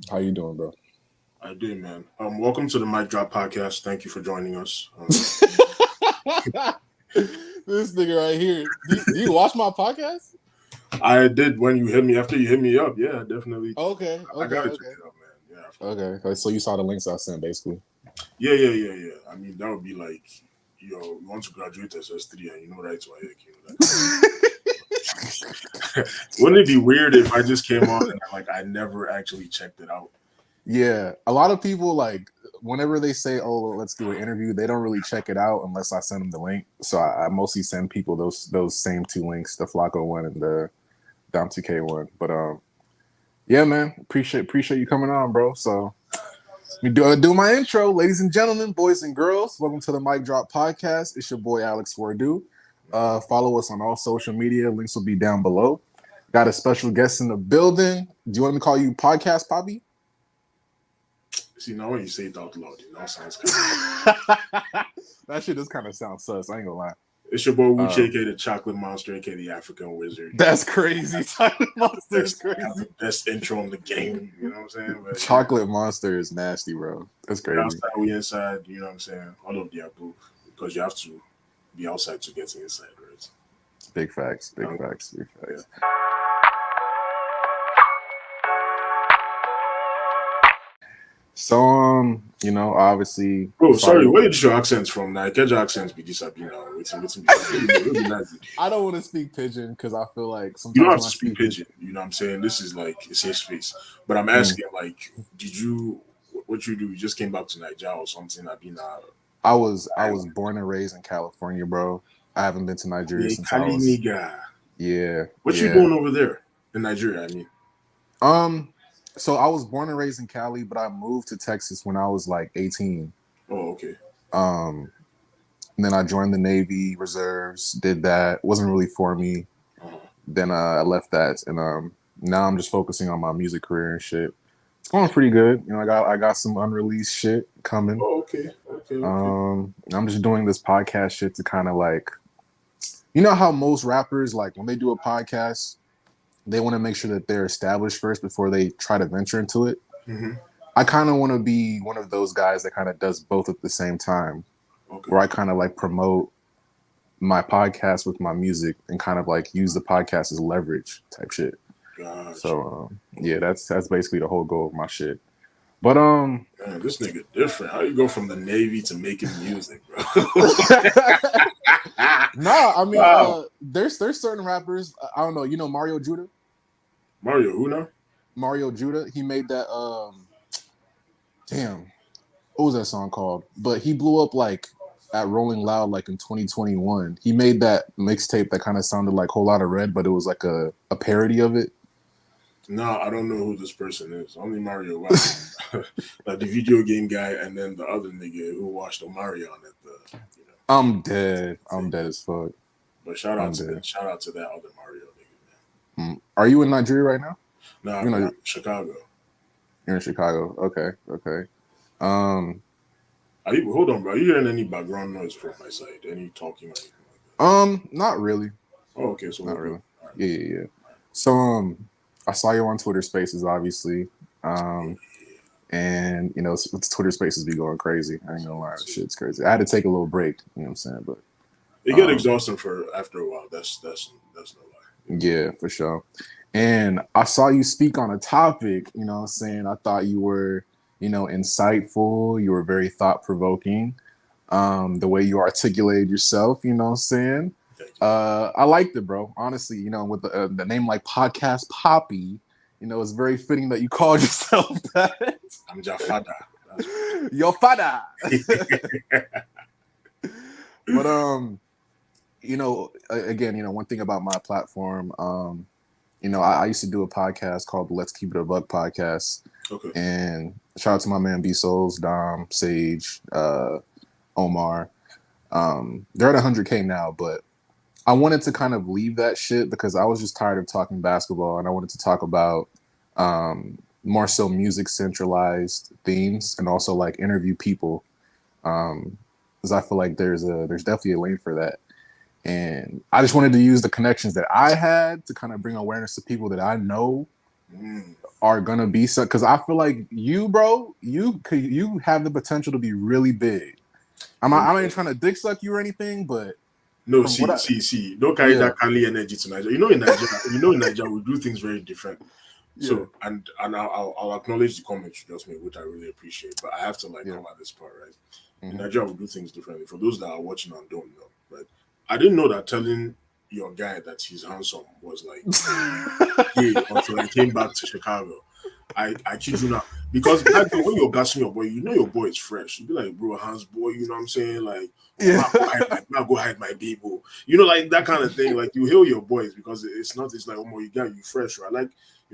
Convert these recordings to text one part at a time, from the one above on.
How you doing, bro? I did, man. Welcome to the MicDrop Podcast. Thank you for joining us. This nigga right here. Do you watch my podcast? I did when you hit me after you hit me up. Yeah, definitely. Okay. I gotta check it out, man. Yeah. Okay. So you saw the links I sent, basically. Yeah. I mean, that would be like, you want to graduate SS3 and you know right to Wouldn't it be weird if I just came on and I never actually checked it out? Yeah, a lot of people whenever they say, "Oh, let's do an interview," they don't really check it out unless I send them the link. So I mostly send people those same two links, the Flacco one and the Dom 2K one. But yeah, man, appreciate you coming on, bro. So we do my intro, ladies and gentlemen, boys and girls. Welcome to the MicDrop Podcast. It's your boy Alex Wardu. Follow us on all social media. Links will be down below. Got a special guest in the building. Do you want me to call you Podcast Papi? See, now when you say it out loud, it sounds kind of... That shit does kind of sound sus. I ain't gonna lie. It's your boy Okwuchi, aka the Chocolate Monster, aka the African Wizard. That's crazy. Chocolate Monster is crazy. The best intro in the game. You know what I'm saying? But, Chocolate Monster is nasty, bro. That's crazy. Outside, we inside. You know what I'm saying? All of the above, because you have to be outside to get inside, right? Big facts. Big facts. Yeah. So, obviously. Bro, sorry, where did your accents from? Now, get your accents be disappearing now. I don't want to speak pidgin because I feel like sometimes you don't have to speak pidgin. You know what I'm saying? This is like a safe space. But I'm asking, what you do? You just came back to Nigeria or something? I was born and raised in California, bro. I haven't been to Nigeria since I was. Yeah. What you doing over there in Nigeria? I mean, So I was born and raised in Cali, but I moved to Texas when I was like 18. Oh, okay. And then I joined the Navy Reserves, did that. Wasn't really for me. Then I left that, and now I'm just focusing on my music career and shit. It's going pretty good. I got some unreleased shit coming. Oh, okay. I'm just doing this podcast shit to kind of how most rappers, when they do a podcast, they want to make sure that they're established first before they try to venture into it. Mm-hmm. I kind of want to be one of those guys that kind of does both at the same time, where I kind of promote my podcast with my music and kind of use the podcast as leverage type shit. Gotcha. So yeah, that's basically the whole goal of my shit. But man, this nigga different. How you go from the Navy to making music, bro? No, I mean, there's certain rappers. I don't know. You know Mario Judah? Mario who now? Mario Judah. He made that. Damn, what was that song called? But he blew up at Rolling Loud in 2021. He made that mixtape that kind of sounded like Whole Lotta Red, but it was a parody of it. No, I don't know who this person is. Only Mario. The video game guy, and then the other nigga who watched Mario on it. I'm dead. I'm dead as fuck. But shout out to that other Mario nigga, man. Are you in Nigeria right now? No, I'm in Chicago. You're in Chicago. Okay. Hold on, bro. Are you hearing any background noise from my side? Any talking or anything like that? Not really. Oh, okay. So not really. Right. Yeah. So I saw you on Twitter Spaces, obviously. And Twitter Spaces be going crazy. I ain't gonna lie, shit's crazy. I had to take a little break. You know what I'm saying? But it get exhausting after a while. That's no lie. Yeah, for sure. And I saw you speak on a topic. You know what I'm saying? I thought you were, insightful. You were very thought provoking. The way you articulated yourself. You know what I'm saying? I liked it, bro. Honestly, with the name like Podcast Papi. It's very fitting that you called yourself that. I'm your father. Your father. But again, one thing about my platform, I used to do a podcast called the Let's Keep It a Buck podcast. Okay. And shout out to my man B Souls, Dom, Sage, Omar. They're at 100K now, but I wanted to kind of leave that shit because I was just tired of talking basketball, and I wanted to talk about more so music centralized themes and also interview people, because I feel like there's definitely a lane for that, and I just wanted to use the connections that I had to kind of bring awareness to people that I know are gonna be so. Because I feel like you, bro, you have the potential to be really big. I'm not even trying to dick suck you or anything, but no, see, don't carry that Kali energy to Nigeria. In Nigeria, we do things very different. So and I'll acknowledge the comments you just made, which I really appreciate. But I have to cover this part, right? In Nigeria, we do things differently. For those that are watching and don't know, right? I didn't know that telling your guy that he's handsome was until I came back to Chicago. I kid you not. Because back then when you're gassing your boy, your boy is fresh. You be like, bro, Hans boy, you know what I'm saying? Like, I go hide my baby. That kind of thing. Like you hail your boys because it's like, oh my, you fresh, right?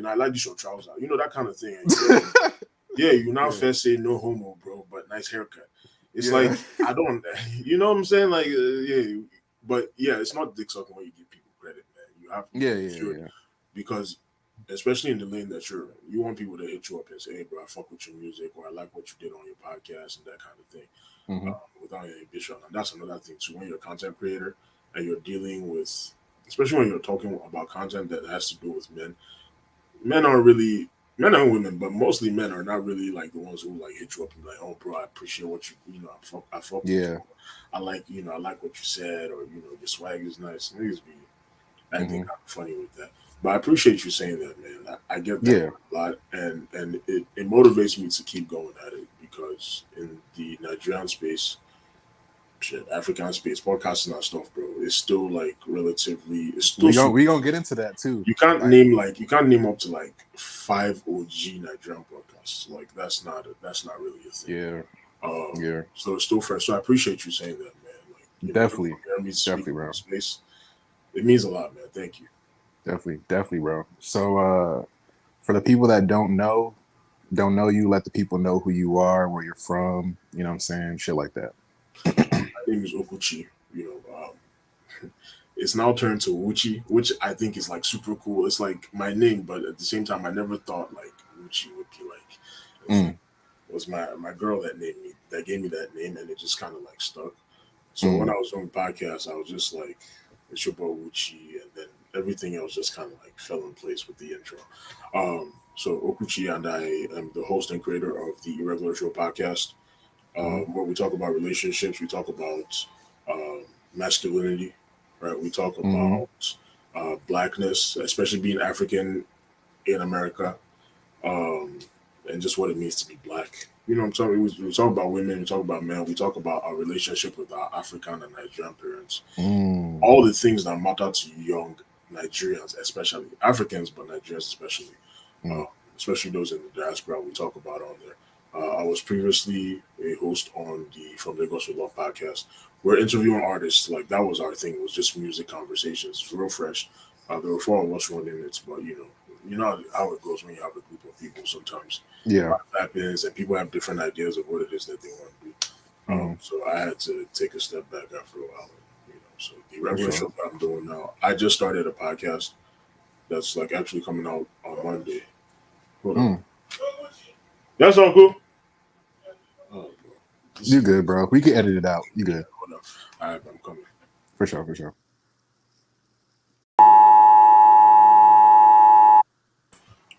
I like this your trouser. That kind of thing. You now first say no homo, bro, but nice haircut. It's like I don't you know what I'm saying? Like but it's not dick sucking when you give people credit, man. You have to because especially in the lane that you're in, you want people to hit you up and say, hey bro, I fuck with your music, or I like what you did on your podcast and that kind of thing. Without any ambition. And that's another thing too. When you're a content creator and you're dealing with, especially when you're talking about content that has to do with men are really, men and women, but mostly men are not really like the ones who hit you up and be like, oh bro, I appreciate what I fuck with you. I like what you said, or your swag is nice. Niggas be acting kind of funny with that. But I appreciate you saying that, man. I get that a lot, and it motivates me to keep going at it, because in the Nigerian space, African space, podcasting and stuff, bro, it's still relatively. It's still we gonna get into that too. You can't name up to 5 OG Nigerian podcasts. That's not really a thing. So it's still fresh. So I appreciate you saying that, man. Definitely, bro. Space. It means a lot, man. Thank you. Definitely, bro. So for the people that don't know you, let the people know who you are, where you're from, you know what I'm saying? Shit like that. My name is Okwuchi. It's now turned to Okwuchi, which I think is super cool. It's like my name, but at the same time I never thought Okwuchi would be it was my girl that gave me that name, and it just kind of stuck. So when I was doing the podcast, I was just like, it's your boy Okwuchi, and then everything else just kind of fell in place with the intro. So Okwuchi, and I am the host and creator of the Irregular podcast, where we talk about relationships, we talk about masculinity, right? We talk about blackness, especially being African in America, and just what it means to be black. You know what I'm talking? We talk about women, we talk about men, we talk about our relationship with our African and Nigerian parents. All the things that matter to young Nigerians, especially Africans, but Nigerians especially, especially those in the diaspora, we talk about on there. I was previously a host on the From Lagos with Love podcast. We're interviewing artists, that was our thing. It was just music conversations. It's real fresh. There were 4 of us running it, but you know how it goes when you have a group of people sometimes. Life happens and people have different ideas of what it is that they want to do. So I had to take a step back after a while. So the regular show that I'm doing now, I just started a podcast that's actually coming out on Monday. Hold on. That's all cool. Oh, bro. You good, bro. We can edit it out. You good. Hold on. All right, I'm coming. For sure.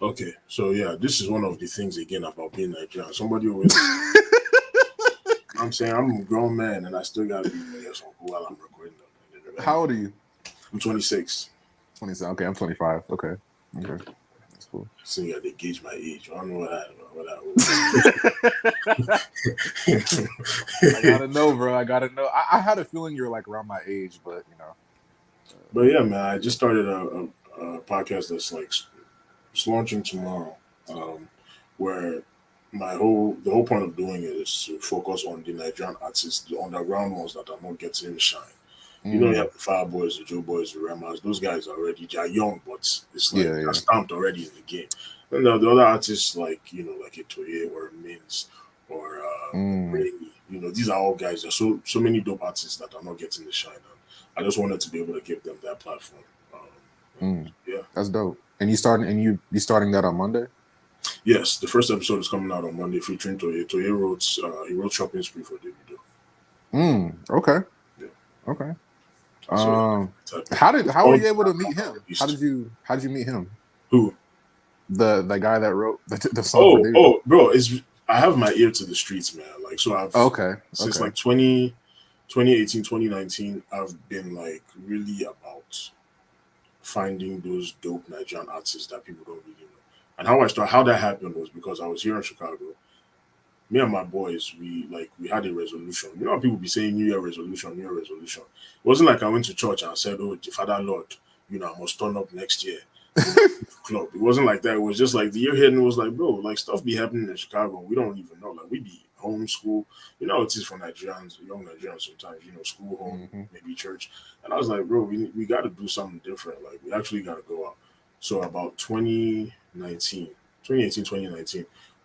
Okay, so this is one of the things again about being Nigerian. Somebody always I'm saying I'm a grown man and I still gotta be while I'm recording them. How old are you? I'm 26. 27. Okay, I'm 25. Okay. That's cool. So you gotta gauge my age. I don't know what I gotta know, bro. I gotta know. I had a feeling you're around my age, but But yeah, man, I just started a podcast that's it's launching tomorrow, where the whole point of doing it is to focus on the Nigerian artists, the underground ones that are not getting shine. You have the Fireboys, the Joe Boys, the Ramas. Those guys are young, but it's they're stamped already in the game. And the other artists like a Toye or Mins or Rainy, these are all guys. There's so many dope artists that are not getting the shine. And I just wanted to be able to give them that platform. That's dope. And you starting that on Monday? Yes, the first episode is coming out on Monday, featuring Toye. Toye wrote Shopping Spree for Davido. Okay. Yeah. Okay. So, how were you able to meet him? How did you meet him? Who? The guy that wrote the song for David. Bro, I have my ear to the streets, man. Like, so I've since like 2018, 2019, I've been like really about finding those dope Nigerian artists that people don't really know. And how that happened was because I was here in Chicago. Me and my boys, we had a resolution. You know how people be saying New Year resolution, New Year resolution. It wasn't like I went to church and said, "Oh, the Father Lord, I must turn up next year." Club. It wasn't like that. It was just like the year hit and it was like, bro, like stuff be happening in Chicago. We don't even know. Like we be homeschool. You know, it is for Nigerians, young Nigerians sometimes, school, home, maybe church. And I was like, bro, we got to do something different. Like we actually got to go out. So about 2019, we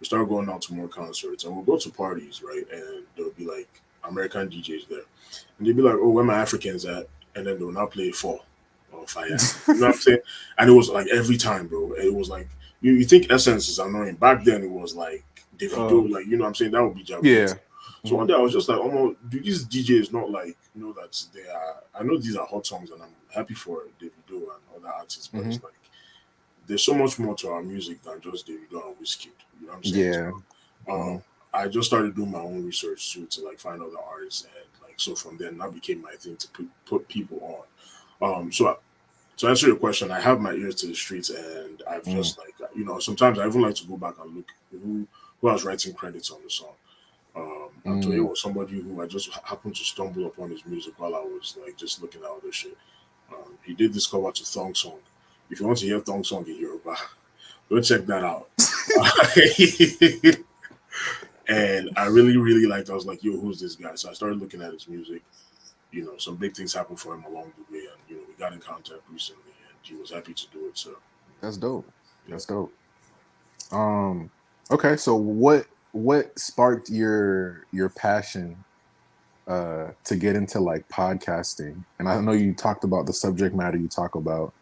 started going out to more concerts and we'll go to parties, right? And there'll be like American DJs there. And they'd be like, oh, where my Africans at? And then they'll now play 4 or 5. You know what I'm saying? And it was like every time, bro. It was like you think Essence is annoying. Back then it was like Davido, like you know what I'm saying? That would be Jaguar. Yeah. So one day I was just like, oh, do these DJs not like that they are? I know these are hot songs and I'm happy for Davido and other artists, but it's like there's so much more to our music than just Davido and Wizkid. You know what I'm saying? Yeah. So, I just started doing my own research too to like find other artists and like so from then that became my thing to put people on. So to answer your question, I have my ears to the streets and I've just like sometimes I even like to go back and look who was writing credits on the song. Antonio was somebody who I just happened to stumble upon his music while I was like just looking at all this shit. He did this cover to Thong Song. If you want to hear Thong Song in Yoruba, go check that out. And I really, really liked it. I was like, yo, who's this guy? So I started looking at his music. Some big things happened for him along the way. And, we got in contact recently and he was happy to do it. So that's dope. Yeah. That's dope. Okay. So what sparked your passion to get into like podcasting? And I know you talked about the subject matter you talk about,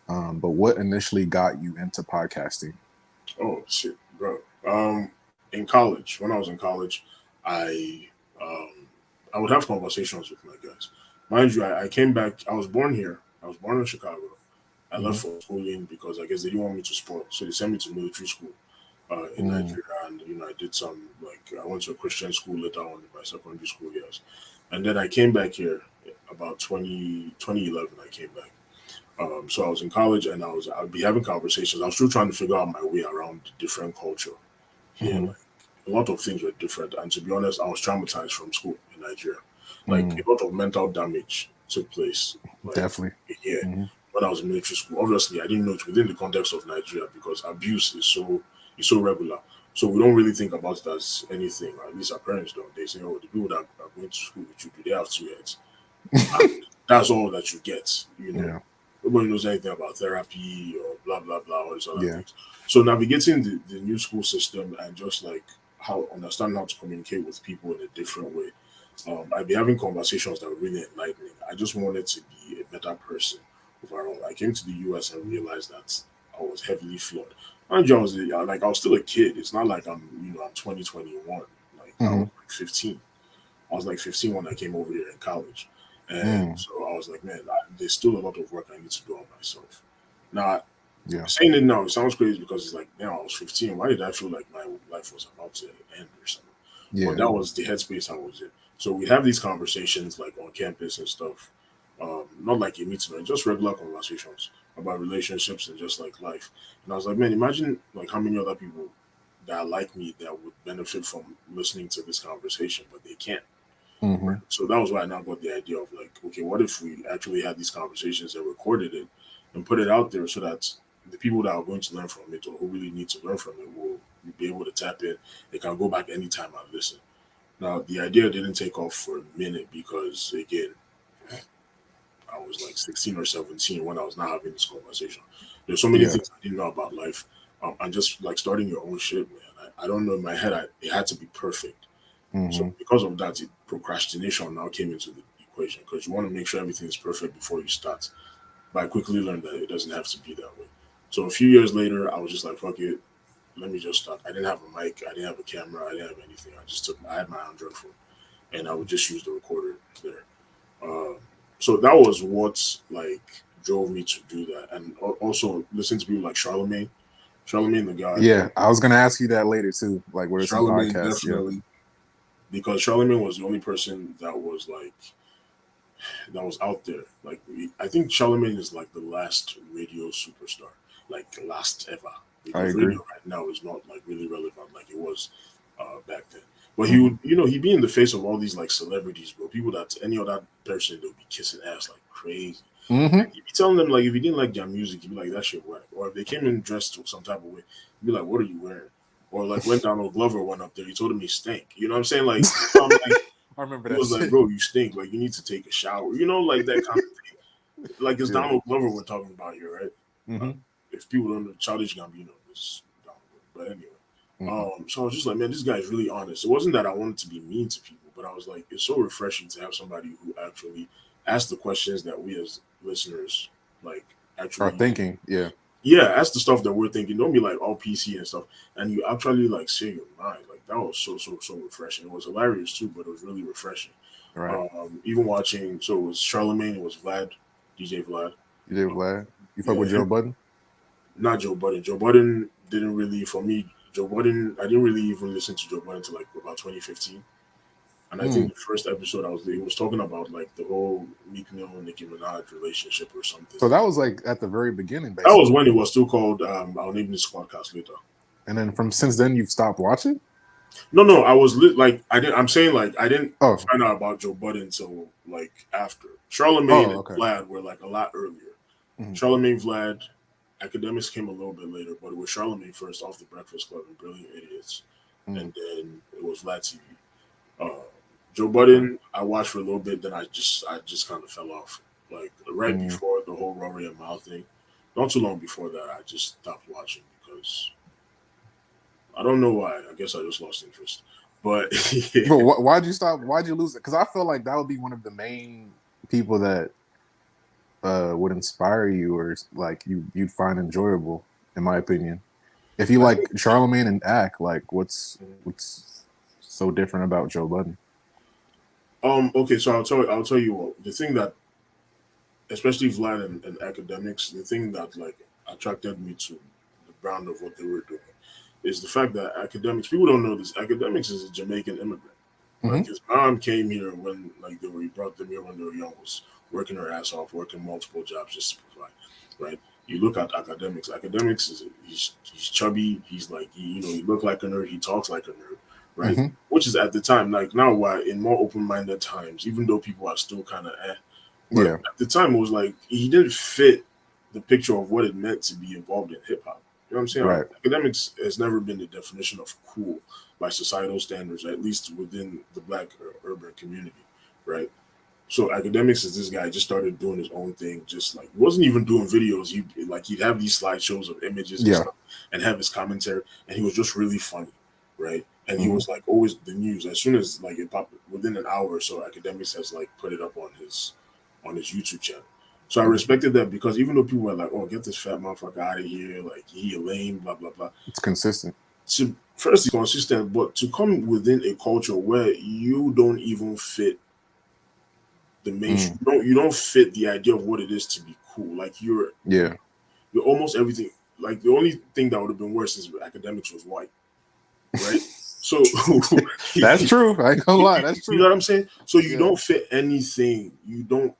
but what initially got you into podcasting? Oh shit, bro. In college, when I was in college, I would have conversations with my guys. Mind you, I came back. I was born here. I was born in Chicago. I left for schooling because I guess they didn't want me to sport, so they sent me to military school in Nigeria. And I did some I went to a Christian school later on in my secondary school years, and then I came back here about 2011. I came back. So I was in college and I'd be having conversations. I was still trying to figure out my way around different culture. Yeah, like, a lot of things were different. And to be honest, I was traumatized from school in Nigeria. Like a lot of mental damage took place. Like, definitely. Yeah. When I was in military school. Obviously I didn't know it within the context of Nigeria because abuse is so regular. So we don't really think about it as anything. At least our parents don't. They say, oh, the people that are going to school with you, do they have 2 heads? And that's all that you get, Yeah. Nobody knows anything about therapy or blah, blah, blah, all these other things. So navigating the new school system and just like understanding how to communicate with people in a different way. I'd be having conversations that were really enlightening. I just wanted to be a better person overall. I came to the US and realized that I was heavily flawed. And I was still a kid. It's not like I'm 2021. Like I was like 15. I was like 15 when I came over here in college. And so I was like, man, there's still a lot of work I need to do on myself. Now, saying it now, it sounds crazy because it's like, now I was 15. Why did I feel like my life was about to end or something? Yeah. But that was the headspace I was in. So we have these conversations like on campus and stuff. Not like a meeting, just regular conversations about relationships and just like life. And I was like, man, imagine like how many other people that are like me that would benefit from listening to this conversation, but they can't. So that was why I now got the idea of like, okay, what if we actually had these conversations and recorded it and put it out there so that the people that are going to learn from it or who really need to learn from it will be able to tap in. They can go back anytime and listen. Now, the idea didn't take off for a minute because, again, I was like 16 or 17 when I was not having this conversation. There's so many things I didn't know about life. And just like starting your own shit, man. I don't know, in my head, it had to be perfect. So because of that, procrastination now came into the equation because you want to make sure everything is perfect before you start. But I quickly learned that it doesn't have to be that way. So a few years later, I was just like, fuck it, let me just start. I didn't have a mic, I didn't have a camera, I didn't have anything. I had my Android phone, and I would just use the recorder there. So that was what like drove me to do that, and also listen to people like Charlemagne. Charlemagne the God. Yeah, I was gonna ask you that later too. Like, where's the Charlemagne podcast? definitely, because Charlemagne was the only person that was out there. Like, I think Charlemagne is like the last radio superstar, like the last ever. I Because agree. radio right now is not like really relevant like it was back then. But he would, he'd be in the face of all these like celebrities, bro. People that any other person they would be kissing ass like crazy. Mm-hmm. He'd be telling them like if you didn't like their music, he'd be like that shit whack. Or if they came in dressed some type of way, he'd be like, "What are you wearing?" Or like when Donald Glover went up there, he told him he stank. You know what I'm saying? Like, I'm like I remember he that. was like, "Bro, you stink. Like you need to take a shower." You know, like that kind of thing. Like it's Donald Glover we're talking about here, right? Mm-hmm. If people don't know, Childish Gambino is Donald Glover. But anyway, so I was just like, man, this guy is really honest. It wasn't that I wanted to be mean to people, but I was like, it's so refreshing to have somebody who actually asks the questions that we as listeners like actually are thinking. Yeah, that's the stuff that we're thinking. Don't be like all PC and stuff, and you actually like say your mind. Like that was so refreshing. It was hilarious too, but it was really refreshing. Right. Even watching, so it was Charlemagne, it was Vlad, DJ Vlad. DJ Vlad. You fuck with Joe Budden? Not Joe Budden. Joe Budden didn't really, for me, Joe Budden, I didn't really even listen to Joe Budden until like about 2015. And I think the first episode he was talking about like the whole Meek Mill and Nicki Minaj relationship or something. So that was like at the very beginning, basically. That was when it was still called I'll name this podcast later. And then since then you've stopped watching? No, I was I'm saying like I didn't find out about Joe Budden until like after. Charlemagne and Vlad were like a lot earlier. Charlemagne, Vlad, Academics came a little bit later, but it was Charlemagne first off the Breakfast Club and Brilliant Idiots. And then it was Vlad TV. Joe Budden, I watched for a little bit, then I just kind of fell off. Like right before the whole Rory and Mal thing. Not too long before that, I just stopped watching because I don't know why. I guess I just lost interest. But But why'd you stop? Why'd you lose it? Because I feel like that would be one of the main people that would inspire you or like you'd find enjoyable, in my opinion. If you like Charlemagne and Ack, like what's so different about Joe Budden? Okay, so I'll tell you what, the thing that especially Vlad and Academics, the thing that like attracted me to the brand of what they were doing is the fact that Academics, people don't know this, Academics is a Jamaican immigrant. Like his mom came here when like he brought them here when they were young, was working her ass off, working multiple jobs just to provide, right? You look at Academics. Academics he's chubby. He's like he look like a nerd. He talks like a nerd, right? Which is at the time like now why in more open-minded times, even though people are still kind of but at the time it was like he didn't fit the picture of what it meant to be involved in hip hop. You know what I'm saying? Right. Like, Academics has never been the definition of cool by societal standards, at least within the Black urban community, right? So Academics is this guy just started doing his own thing, just like wasn't even doing videos. He'd have these slideshows of images and stuff and have his commentary, and he was just really funny, right? And he was like always the news. As soon as like it popped within an hour or so, Academics has like put it up on his YouTube channel. So I respected that because even though people were like, "Oh, get this fat motherfucker out of here," like he lame, blah blah blah. It's consistent. First, he's consistent, but to come within a culture where you don't even fit the mainstream, you don't fit the idea of what it is to be cool. Like you're almost everything. Like the only thing that would have been worse is Academics was white, right? So that's true. I ain't gonna lie, that's true. You know what I'm saying? So you don't fit anything. You don't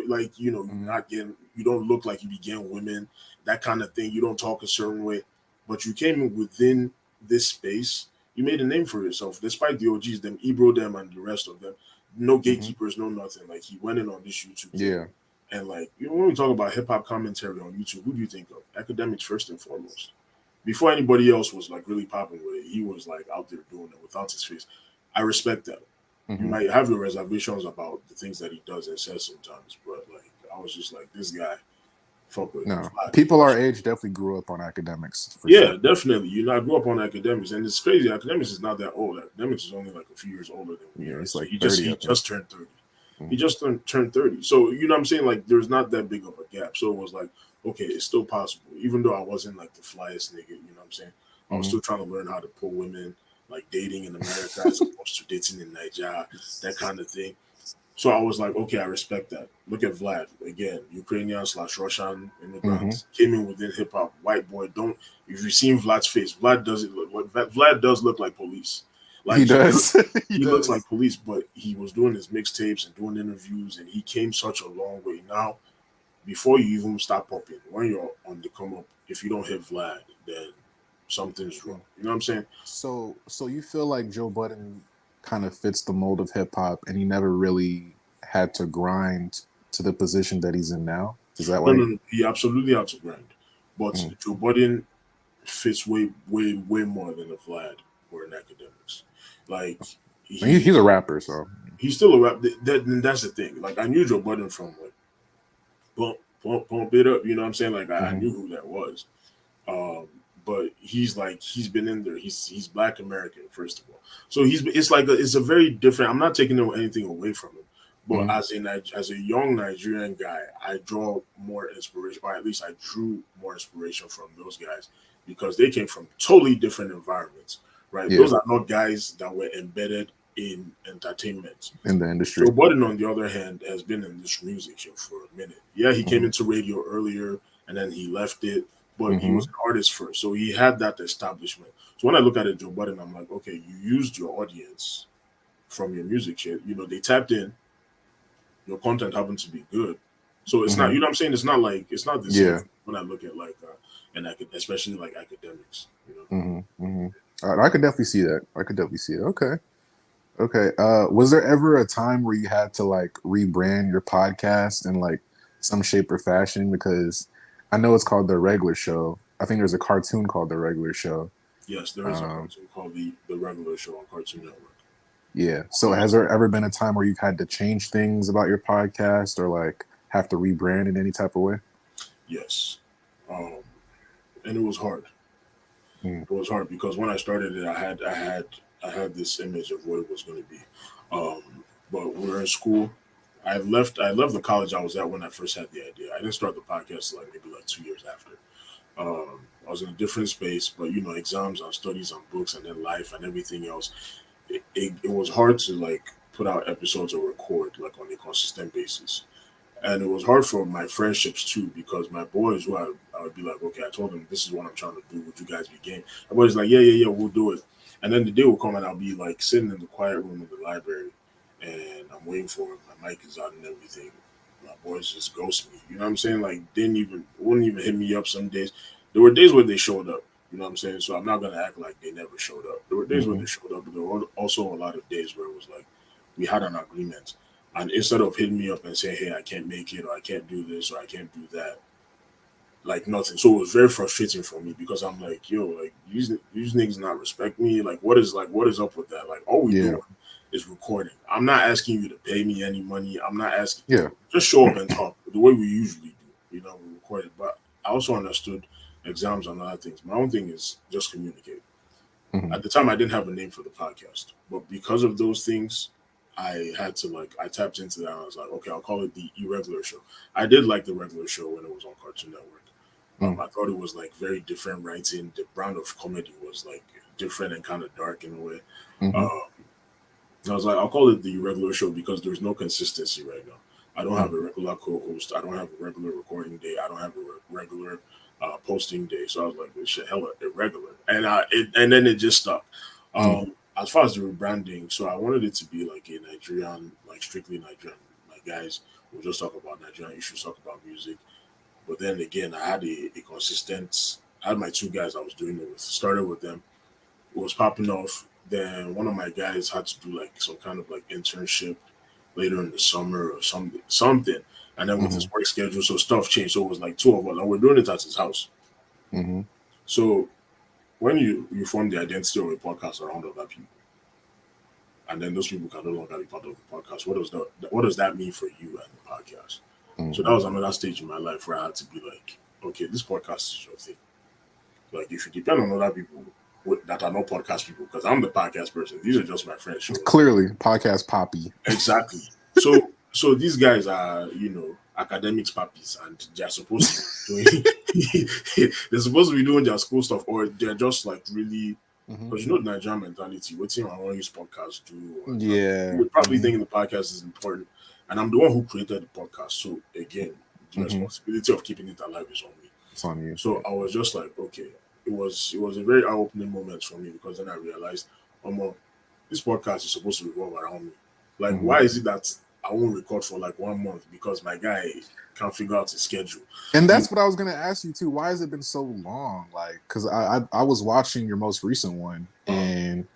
like you're not getting. You don't look like you be getting women, that kind of thing. You don't talk a certain way, but you came in within this space. You made a name for yourself, despite the OGs, them Ebro, them, and the rest of them. No gatekeepers, no nothing. Like he went in on this YouTube thing. And like when we talk about hip hop commentary on YouTube, who do you think of? Academics first and foremost. Before anybody else was like really popping with it, he was like out there doing it without his face. I respect that. You might have your reservations about the things that he does and says sometimes, but like I was just like, this guy, fuck with him. People our age definitely grew up on Academics. Sure. Definitely. I grew up on Academics, and it's crazy. Academics is not that old. Academics is only like a few years older than me. It's like he just turned 30. He just turned 30. So you know what I'm saying? Like there's not that big of a gap. So it was like, okay, it's still possible. Even though I wasn't like the flyest nigga, you know what I'm saying? I was still trying to learn how to pull women, like dating in America as opposed to dating in Nigeria, that kind of thing. So I was like, okay, I respect that. Look at Vlad again, Ukrainian/Russian immigrants came in within hip hop. White boy, don't. If you've seen Vlad's face, Vlad doesn't look. Vlad does look like police. Like he does. he looks like police, but he was doing his mixtapes and doing interviews, and he came such a long way. Now, before you even start popping, when you're on the come up, if you don't hit Vlad, then something's wrong. You know what I'm saying? So you feel like Joe Budden kind of fits the mold of hip hop, and he never really had to grind to the position that he's in now? Is that why? No. He absolutely had to grind, but Joe Budden fits way more than a Vlad or an academics. Like he's a rapper, so he's still a rap. That's the thing. Like I knew Joe Budden from like pump it up. You know what I'm saying? Like I knew who that was. But he's been in there. He's Black American, first of all. So it's a very different. I'm not taking anything away from him, but as a young Nigerian guy, I draw more inspiration, or at least I drew more inspiration from those guys because they came from totally different environments, right? Yeah. Those are not guys that were embedded in entertainment in the industry. Joe Budden, on the other hand, has been in this music shit for a minute. Yeah, he came into radio earlier and then he left it. But he was an artist first, so he had that establishment. So when I look at it, Joe Budden, I'm like, okay, you used your audience from your music shit. You know, they tapped in. Your content happened to be good, so it's not. You know what I'm saying? It's not the same when I look at like, and especially like academics. You know, I could definitely see that. Okay. Was there ever a time where you had to like rebrand your podcast in like some shape or fashion? Because I know it's called The Irregular Show. I think there's a cartoon called The Irregular Show. Yes, there is a cartoon called The Irregular Show on Cartoon Network. Yeah. So has there ever been a time where you've had to change things about your podcast or like have to rebrand in any type of way? Yes. And it was hard. It was hard because when I started it, I had this image of what it was going to be. But we were in school. I left the college I was at when I first had the idea. I didn't start the podcast maybe 2 years after. I was in a different space, but you know, exams on studies on books and then life and everything else. It was hard to like put out episodes or record like on a consistent basis. And it was hard for my friendships too, because my boys who I would be like, okay, I told them this is what I'm trying to do. Would you guys be game? My boys like, yeah, we'll do it. And then the day will come and I'll be like sitting in the quiet room of the library and I'm waiting for him. My mic is out and everything. My boys just ghost me. You know what I'm saying? Like wouldn't even hit me up some days. There were days where they showed up. You know what I'm saying? So I'm not gonna act like they never showed up. There were days where they showed up, but there were also a lot of days where it was like we had an agreement. And instead of hitting me up and saying, hey, I can't make it or I can't do this or I can't do that, like nothing. So it was very frustrating for me because I'm like, yo, like these niggas not respect me. Like what is up with that? Like all we doing is recording. I'm not asking you to pay me any money. I'm not asking just show up and talk the way we usually do. You know, we record it. But I also understood exams and other things. My own thing is just communicate. At the time I didn't have a name for the podcast. But because of those things, I had to I tapped into that. And I was like, okay, I'll call it The Irregular Show. I did like The Regular Show when it was on Cartoon Network. I thought it was like very different writing. The brand of comedy was like different and kind of dark in a way. I was like, I'll call it The Irregular Show because there's no consistency right now. I don't have a regular co-host. I don't have a regular recording day. I don't have a regular posting day. So I was like, this shit hella irregular. And then it just stuck. As far as the rebranding, so I wanted it to be like a Nigerian, like strictly Nigerian. Like guys, we'll just talk about Nigerian issues, talk about music. But then again, I had a consistent. I had my two guys I was doing it with. Started with them. It was popping off. Then one of my guys had to do like some kind of like internship later in the summer or something. And then with his work schedule, so stuff changed. So it was like two of us, and we're doing it at his house. So when you form the identity of a podcast around other people, and then those people can no longer be part of the podcast, what does that mean for you and the podcast? So that was another stage in my life where I had to be like, okay, this podcast is your thing. Like if you depend on other people that are not podcast people, because I'm the podcast person, these are just my friends. Clearly, Podcast Papi. Exactly. So these guys are, you know, academics Papis, and they're supposed to be doing their school stuff, or they're just like really, because you know the Nigerian mentality, what team I want to use podcasts do. You would probably think the podcast is important, and I'm the one who created the podcast. So again, the responsibility of keeping it alive is on me. It's on you. So I was just like, okay, it was a very eye-opening moment for me, because then I realized, this podcast is supposed to revolve around me. Like, why is it that I won't record for like 1 month because my guy can't figure out his schedule? And that's what I was gonna ask you too. Why has it been so long? Like, because I was watching your most recent one, and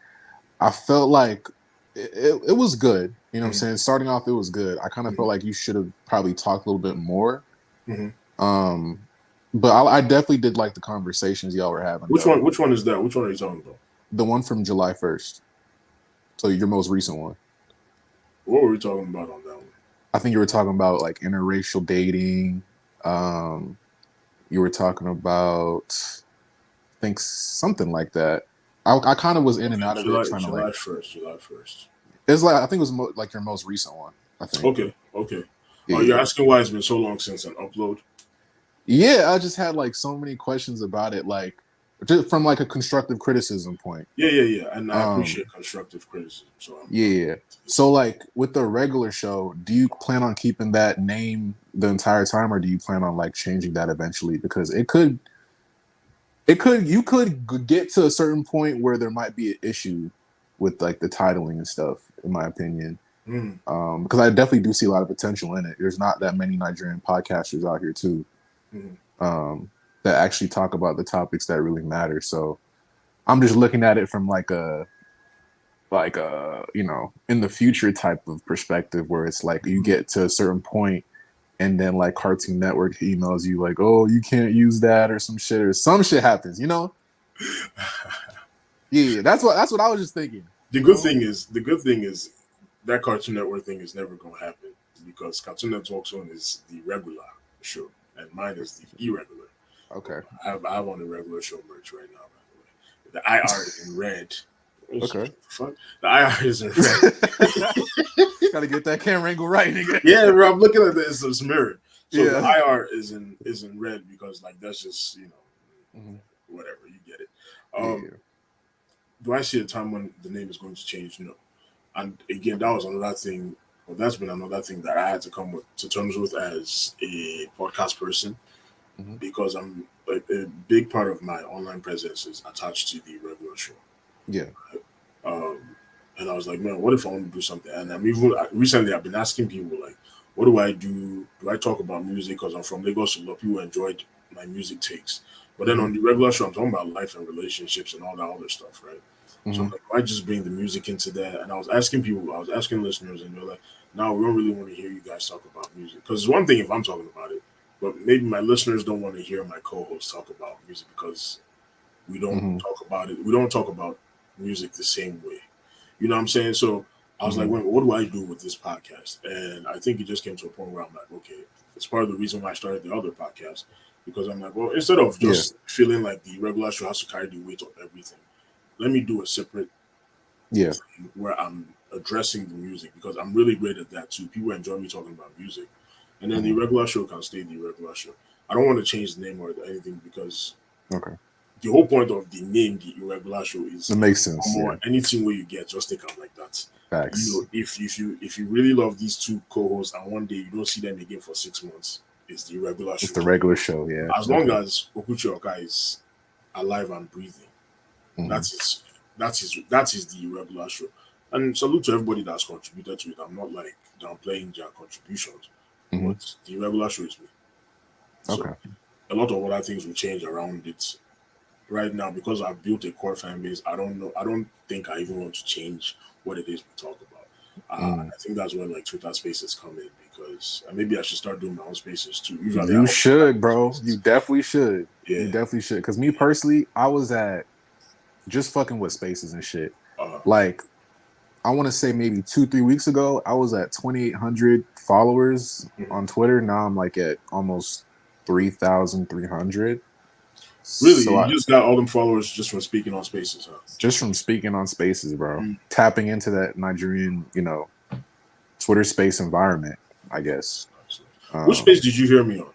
I felt like it was good. You know what I'm saying? Starting off, it was good. I kind of felt like you should have probably talked a little bit more. But I definitely did like the conversations y'all were having. Which one is that? Which one are you talking about? The one from July 1st. So your most recent one. What were we talking about on that one? I think you were talking about like interracial dating. You were talking about, I think, something like that. I kind of was in and out of it. July 1st. It's like, I think it was like your most recent one, I think. Okay. Yeah. Oh, you're asking why it's been so long since an upload? Yeah, I just had like so many questions about it, like just from like a constructive criticism point. Yeah. And I appreciate constructive criticism. So So like with the regular show, do you plan on keeping that name the entire time, or do you plan on like changing that eventually? Because you could get to a certain point where there might be an issue with like the titling and stuff, in my opinion. Because I definitely do see a lot of potential in it. There's not that many Nigerian podcasters out here too. That actually talk about the topics that really matter. So I'm just looking at it from like a you know, in the future type of perspective, where it's like you get to a certain point and then like Cartoon Network emails you like, oh, you can't use that, or some shit happens, you know? Yeah, that's what I was just thinking. The good thing is that Cartoon Network thing is never gonna happen, because Cartoon Network's one is the regular show and mine is the irregular. Okay. I have on the regular show merch right now, by the way. The IR is in red. Okay. Fuck? The IR is in red. Gotta get that camera angle right, nigga. Yeah, bro, I'm looking at this. It's mirrored. So the IR is in red, because like that's just, you know, whatever, you get it. Do I see a time when the name is going to change? No. And again, that was another thing. Well, that's been another thing that I had to come to terms with as a podcast person, because I'm a big part of my online presence is attached to the regular show. Yeah. And I was like, man, what if I want to do something? And recently I've been asking people like, what do I do? Do I talk about music? Because I'm from Lagos, so a lot of people enjoyed my music takes. But then on the regular show, I'm talking about life and relationships and all that other stuff, right? So I'm like, why just bring the music into that? And I was asking listeners, and they're like, no, we don't really want to hear you guys talk about music. Because it's one thing if I'm talking about it, but maybe my listeners don't want to hear my co-host talk about music, because we don't talk about it. We don't talk about music the same way. You know what I'm saying? So I was like, what do I do with this podcast? And I think it just came to a point where I'm like, okay, it's part of the reason why I started the other podcast, because I'm like, well, instead of just feeling like the regular show has to carry the weight of everything, let me do a separate thing where I'm addressing the music, because I'm really great at that too. People enjoy me talking about music. And then the regular show can stay the regular show. I don't want to change the name or anything, because the whole point of the name, the Irregular Show, is it makes sense. Anything where you get, just take them like that. Facts. You know, if you really love these two co-hosts and one day you don't see them again for 6 months, it's the Irregular Show. It's the regular show, yeah. As long as Okwuchi Okaa is alive and breathing, that is the Irregular Show. And salute to everybody that's contributed to it. I'm not like downplaying their contributions, but the Irregular Show is me. So a lot of other things will change around it. Right now, because I've built a core fan base, I don't think I even want to change what it is we talk about. I think that's where like Twitter Spaces come in, because maybe I should start doing my own spaces too. Usually you should, bro. Spaces. You definitely should. Yeah. You definitely should. Because me personally, I was at just fucking with spaces and shit. Like, I want to say maybe 2-3 weeks ago, I was at 2,800 followers on Twitter. Now I'm like at almost 3,300. Really? So you just got all them followers just from speaking on spaces, huh? Just from speaking on spaces, bro. Tapping into that Nigerian, you know, Twitter space environment, I guess. Which space did you hear me on?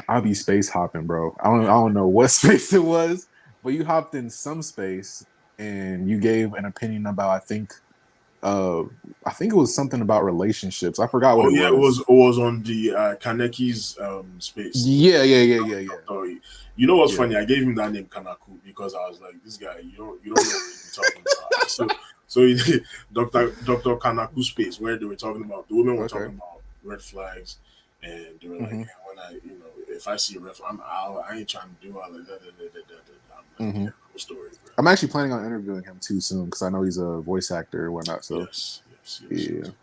I'll be space hopping, bro. I don't know what space it was, but you hopped in some space and you gave an opinion about, I think, I think it was something about relationships. I forgot what Oh it yeah, was. it was on the Kaneki's space. Yeah. You know what's Yeah. funny? I gave him that name Kanaku because I was like, this guy, you don't know what you're talking about. So he did Dr. Kanaku space where they were talking about the women were talking about red flags, and they were like, when I if I see a red flag, I'm out. I ain't trying to do all of that. I'm like, yeah, cool story, bro. I'm actually planning on interviewing him too soon because I know he's a voice actor or whatnot. So Yes.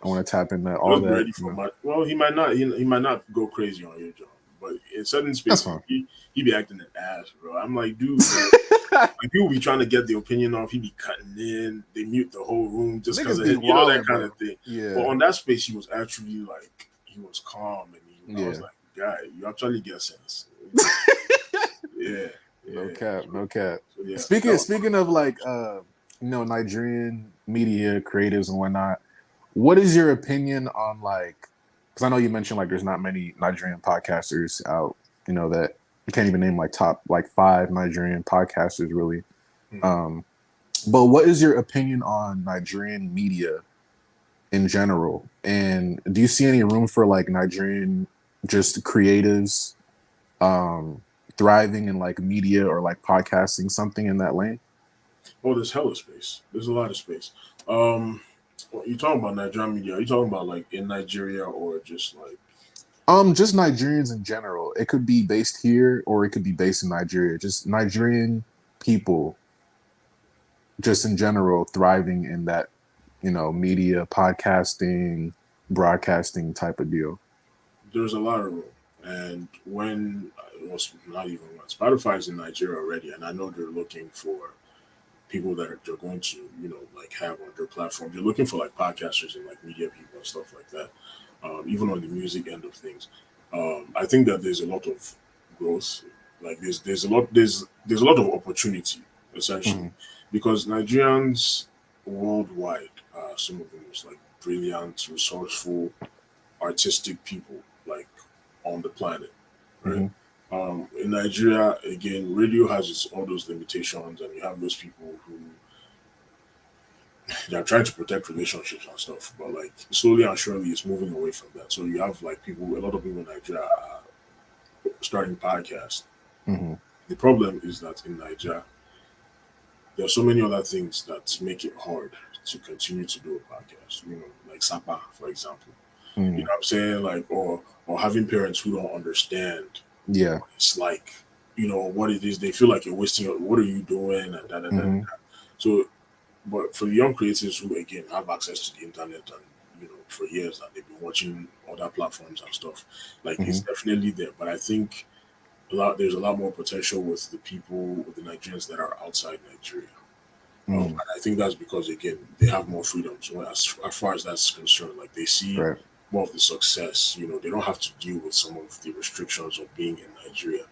I want to tap into all Just that. ready for my. Well, he might not go crazy on your job, but in certain spaces, he be acting an ass, bro. I'm like, dude, like people be trying to get the opinion off. He be cutting in. They mute the whole room just because of him, that kind of thing. Yeah. But on that space, he was actually like, he was calm, and I was like, guy, you actually get sense. Yeah. No cap. So, yeah. Speaking of like Nigerian media creatives and whatnot, what is your opinion on like, because I know you mentioned like there's not many Nigerian podcasters out, that you can't even name like top like 5 Nigerian podcasters really. But what is your opinion on Nigerian media in general? And do you see any room for like Nigerian just creatives thriving in like media or like podcasting, something in that lane? Oh, there's hella space. There's a lot of space. You talking about Nigerian media? Are you talking about like in Nigeria or just like? Just Nigerians in general. It could be based here or it could be based in Nigeria. Just Nigerian people, just in general, thriving in that, media, podcasting, broadcasting type of deal. There's a lot of room, and when not even when Spotify's in Nigeria already, and I know they're looking for people that they're going to, like have on their platform. They're looking for like podcasters and like media people and stuff like that. Even on the music end of things, I think that there's a lot of growth. Like there's a lot of opportunity essentially, because Nigerians worldwide are some of the most like brilliant, resourceful, artistic people like on the planet, right? In Nigeria, again, radio has all those limitations, and you have those people who they're trying to protect relationships and stuff, but like slowly and surely, it's moving away from that. So you have like a lot of people in Nigeria are starting podcasts. The problem is that in Nigeria, there are so many other things that make it hard to continue to do a podcast. Like Sapa, for example. You know what I'm saying? Like, or having parents who don't understand what it's like, what it is. They feel like you're wasting what are you doing? And So, but for the young creators who, again, have access to the internet and, for years that they've been watching other platforms and stuff, like it's definitely there. But I think there's a lot more potential with the Nigerians that are outside Nigeria. And I think that's because, again, they have more freedom. So as far as that's concerned, like they see more of the success. They don't have to deal with some of the restrictions of being in Nigeria.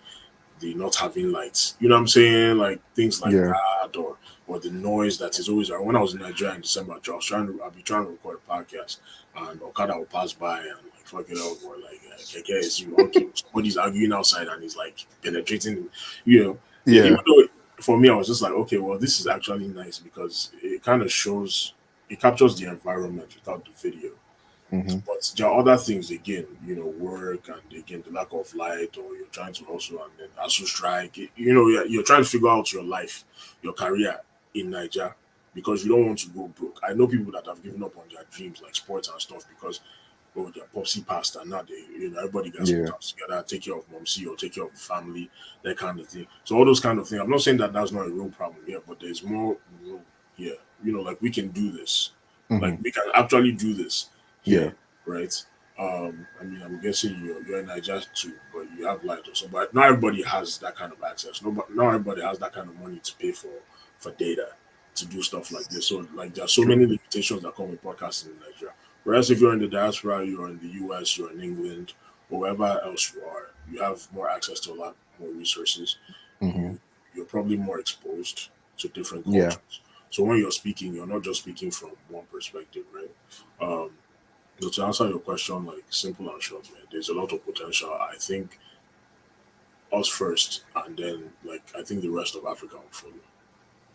The not having lights. You know what I'm saying? Like things like that, or the noise that is always around. When I was in Nigeria in December, I'll be trying to record a podcast, and Okada will pass by and like fuck it up, or like is somebody's arguing outside and he's like penetrating, Even though for me, I was just like, okay, well, this is actually nice because it kind of it captures the environment without the video. But there are other things, again, work, and again, the lack of light, or you're trying to hustle and then ASU strike. You're trying to figure out your life, your career in Nigeria because you don't want to go broke. I know people that have given up on their dreams, like sports and stuff, because their popsy passed and now everybody gets put out together, take care of momsy or take care of the family, that kind of thing. So all those kind of things. I'm not saying that that's not a real problem here, but there's more room here. Like we can do this. Like we can actually do this. Right. I'm guessing you're in Nigeria too, but you have light or so. But not everybody has that kind of access. Not everybody has that kind of money to pay for data to do stuff like this. So like there are so many limitations that come with podcasting in Nigeria. Whereas if you're in the diaspora, you're in the US, you're in England, or wherever else you are, you have more access to a lot more resources. You're probably more exposed to different cultures. So when you're speaking, you're not just speaking from one perspective, right? So to answer your question, like simple and short, man, there's a lot of potential. I think us first, and then like I think the rest of Africa will follow.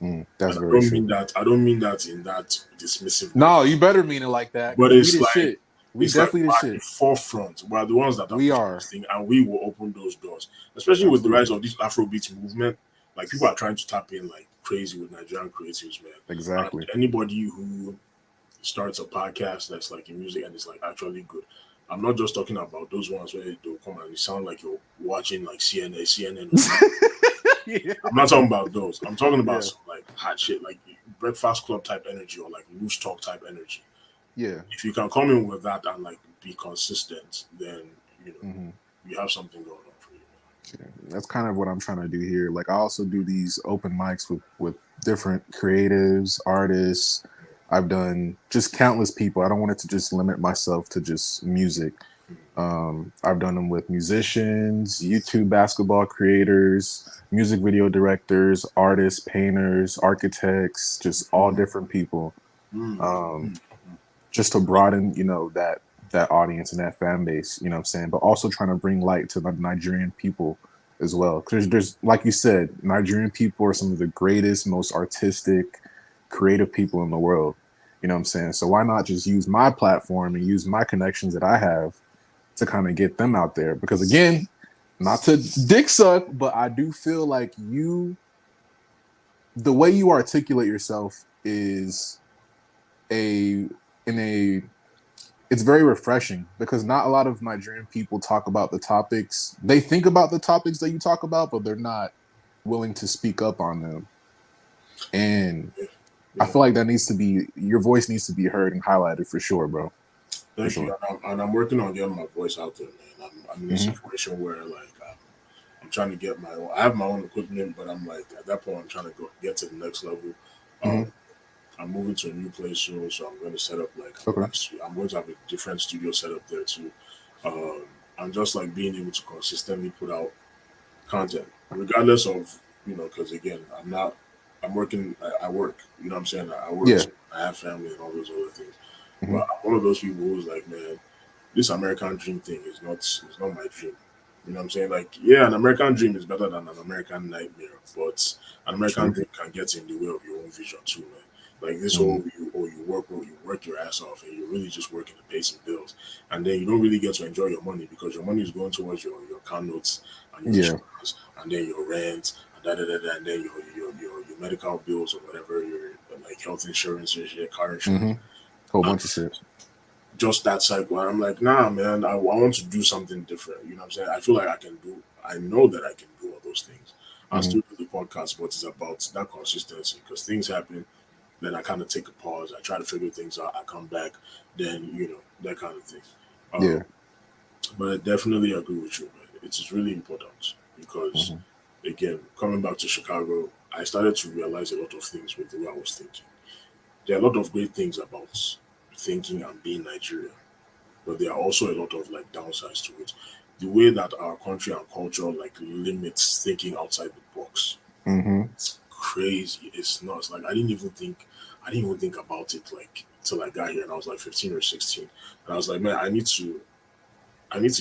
That's I very don't true. mean that. I don't mean that in that dismissive. No, you better mean it like that. But it's it's like shit. We definitely like the at shit. the forefront. We're the ones that are We pushing are. this thing, and we will open those doors. Especially with the rise of this Afrobeat movement. Like people are trying to tap in like crazy with Nigerian creatives, man. Exactly. And anybody who starts a podcast that's like in music and it's like actually good. I'm not just talking about those ones where they'll come and you sound like you're watching like CNN. Yeah. I'm not talking about those. I'm talking about Yeah. some like hot shit, like Breakfast Club type energy or like loose talk type energy. Yeah. If you can come in with that and like be consistent, then you know Mhm. you have something going on for you. Yeah, that's kind of what I'm trying to do here. Like I also do these open mics with different creatives, artists. I've done just countless people. I don't want it to just limit myself to just music. I've done them with musicians, YouTube basketball creators, music video directors, artists, painters, architects, just all different people. Just to broaden, that audience and that fan base, you know what I'm saying? But also trying to bring light to the Nigerian people as well. Because there's, like you said, Nigerian people are some of the greatest, most artistic, creative people in the world. You know what I'm saying? So why not just use my platform and use my connections that I have to kind of get them out there? Because again, not to dick suck, but I do feel like the way you articulate yourself is it's very refreshing because not a lot of Nigerian people talk about the topics. They think about the topics that you talk about, but they're not willing to speak up on them. And I feel like your voice needs to be heard and highlighted for sure, bro. Thank you. And I'm working on getting my voice out there, man. I'm in a situation where like I'm trying to get my own. I have my own equipment, but I'm like at that point I'm trying to get to the next level. I'm moving to a new place soon, so I'm going to set up like I'm going to have a different studio set up there too. And just like being able to consistently put out content, regardless of because again, I'm working. I work. You know what I'm saying? I work. Yeah. So I have family and all those other things. But I'm one of those people who's like, man, this American dream thing is not my dream. You know what I'm saying? Like, yeah, an American dream is better than an American nightmare, but an American dream can get in the way of your own vision too, man. Like this whole you work your ass off and you're really just working to pay some bills. And then you don't really get to enjoy your money because your money is going towards your car notes and your insurance and then your rent and and then your medical bills or whatever, your like health insurance, your car insurance. Whole bunch of shit. Just that cycle. And I'm like, nah, man, I want to do something different. You know what I'm saying? I feel like I know that I can do all those things. I still do the podcast, but it's about that consistency because things happen. Then I kind of take a pause. I try to figure things out. I come back. Then, that kind of thing. But I definitely agree with you, man. It's really important because, again, coming back to Chicago, I started to realize a lot of things with the way I was thinking. There are a lot of great things about thinking and being Nigerian, but there are also a lot of like downsides to it. The way that our country and culture like limits thinking outside the box. It's crazy. It's nuts. Like I didn't even think about it like till I got here and I was like 15 or 16. And I was like, man, I need to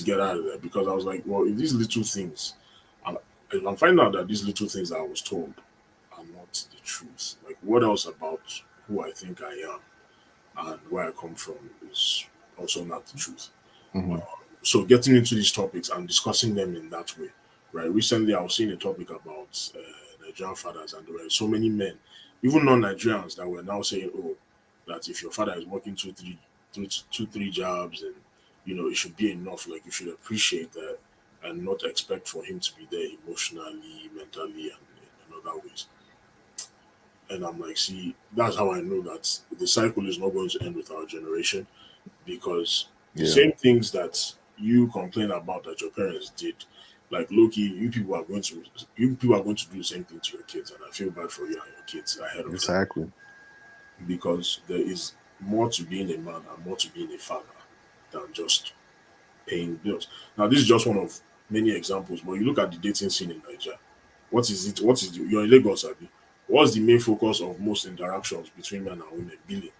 get out of there because I was like, well, if these little things, if I'm finding out that these little things that I was told are not the truth, like what else about who I think I am and where I come from is also not the truth. So getting into these topics and discussing them in that way, right? Recently, I was seeing a topic about Nigerian fathers, and there were so many men, even non-Nigerians, that were now saying, "Oh, that if your father is working two, three jobs, and it should be enough. Like you should appreciate that and not expect for him to be there emotionally, mentally, and in other ways." And I'm like, see, that's how I know that the cycle is not going to end with our generation because the same things that you complain about that your parents did, like Loki, you people are going to do the same thing to your kids, and I feel bad for you and your kids ahead of time because there is more to being a man and more to being a father than just paying bills. Now, this is just one of many examples, but you look at the dating scene in Nigeria. What is it? You're in Lagos, Abi? What's the main focus of most interactions between men and women? Billing,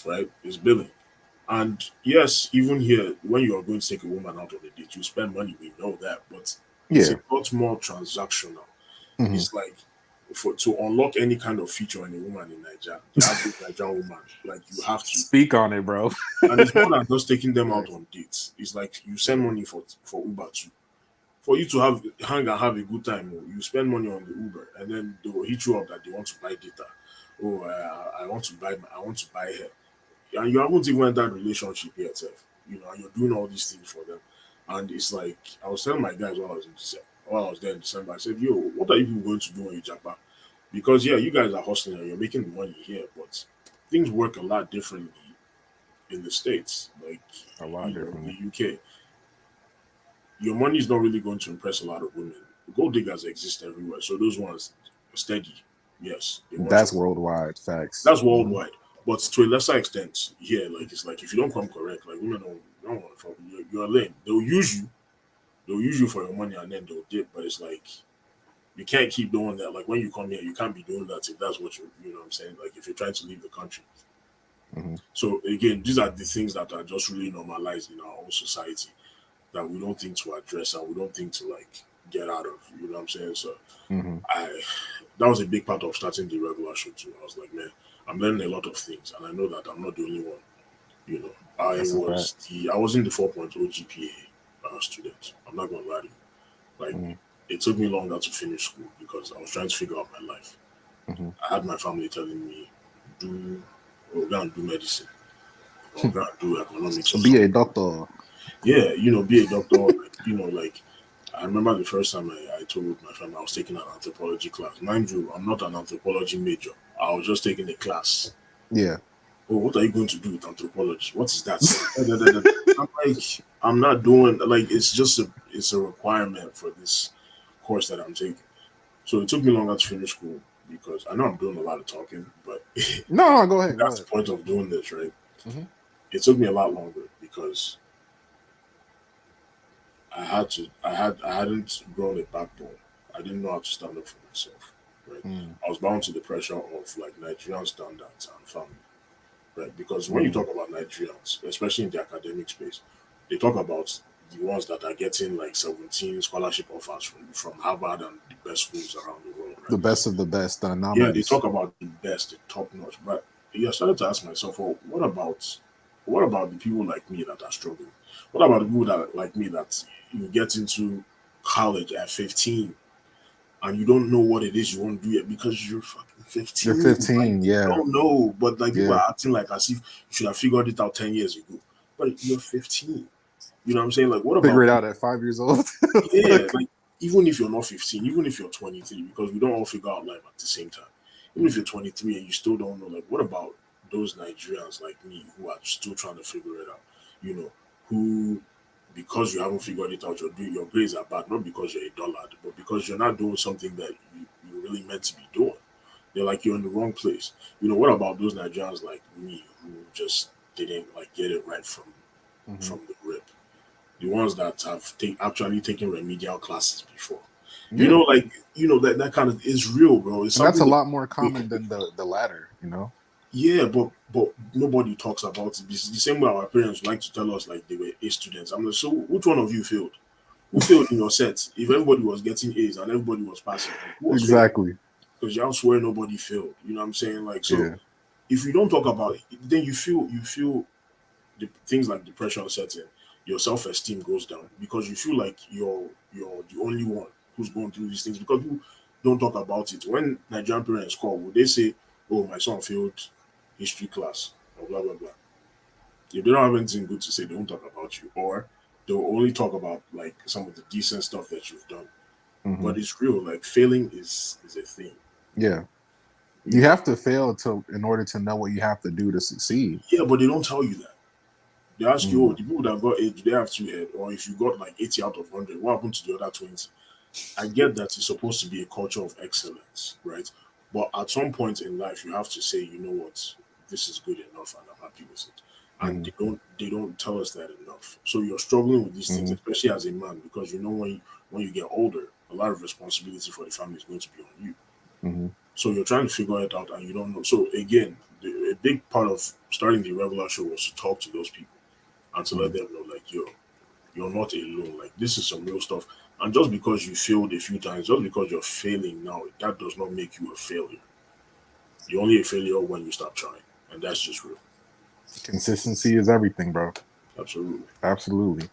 right? It's billing. And yes, even here, when you are going to take a woman out on a date, you spend money. We know that, but it's a lot more transactional. It's like to unlock any kind of feature in a woman in Nigeria, the average Nigerian woman, like you have to speak on it, bro. And it's more than just taking them out on dates. It's like you send money for Uber too. For you to hang and have a good time, you spend money on the Uber, and then they will hit you up that they want to buy data. Oh, I want to buy hair, and you haven't even entered relationship yet, and you're doing all these things for them. And it's like I was telling my guys while I was there in December, I said, "Yo, what are you people going to do when you Japan? Because yeah, you guys are hustling and you're making the money here, but things work a lot differently in the States, like a lot differently. In the UK. Your money is not really going to impress a lot of women. Gold diggers exist everywhere, so those ones are steady. Yes, that's worldwide. Facts. That's worldwide, but to a lesser extent, here, like it's like if you don't come correct, like women don't want to fuck you. You're lame. They'll use you for your money, and then they'll dip. But it's like you can't keep doing that. Like when you come here, you can't be doing that if that's what you know what I'm saying. Like if you're trying to leave the country. Mm-hmm. So again, these are the things that are just really normalized in our own society that we don't think to address and we don't think to like get out of. You know what I'm saying? So that was a big part of starting the Irregular show too. I was like, man, I'm learning a lot of things, and I know that I'm not the only one. You know, I wasn't the 4.0 GPA student. I'm not gonna lie to you. Like it took me longer to finish school because I was trying to figure out my life. I had my family telling me, go and do medicine, or go and do economics. Be a doctor. Yeah, be a doctor. Like I remember the first time I told my friend I was taking an anthropology class. Mind you, I'm not an anthropology major. I was just taking a class. Yeah. Oh, what are you going to do with anthropology? What is that? I'm like, I'm not doing like it's a requirement for this course that I'm taking. So it took me longer to finish school because I know I'm doing a lot of talking, but no, go ahead. That's the point of doing this, right? It took me a lot longer because I hadn't grown a backbone. I didn't know how to stand up for myself. Right? I was bound to the pressure of like Nigerian standards and family. Right? Because when you talk about Nigerians, especially in the academic space, they talk about the ones that are getting like 17 scholarship offers from Harvard and the best schools around the world. Right? The best of the best. Yeah, they talk about the best, the top notch. But I started to ask myself, well, what about the people like me that are struggling? What about the people that like me that you get into college at 15 and you don't know what it is you want to do yet because you're fucking 15. You're 15, like, yeah. You don't know, but like people are acting like as if you should have figured it out 10 years ago. But you're 15. You know what I'm saying? Like, what about figure it out at 5 years old? Yeah, like even if you're not 15, even if you're 23, because we don't all figure out life at the same time. Even if you're 23 and you still don't know, like, what about those Nigerians like me who are still trying to figure it out? Who, because you haven't figured it out, your grades are bad, not because you're a dullard, but because you're not doing something that you're really meant to be doing. They're like, you're in the wrong place. What about those Nigerians like me who just didn't like get it right from the rip? The ones that have actually taken remedial classes before. Yeah. That kind of is real, bro. That's a lot more common than the latter, Yeah, but nobody talks about it. It's the same way our parents like to tell us like they were A students. I'm like, so which one of you failed? Who failed in your set? If everybody was getting A's and everybody was passing, exactly. Because y'all swear nobody failed. You know what I'm saying? Like, so if you don't talk about it, then you feel the things like depression sets in. Your self-esteem goes down because you feel like you're the only one who's going through these things because you don't talk about it. When Nigerian parents call, would they say, "Oh, my son failed history class," or blah blah blah? If they don't have anything good to say, they won't talk about you, or they'll only talk about like some of the decent stuff that you've done. But it's real. Like failing is a thing. Yeah, you have to fail in order to know what you have to do to succeed. Yeah, but they don't tell you that. They ask you, the people that got 8, do they have 2 head? Or if you got like 80 out of 100, what happened to the other 20? I get that it's supposed to be a culture of excellence, right? But at some point in life, you have to say, you know what, this is good enough and I'm happy with it. And they don't tell us that enough. So you're struggling with these things, especially as a man, because when you get older, a lot of responsibility for the family is going to be on you. So you're trying to figure it out and you don't know. So again, a big part of starting the Irregular show was to talk to those people and to let them know, like, you're not alone. Like, this is some real stuff. And just because you failed a few times, just because you're failing now, that does not make you a failure. You're only a failure when you stop trying. And that's just real. Consistency is everything, bro. Absolutely.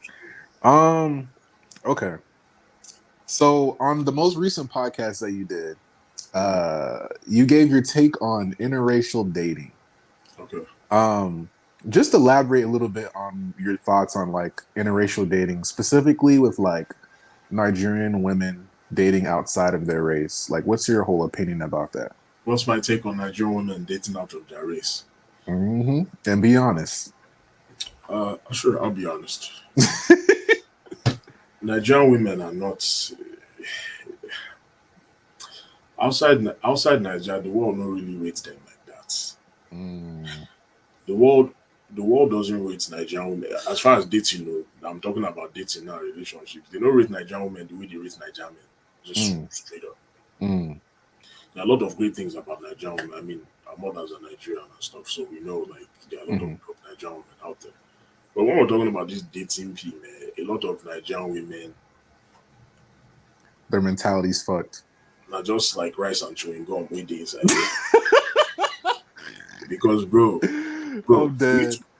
Okay. So on the most recent podcast that you did, you gave your take on interracial dating. Okay. Just elaborate a little bit on your thoughts on like interracial dating, specifically with like Nigerian women dating outside of their race. Like, what's your whole opinion about that? What's my take on Nigerian women dating out of their race? And be honest. Sure, I'll be honest. Nigerian women are not outside Nigeria. The world don't really rate them like that. The world doesn't rate Nigerian women as far as dating. I'm talking about dating now, relationships. They don't rate Nigerian women the way they rate Nigerian men. Just straight up. There are a lot of great things about Nigerian women. I mean, our mothers are Nigerian and stuff, so we know like there are a lot of Nigerian women out there. But when we're talking about this dating thing, a lot of Nigerian women, their mentality's fucked. Not just like rice and chewing gum with the inside. Because bro,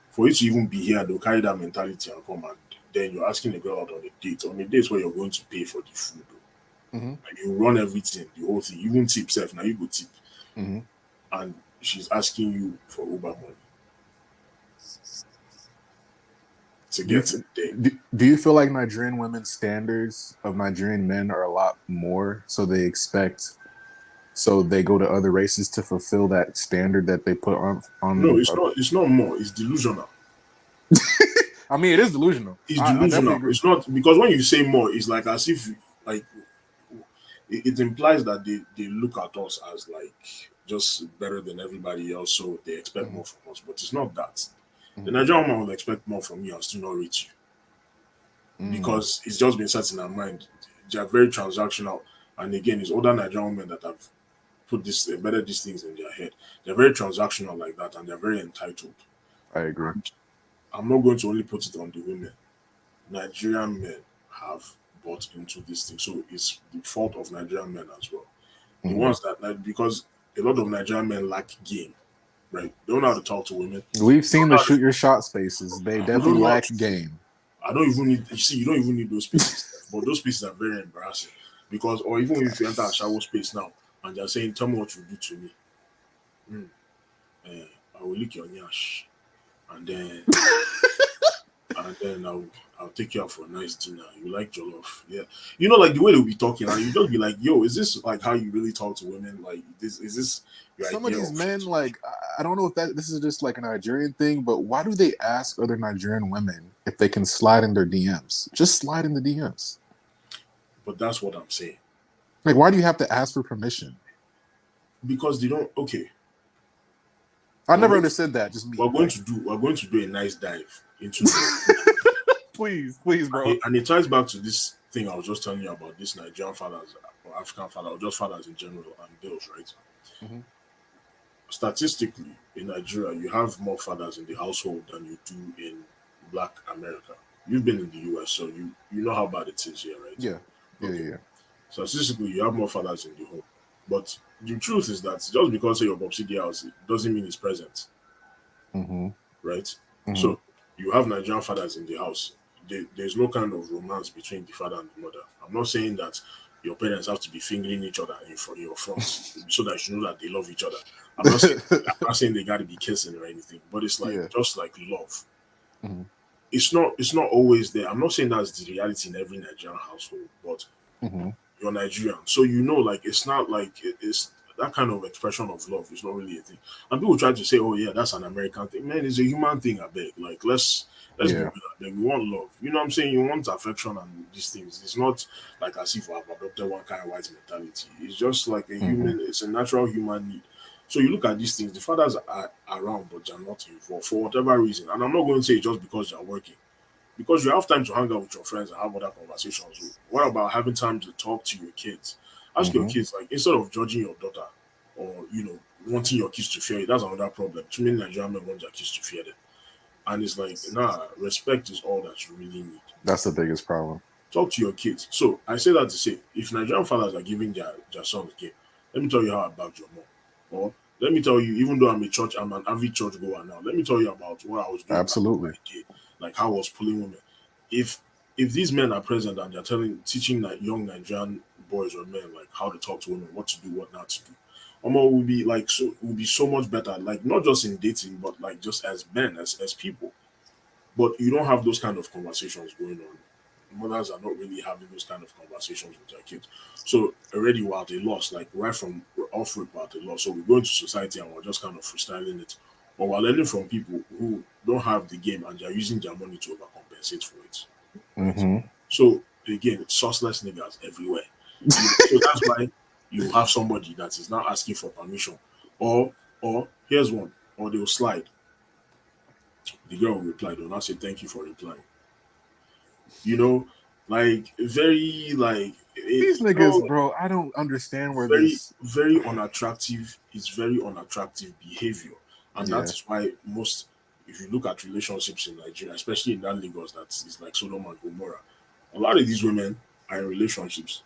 for you to even be here, they'll carry that mentality and come, and then you're asking a girl out on a date where you're going to pay for the food. And you run everything, the whole thing, even tip self. Now you go tip, and she's asking you for Uber money to get to the date. Do you feel like Nigerian women's standards of Nigerian men are a lot more? So they go to other races to fulfill that standard that they put on. No, it's not more. It's delusional. I mean, it is delusional. It's delusional. It's not, because when you say more, it's like as if like it implies that they look at us as like just better than everybody else, so they expect more from us. But it's not that. The Nigerian woman will expect more from you and still not reach you, because it's just been set in her mind. They are very transactional, and again, it's older Nigerian women that have embedded these things in their head. They're very transactional like that, and they're very entitled. I agree. And I'm not going to only put it on the women. Nigerian men have bought into this thing, so it's the fault of Nigerian men as well. The ones that, because a lot of Nigerian men lack game, right? They don't know how to talk to women. We've seen the shoot your shot spaces. They definitely lack game. You don't even need those spaces, but those spaces are very embarrassing, because, or even if you enter a shower space now and they're saying, "Tell me what you do to me," I will lick your nyash, and then I'll take you out for a nice dinner. You like jollof, yeah. You know, like the way they'll be talking, and you just be like, "Yo, is this like how you really talk to women? Like, is this your Some of these men, like, I don't know if this is just like a Nigerian thing, but why do they ask other Nigerian women if they can slide in their DMs? Just slide in the DMs. But that's what I'm saying. Like, why do you have to ask for permission? Because they don't. Okay. I never understood that. Just me. We're going to do a nice dive into. Please, bro. And it ties back to this thing I was just telling you about, this Nigerian fathers or African fathers, or just fathers in general, and girls, right? Statistically, in Nigeria, you have more fathers in the household than you do in Black America. You've been in the US, so you know how bad it is here, right? Yeah. So statistically, you have more fathers in the home. But the truth is that just because you're Bobsy house, it doesn't mean he's present. Right? So you have Nigerian fathers in the house. There's no kind of romance between the father and the mother. I'm not saying that your parents have to be fingering each other in your front so that you know that they love each other. I'm not saying they got to be kissing or anything, but it's like just like love. It's not always there. I'm not saying that's the reality in every Nigerian household, but you're Nigerian, so you know, like, it's not like it's that kind of expression of love is not really a thing. And people try to say, "Oh yeah, that's an American thing." Man, it's a human thing. I beg. Like, let's be real. Like, we want love. You know what I'm saying? You want affection and these things. It's not like as if we have adopted one kind of white mentality. It's just like a human. It's a natural human need. So you look at these things. The fathers are around, but they're not involved for whatever reason. And I'm not going to say just because they're working. Because you have time to hang out with your friends and have other conversations. What about having time to talk to your kids? Ask your kids, like, instead of judging your daughter or, wanting your kids to fear you, that's another problem. Too many Nigerian men want their kids to fear them. And it's like, respect is all that you really need. That's the biggest problem. Talk to your kids. So I say that to say, if Nigerian fathers are giving their sons game, let me tell you how I bagged your mom. Or let me tell you, even though I'm an avid church goer now, let me tell you about what I was doing back in my day, like how I was pulling women. If these men are present and they're teaching like young Nigerian boys or men like how to talk to women, what to do, what not to do, will be like will be so much better, like not just in dating, but like just as men, as people. But you don't have those kind of conversations going on. Mothers are not really having those kind of conversations with their kids. So already we're at a loss, like right from off rip we're at a loss. So we go into society and we're just kind of freestyling it. But we're learning from people who don't have the game and they're using their money to overcompensate for it. Right? Mm-hmm. So again, sauceless niggas everywhere. So that's why you have somebody that is now asking for permission. Or here's one, or they'll slide. The girl will reply, they'll not say thank you for replying. You know, like very like These niggas, bro, I don't understand where this very unattractive. It's very unattractive behavior, and that is why most, if you look at relationships in Nigeria, especially in that Lagos that is like Sodom and Gomorrah, a lot of these women are in relationships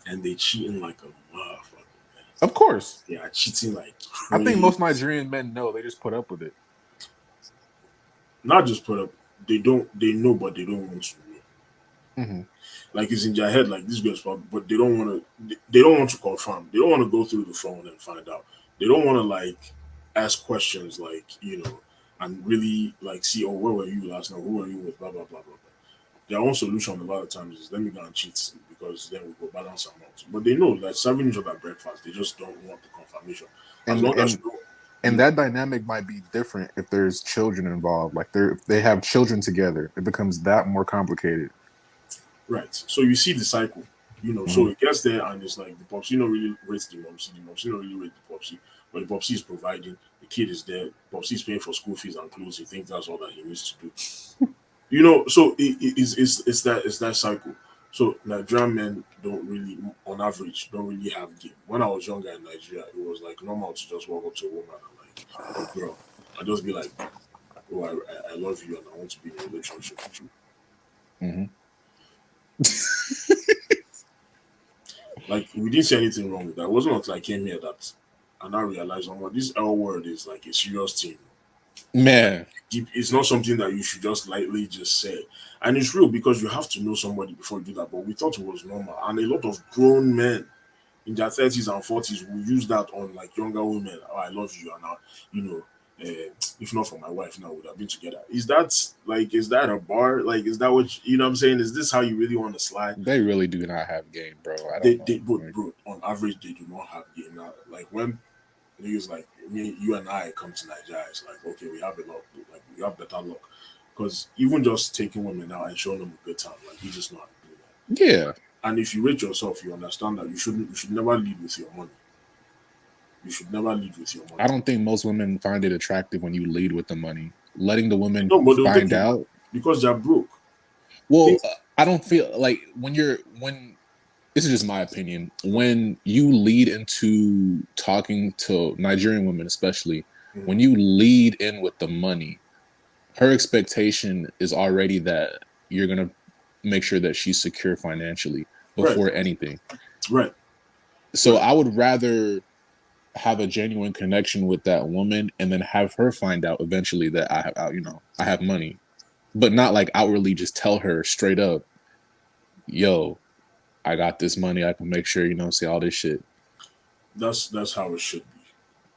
and they cheating like a motherfucker. Of course, they are cheating like crazy. I think most Nigerian men know. They just put up with it. Not just put up. They know, but they don't want to know. Mm-hmm. Like it's in their head, like this girl's problem, but they don't want to. They don't want to confirm. They don't want to go through the phone and find out. They don't want to like ask questions, like and really like see, oh, where were you last night? Who were you with? Blah blah blah blah blah. Their own solution a lot of times is let me go and cheat because then we go balance them out. But they know that serving each other breakfast, they just don't want the confirmation. And that dynamic might be different if there's children involved. Like if they have children together, it becomes that more complicated. Right. So you see the cycle, so it gets there and it's like the popsy don't really rate the momsy don't really rate the popsy, but the popsy is providing, the kid is there, popsy is paying for school fees and clothes, he thinks that's all that he needs to do. So it's that cycle. So Nigerian men don't really, on average, don't really have game. When I was younger in Nigeria, it was like normal to just walk up to a woman and like, oh girl, and just be like, oh, I love you and I want to be in a relationship with you. Mm-hmm. Like we didn't say anything wrong with that. It wasn't until I came here that I now realized this L word is like a serious thing. Man, it's not something that you should just lightly just say, and it's real because you have to know somebody before you do that. But we thought it was normal, and a lot of grown men in their 30s and 40s will use that on like younger women. Oh, I love you, and now if not for my wife, now we would have been together. Is that a bar? Like, is that what you know what I'm saying? Is this how you really want to slide? They really do not have game, bro. I don't know. Bro, on average, they do not have game. Now, like when niggas like me, you and I come to Nigeria, it's like, okay, we have a lot, like we have better luck. Because even just taking women out and showing them a good time, like you just know how to do that. Yeah. And if you rate yourself, you understand that you should never lead with your money. You should never lead with your money. I don't think most women find it attractive when you lead with the money. Letting the women find out because they're broke. Well, I don't feel like when this is just my opinion. When you lead into talking to Nigerian women, especially when you lead in with the money, her expectation is already that you're gonna make sure that she's secure financially before anything. Right. So I would rather have a genuine connection with that woman and then have her find out eventually that I have money, but not like outwardly just tell her straight up, yo, I got this money, I can make sure see all this shit. That's how it should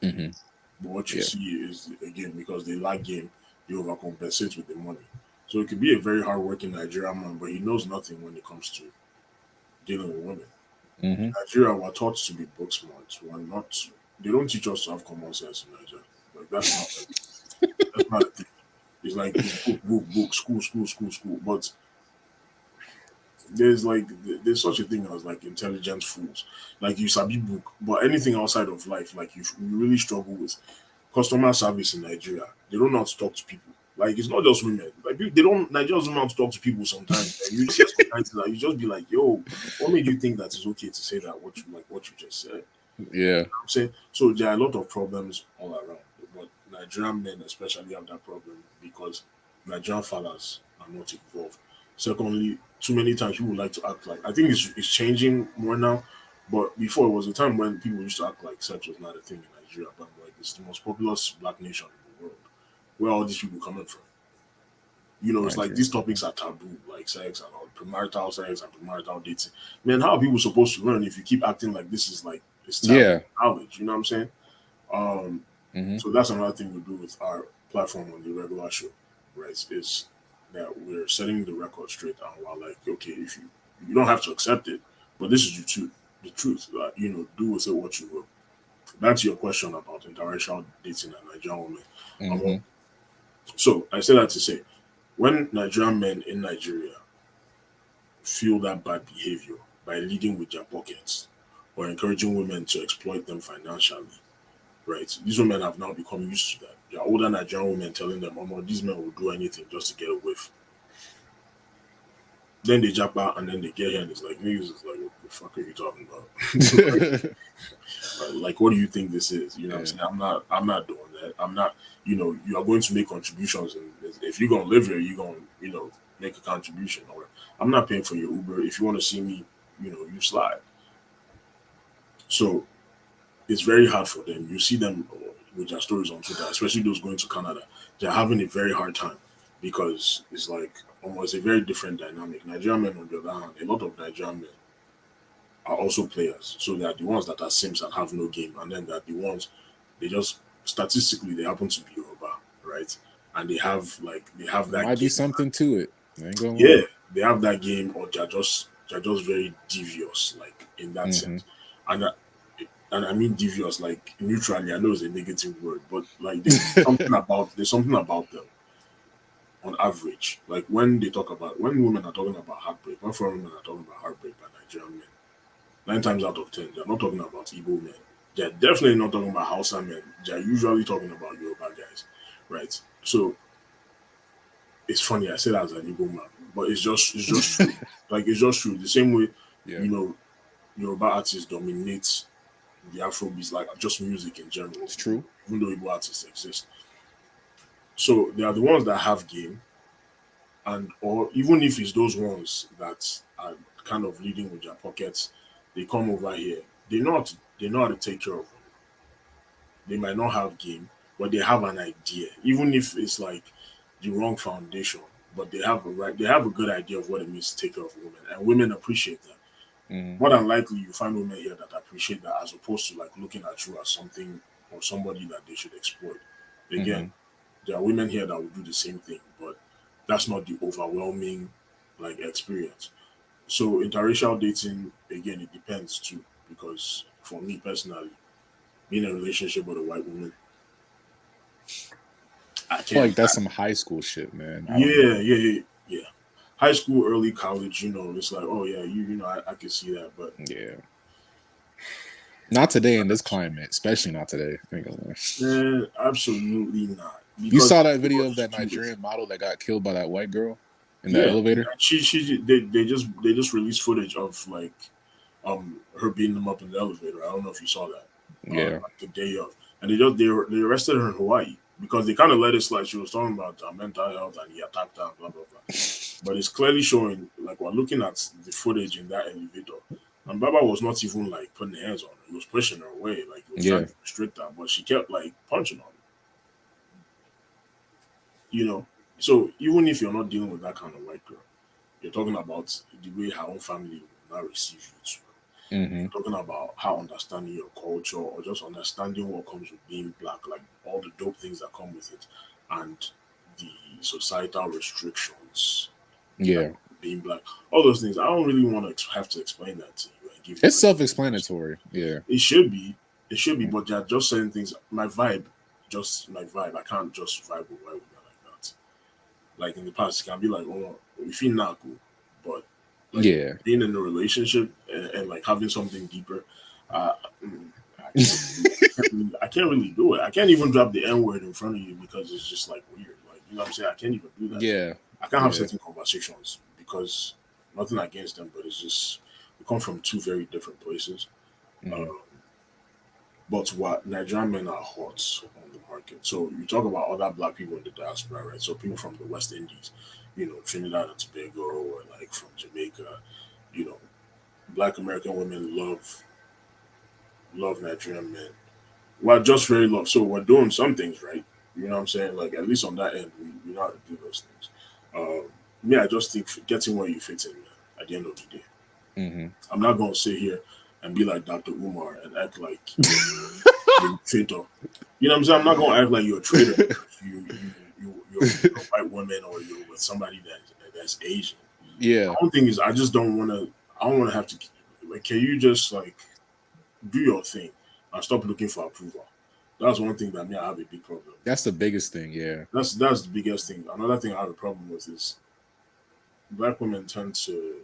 be. Mm-hmm. But what you see is, again, because they lack game, they overcompensate with the money. So it could be a very hardworking Nigerian man, but he knows nothing when it comes to dealing with women. Mm-hmm. In Nigeria, we're taught to be book smart. They don't teach us to have common sense in Nigeria. Like that's not a thing. It's like it's book, school. But there's such a thing as like intelligent fools. Like you sabi book, but anything outside of life, like you really struggle with. Customer service in Nigeria, they don't know how to talk to people. Like it's not just women. Like Nigerians don't know how to talk to people sometimes. Like, you see sometimes that you just be like, yo, what made you think that it's okay to say that what you just said? Yeah. You know what I'm saying? So there are a lot of problems all around. But Nigerian men especially have that problem because Nigerian fathers are not involved. Secondly, too many times people like to act like, I think it's changing more now, but before it was a time when people used to act like sex was not a thing in Nigeria, but like it's the most populous black nation in the world. Where are all these people coming from? It's like these topics are taboo, like sex and all, premarital sex and premarital dating. Man, how are people supposed to learn if you keep acting like this is like it's taboo knowledge? You know what I'm saying? So that's another thing we do with our platform on the regular show, right? Is that we're setting the record straight, and we're like, okay, if you don't have to accept it, but this is the truth. Do with it what you will. Back to your question about interracial dating and Nigerian women. So I say that to say, when Nigerian men in Nigeria feel that bad behavior by leading with their pockets or encouraging women to exploit them financially, right? These women have now become used to that. There are older Nigerian women telling them, oh, these men will do anything just to get a whiff. Then they jump out and then they get here and it's like, niggas is like, what the fuck are you talking about? like, what do you think this is? You know what I'm saying? I'm not doing that. I'm not, you are going to make contributions. And if you're going to live here, you're going to, make a contribution. Or I'm not paying for your Uber. If you want to see me, you slide. So it's very hard for them. You see them with their stories on Twitter, especially those going to Canada. They're having a very hard time because it's like almost a very different dynamic. Nigerian men, on the other hand, a lot of Nigerian men are also players. So they are the ones that are sims and have no game. And then they are the ones, they just, statistically, they happen to be Yoruba, right? And they have that might be something to it. Yeah, they have that game, or they're just very devious, like in that sense. And I mean devious, like neutrally. I know it's a negative word, but like there's something about them on average. Like when women are talking about heartbreak, when foreign women are talking about heartbreak by Nigerian men, 9 times out of 10, they're not talking about Igbo men. They're definitely not talking about Hausa men. They're usually talking about Yoruba guys, right? So it's funny I say that as an Igbo man, but it's just true. Like it's just true. The same way, Yoruba artists dominate the Afrobeats, like just music in general. It's true. Even though Igbo artists exist. So they are the ones that have game, or even if it's those ones that are kind of leading with their pockets, they come over here. They know how to take care of them. They might not have game, but they have an idea. Even if it's like the wrong foundation, but they have a good idea of what it means to take care of women. And women appreciate that. More than likely, you find women here that appreciate that, as opposed to like looking at you as something or somebody that they should exploit. Again, there are women here that will do the same thing, but that's not the overwhelming like experience. So interracial dating, again, it depends too, because for me personally, being in a relationship with a white woman, I feel like that's some high school shit, man. Yeah. High school, early college, it's like, oh yeah, I can see that, but yeah, not today in this climate, especially not today. Absolutely not. You saw that video of that Nigerian model that got killed by that white girl in the elevator? They just released footage of like her beating them up in the elevator. I don't know if you saw that. Like the day of, and they arrested her in Hawaii because they kind of let it slide. She was talking about mental health and he attacked her, blah blah blah. But it's clearly showing, like we're looking at the footage in that elevator, and Baba was not even like putting hands on her. He was pushing her away, like he was trying to restrict her, but she kept like punching on him. So even if you're not dealing with that kind of white girl, you're talking about the way her own family will not receive you too. You're talking about how understanding your culture, or just understanding what comes with being black, like all the dope things that come with it, and the societal restrictions. Like being black, all those things. I don't really want to have to explain that to you and give you. It's self-explanatory. Yeah, it should be, but there are just certain things. My vibe. I can't just vibe with white women like that. Like in the past, it can be like, oh, we feel not cool, but like being in a relationship and like having something deeper, I can't really do it. I can't even drop the N word in front of you because it's just like weird. Like, you know what I'm saying? I can't even do that. Yeah, I can't have certain conversations because nothing against them, but it's just we come from two very different places. But what Nigerian men are hot on the market. So you talk about other black people in the diaspora, right? So people from the West Indies, Trinidad and Tobago or like from Jamaica, you know, Black American women love Nigerian men. Well, just very love. So we're doing some things right. You know what I'm saying? Like at least on that end, we know how to do those things. Me, I just think getting where you fit in, man. At the end of the day, I'm not gonna sit here and be like Dr. Umar and act like you're a traitor. You know what I'm saying? I'm not gonna act like you're a traitor because you're a white woman or you're with somebody that's Asian. Yeah. The only thing is, I just don't want to. I don't want to have to. Like, can you just like do your thing and stop looking for approval? That's one thing that me I have a big problem. That's the biggest thing. Yeah. That's the biggest thing. Another thing I have a problem with is Black women tend to.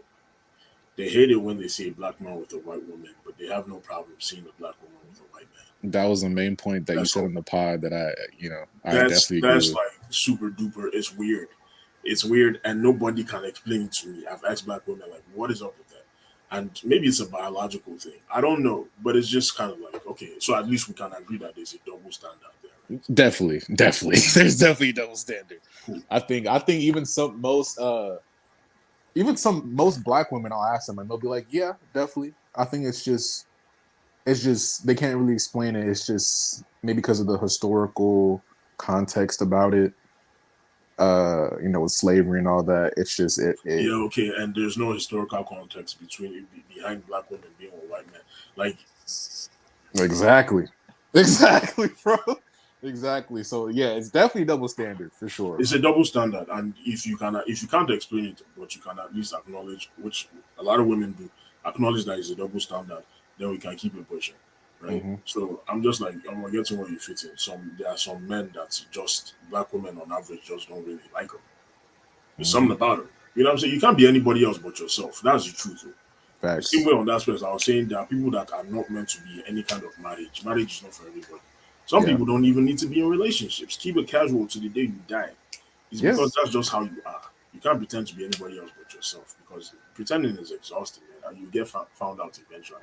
They hate it when they see a Black man with a white woman, but they have no problem seeing a Black woman with a white man. That was the main point that you said in the pod that I definitely agree that's with. like super duper. It's weird. It's weird, and nobody can explain it to me. I've asked Black women like, "What is up with that?" And maybe it's a biological thing. I don't know, but it's just kind of like, okay, so at least we can agree that there's a double standard there. Right? Definitely. There's definitely a double standard. Cool. I think even most Black women, I'll ask them and they'll be like, yeah, definitely. I think it's just they can't really explain it. It's just maybe because of the historical context about it. With slavery and all that. It's just yeah, okay. And there's no historical context behind Black women being a white man. Like exactly, bro. Exactly. So yeah, it's definitely double standard for sure. It's a double standard, and if you can't explain it, but you can at least acknowledge, which a lot of women do, acknowledge that it's a double standard, then we can keep it pushing, right? So I'm just like, I'm gonna get to where you fit in. There are some men that just Black women on average just don't really like them. There's something about them. You know what I'm saying? You can't be anybody else but yourself. That's the truth. Facts. Same way on that space, I was saying there are people that are not meant to be in any kind of marriage. Marriage is not for everybody. Some people don't even need to be in relationships. Keep it casual to the day you die. It's because that's just how you are. You can't pretend to be anybody else but yourself because pretending is exhausting, man, and you get found out eventually.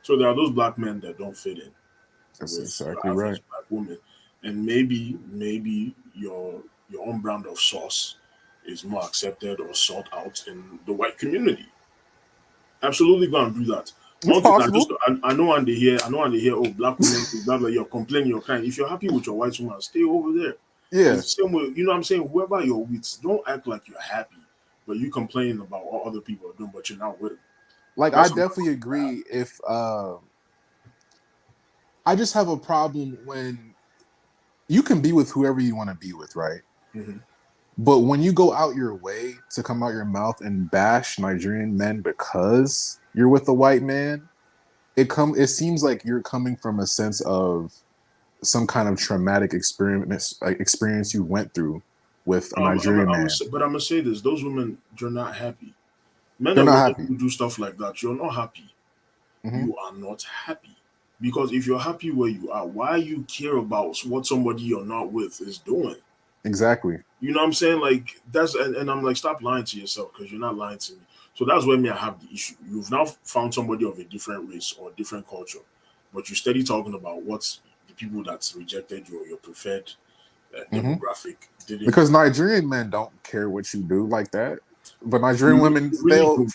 So there are those Black men that don't fit in. That's exactly right. Black woman, and maybe your own brand of sauce is more accepted or sought out in the white community. Absolutely, go and do that. One thing I know when they hear, oh, Black women, blah blah, you're complaining, you're crying. If you're happy with your white woman, stay over there. Yeah. It's the same way, you know what I'm saying? Whoever you're with, don't act like you're happy, but you complain about what other people are doing, but you're not with them. Like, that's I definitely agree. If I just have a problem when you can be with whoever you want to be with, right? But when you go out your way to come out your mouth and bash Nigerian men because you're with a white man, it seems like you're coming from a sense of some kind of traumatic experience you went through with a Nigerian man. But I'm gonna say this: those women, you're not happy. Men they're not happy. Who do stuff like that, you're not happy. You are not happy because if you're happy where you are, why you care about what somebody you're not with is doing? Exactly. You know what I'm saying? Like that's and I'm like, stop lying to yourself because you're not lying to me. So that's where I have the issue. You've now found somebody of a different race or different culture, but you're steady talking about what's the people that's rejected you or your preferred demographic. Because Nigerian men don't care what you do like that, but Nigerian women they'll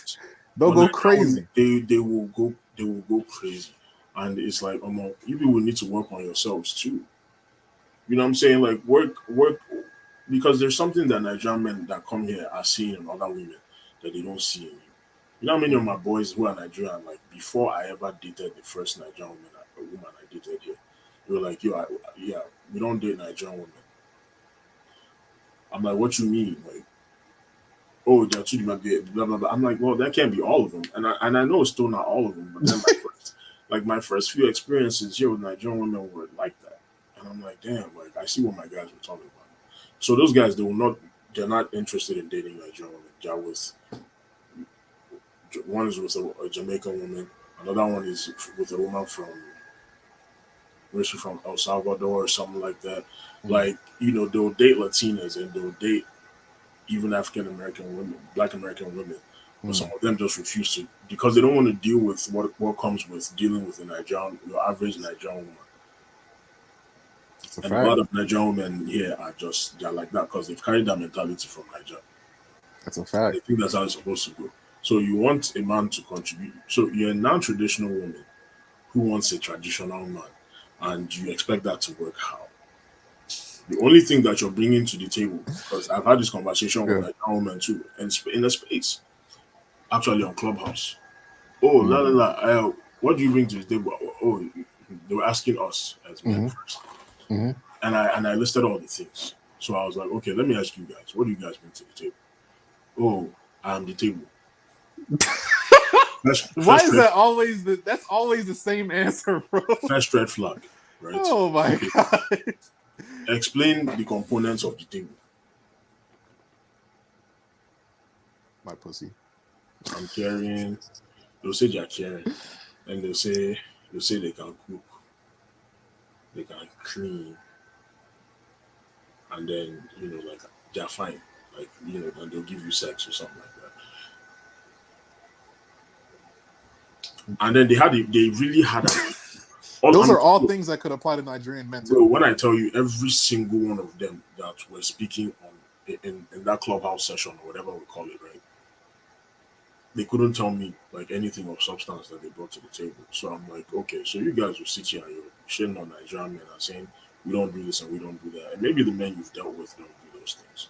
go crazy. They will go crazy, and it's like, you people need to work on yourselves too. You know what I'm saying? Like work, because there's something that Nigerian men that come here are seeing in other women that they don't see in you. You know how many of my boys who are Nigerian, like before I ever dated the first Nigerian woman I dated here, they were like, we don't date Nigerian women. I'm like, what you mean? Like, oh, they're too blah blah blah. I'm like, well, that can't be all of them, and I know it's still not all of them, but then my first few experiences here with Nigerian women were like that. And I'm like, damn, like I see what my guys were talking about. So those guys, they're not interested in dating Nigerian women. One is with a Jamaican woman, another one is with a woman from El Salvador or something like that. Like, they'll date Latinas and they'll date even African American women, Black American women. But some of them just refuse to because they don't want to deal with what comes with dealing with your average Nigerian woman. And a lot of Nigerian women here they're like that because they've carried that mentality from Nigeria. That's a fact. I think that's how it's supposed to go. So you want a man to contribute. So you're a non-traditional woman who wants a traditional man, and you expect that to work how? The only thing that you're bringing to the table, because I've had this conversation with my woman too, and in a space, actually on Clubhouse. Oh, la la la. What do you bring to the table? Oh, they were asking us as men first, and I listed all the things. So I was like, okay, let me ask you guys, what do you guys bring to the table? Oh, I'm the table. Why is that always that's always the same answer, bro? First red flag, right? Oh my god. Explain the components of the table. My pussy. I'm caring. They'll say they're caring. And they'll say they can cook. They can clean. And then, like they're fine. Like, and they'll give you sex or something like that. And then they really had those are all things that could apply to Nigerian men too. So when I tell you every single one of them that were speaking in that Clubhouse session or whatever we call it, right? They couldn't tell me like anything of substance that they brought to the table. So I'm like, okay, so you guys will sit here and you're shitting on Nigerian men and saying we don't do this and we don't do that. And maybe the men you've dealt with don't do those things.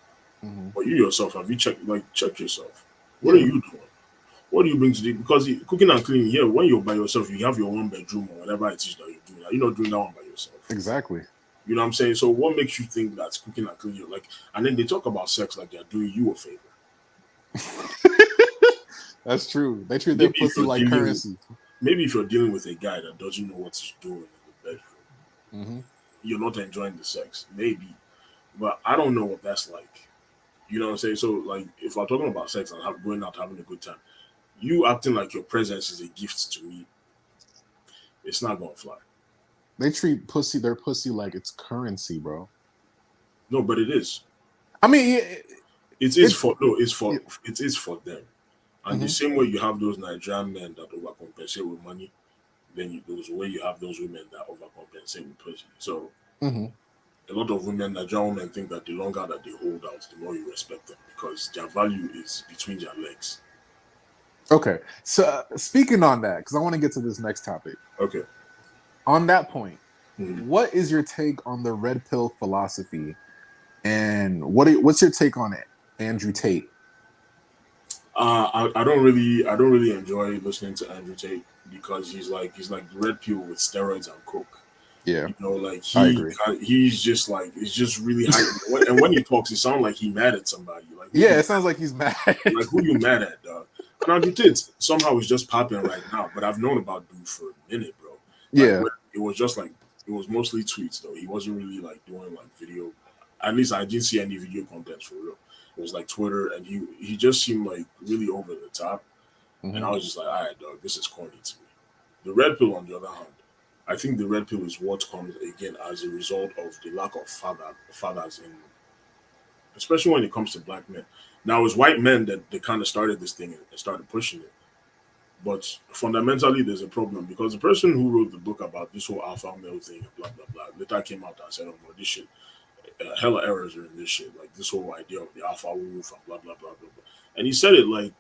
But you yourself, have you checked yourself? What are you doing? What do you bring to the because cooking and cleaning here, when you're by yourself, you have your own bedroom or whatever it is that you're doing. Are you not doing that one by yourself? Exactly. You know what I'm saying? So what makes you think that cooking and cleaning like and then they talk about sex like they're doing you a favor. That's true. They treat their pussy like currency. Maybe if you're dealing with a guy that doesn't know what he's doing in the bedroom, you're not enjoying the sex. Maybe. But I don't know what that's like. You know what I'm saying? So, like, if we're talking about sex and going out having a good time, you acting like your presence is a gift to me, it's not going to fly. They treat their pussy like it's currency, bro. No, but it is. I mean, it is for them. And the same way you have those Nigerian men that overcompensate with money, then there's a way you have those women that overcompensate with pussy. So a lot of Nigerian women think that the longer that they hold out, the more you respect them because their value is between their legs. Okay. So speaking on that, because I want to get to this next topic. Okay. On that point, what is your take on the red pill philosophy? And what's your take on it, Andrew Tate? I don't really enjoy listening to Andrew Tate because he's like red pill with steroids and coke. Yeah, like he's just like it's just really high. And when he talks, it sounds like he's mad at somebody. Like it sounds like he's mad. Like who you mad at, dog? And Andrew Tate somehow is just popping right now, but I've known about dude for a minute, bro. It was just like it was mostly tweets though. He wasn't really like doing like video. At least I didn't see any video content for real. It was like Twitter, and he just seemed like really over the top. And I was just like, all right, dog, this is corny to me. The red pill, on the other hand, I think the red pill is what comes again as a result of the lack of fathers in, especially when it comes to black men. Now, it's white men that they kind of started this thing and started pushing it. But fundamentally, there's a problem because the person who wrote the book about this whole alpha male thing and blah, blah, blah, later came out and said, oh, no, this shit, hella errors are in this shit. Like this whole idea of the alpha wolf and blah, blah, blah, blah, blah. And he said it like,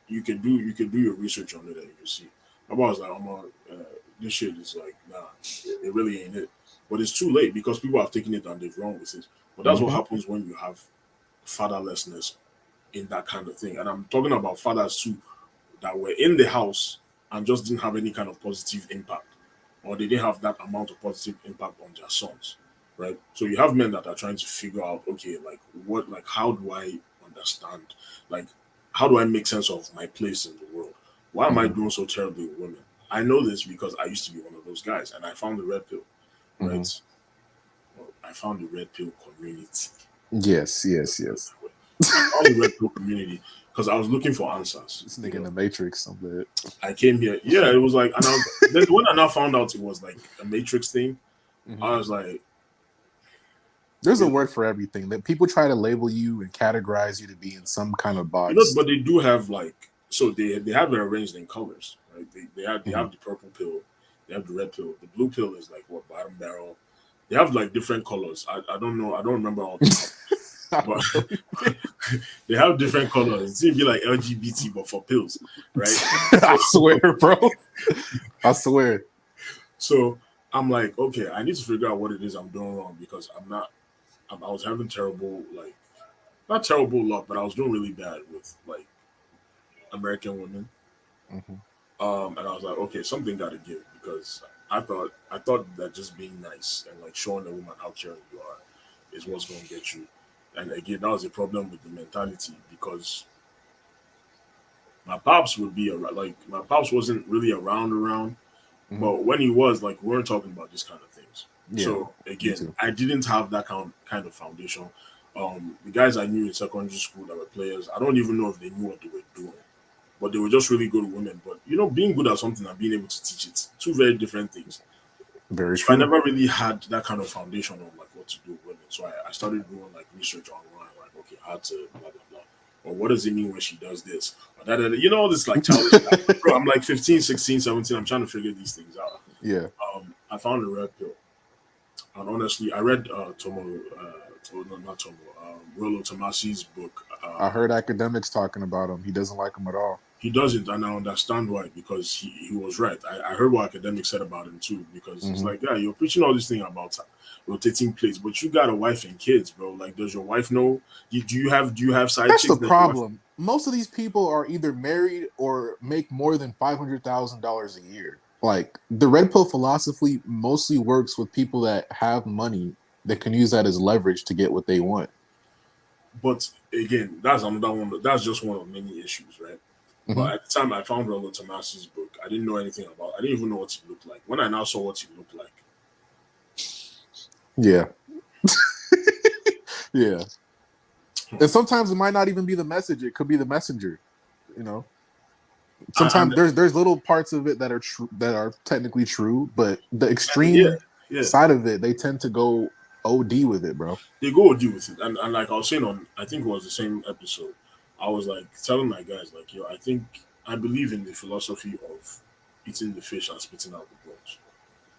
you can do your research on it and you see. I was like, this shit is like, nah, it really ain't it. But it's too late because people have taken it and they've run with it. But that's what happens when you have fatherlessness in that kind of thing. And I'm talking about fathers too that were in the house and just didn't have any kind of positive impact, or they didn't have that amount of positive impact on their sons, right? So you have men that are trying to figure out, okay, how do I understand, like, how do I make sense of my place in the world? Why am I doing so terribly with women? I know this because I used to be one of those guys, and I found the red pill, right? Well, I found the red pill community. Yes. I found the red pill community because I was looking for answers. This nigga in the Matrix, a bit. I came here, it was like, and then when I now found out it was like a Matrix thing, I was like, there's a word for everything. That people try to label you and categorize you to be in some kind of box. But they do have like, so they have it arranged in colors, right? They have the purple pill, they have the red pill, the blue pill is like what, bottom barrel. They have like different colors. I don't know, I don't remember all the But they have different colors. It seems to be like LGBT, but for pills, right? I swear, bro. I swear. So I'm like, okay, I need to figure out what it is I'm doing wrong because I was having terrible, like, not terrible luck, but I was doing really bad with like American women. Mm-hmm. And I was like, okay, something got to give because I thought that just being nice and like showing a woman how caring you are is what's going to get you. And again, that was a problem with the mentality because my pops would be around, like my pops wasn't really around, Mm-hmm. but when he was, like, we weren't talking about these kind of things. Yeah, So again, I didn't have that kind of foundation. The guys I knew in secondary school that were players, I don't even know if they knew what they were doing, but they were just really good women. But being good at something and being able to teach it, two very different things. Very So true. I never really had that kind of foundation on like what to do with women. So I started doing like research online, like, okay, how to blah blah blah. Or what does it mean when she does this? Or all this like childish stuff. Bro, I'm like 15, 16, 17. I'm trying to figure these things out. Yeah. I found a red pill. And honestly, I read not Tomo, Rollo Tomasi's book. I heard academics talking about him. He doesn't like him at all. He doesn't, and I understand why, because he was right. I heard what academics said about him too, because it's like, yeah, you're preaching all this thing about rotating plates, but you got a wife and kids, bro. Like, does your wife know? Do you have side That's chicks? the problem. Most of these people are either married or make more than $500,000 a year. Like, the red pill philosophy mostly works with people that have money that can use that as leverage to get what they want. But again, that's another one. That's just one of many issues, right? Mm-hmm. But at the time I found Rollo Tomasi's book, I didn't know anything about. I didn't even know what he looked like. When I now saw what he looked like, yeah, yeah. And sometimes it might not even be the message; it could be the messenger. Sometimes there's little parts of it that are true, that are technically true, but the extreme side of it, they tend to go OD with it, bro. They go OD with it, and like I was saying on, I think it was the same episode. I was like telling my guys, like, yo, I believe in the philosophy of eating the fish and spitting out the bones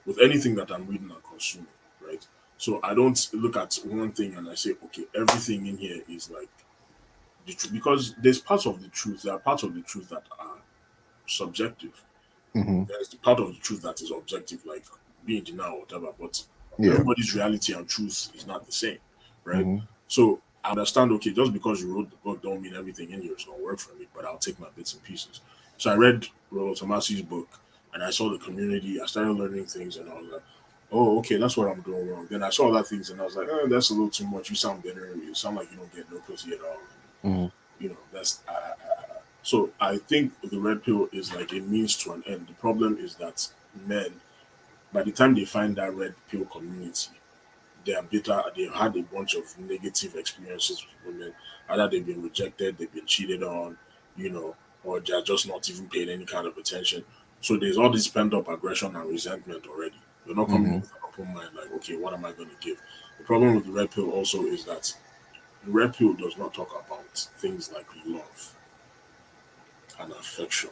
with anything that I'm reading and consuming, right? So I don't look at one thing and I say, okay, everything in here is like the truth, because there's parts of the truth. There are parts of the truth that are subjective. Mm-hmm. There's the part of the truth that is objective, like being denial or whatever. But Yeah. everybody's reality and truth is not the same, right? Mm-hmm. So I understand, okay, just because you wrote the book don't mean everything in here is going to work for me, but I'll take my bits and pieces. So I read Rollo Tomasi's book and I saw the community. I started learning things and I was like, oh, okay, that's what I'm doing wrong. Then I saw other things and I was like, oh, that's a little too much. You sound bitter. You sound like you don't get no pussy at all. Mm-hmm. That's... So I think the red pill is like a means to an end. The problem is that men, by the time they find that red pill community, they are bitter. They've had a bunch of negative experiences with women. Either they've been rejected, they've been cheated on, or they're just not even paying any kind of attention. So there's all this pent up aggression and resentment already. You're not coming with an open mind, like, okay, what am I going to give? The problem with the red pill also is that the red pill does not talk about things like love and affection.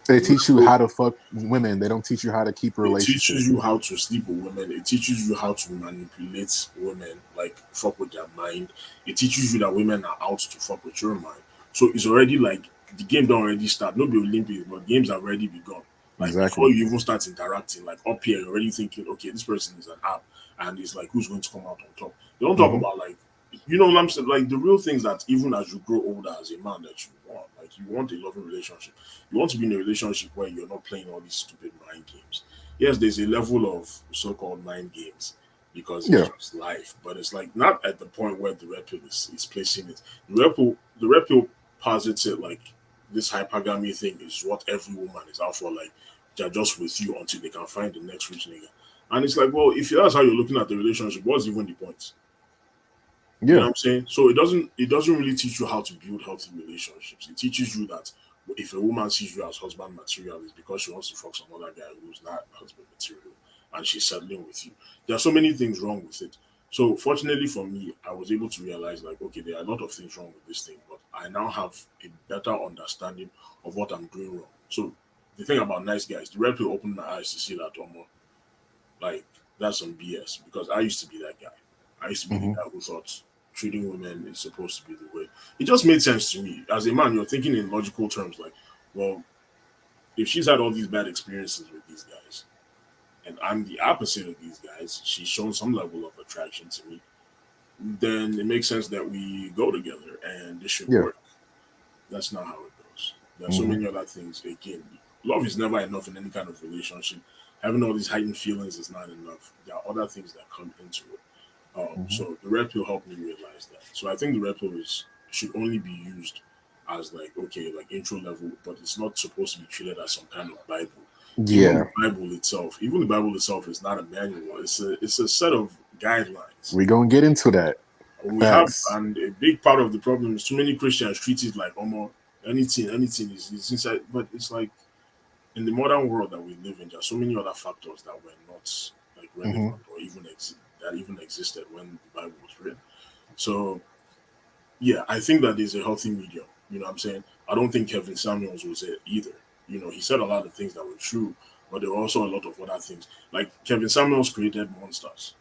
They teach you how to fuck women. They don't teach you how to keep a relationship. It teaches you how to sleep with women. It teaches you how to manipulate women, like fuck with their mind. It teaches you that women are out to fuck with your mind. So it's already like the game don't already start. Not the Olympics, but games have already begun. Like before you even start interacting, like up here, you're already thinking, okay, this person is an app, and it's like who's going to come out on top. They don't talk about like, what I'm saying, like the real things that even as you grow older as a man that you want. Like you want a loving relationship. You want to be in a relationship where you're not playing all these stupid mind games. Yes, there's a level of so-called mind games because it's just life, but it's like not at the point where the red pill is placing it. The red pill posits it like this hypergamy thing is what every woman is out for. Like they're just with you until they can find the next rich nigga. And it's like, well, if that's how you're looking at the relationship, what's even the point? You know what I'm saying? So it doesn't really teach you how to build healthy relationships. It teaches you that if a woman sees you as husband material, it's because she wants to fuck some other guy who's not husband material and she's settling with you. There are so many things wrong with it. So fortunately for me, I was able to realize like, okay, there are a lot of things wrong with this thing, but I now have a better understanding of what I'm doing wrong. So the thing about nice guys, the red pill opened my eyes to see that like that's some BS because I used to be that guy. I used to be the guy who thought treating women is supposed to be the way. It just made sense to me. As a man, you're thinking in logical terms, like, well, if she's had all these bad experiences with these guys, and I'm the opposite of these guys, she's shown some level of attraction to me, then it makes sense that we go together and this should work. That's not how it goes. There are so many other things. Again, love is never enough in any kind of relationship. Having all these heightened feelings is not enough. There are other things that come into it. So the red pill helped me realize that. So I think the red pill should only be used as like intro level, but it's not supposed to be treated as some kind of Bible. Yeah, even the Bible itself is not a manual. It's a set of guidelines. We're gonna get into that. And a big part of the problem is too many Christians treat it like almost anything is inside. But it's like in the modern world that we live in, there are so many other factors that were not like relevant or even existed when the Bible was written. So yeah, I think that there's a healthy medium. You know what I'm saying? I don't think Kevin Samuels was it either. You know, he said a lot of things that were true, but there were also a lot of other things. Like Kevin Samuels created monsters.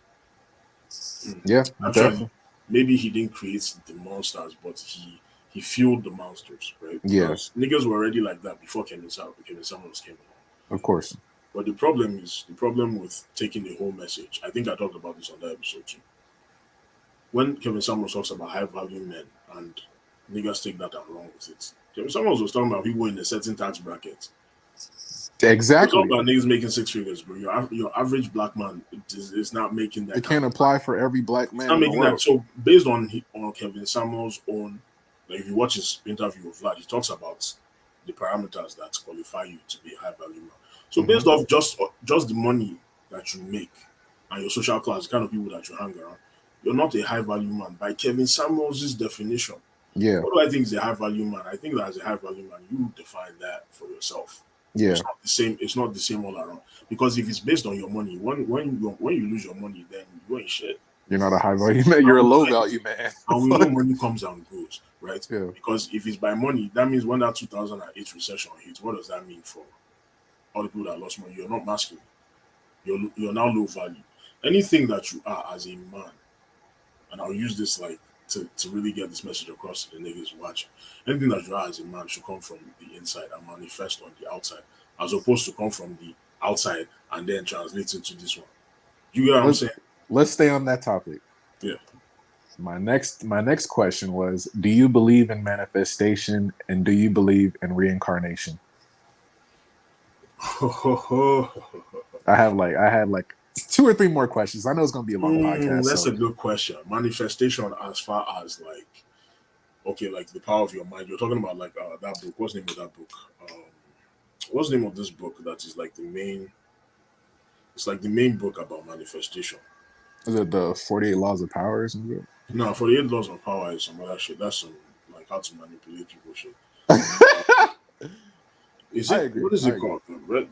Yeah, actually, maybe he didn't create the monsters, but he fueled the monsters, right? Yes, niggas were already like that before Kevin Samuels came along. Of course. But the problem with taking the whole message. I think I talked about this on that episode too. When Kevin Samuels talks about high value men and niggas take that and run with it. Kevin Samuels was talking about people in a certain tax bracket. Exactly. Talking about niggas making 6 figures, bro. Your average black man is not making that. It can't apply for every black man. Not making that. So based on Kevin Samuels' own, like if you watch his interview with Vlad, he talks about the parameters that qualify you to be a high value man. So based off just the money that you make and your social class, the kind of people that you hang around, you're not a high value man by Kevin Samuels' definition. Yeah. What do I think is a high value man? I think that as a high value man, you define that for yourself. Yeah. It's not the same all around. Because if it's based on your money, when you lose your money, then you ain't shit. You're not a high value man. You're a low value man. And we know money comes and goes, right? Yeah. Because if it's by money, that means when that 2008 recession hits, what does that mean for all the people that lost money? You're not masculine. You're now low value. Anything that you are as a man, and I'll use this like to really get this message across to the niggas watching. Anything that you are as a man should come from the inside and manifest on the outside, as opposed to come from the outside and then translate into this one. You get what I'm saying? Let's stay on that topic. Yeah. My next question was, do you believe in manifestation and do you believe in reincarnation? I had like 2 or 3 more questions. I know it's gonna be a long podcast. That's a good question. Manifestation, as far as like, okay, like the power of your mind. You're talking about like that book. What's the name of that book? What's the name of this book that is like the main? It's like the main book about manifestation. Is it the 48 Laws of Power or something? No, 48 Laws of Power is some other shit. That's some like how to manipulate people shit. What is it called? The red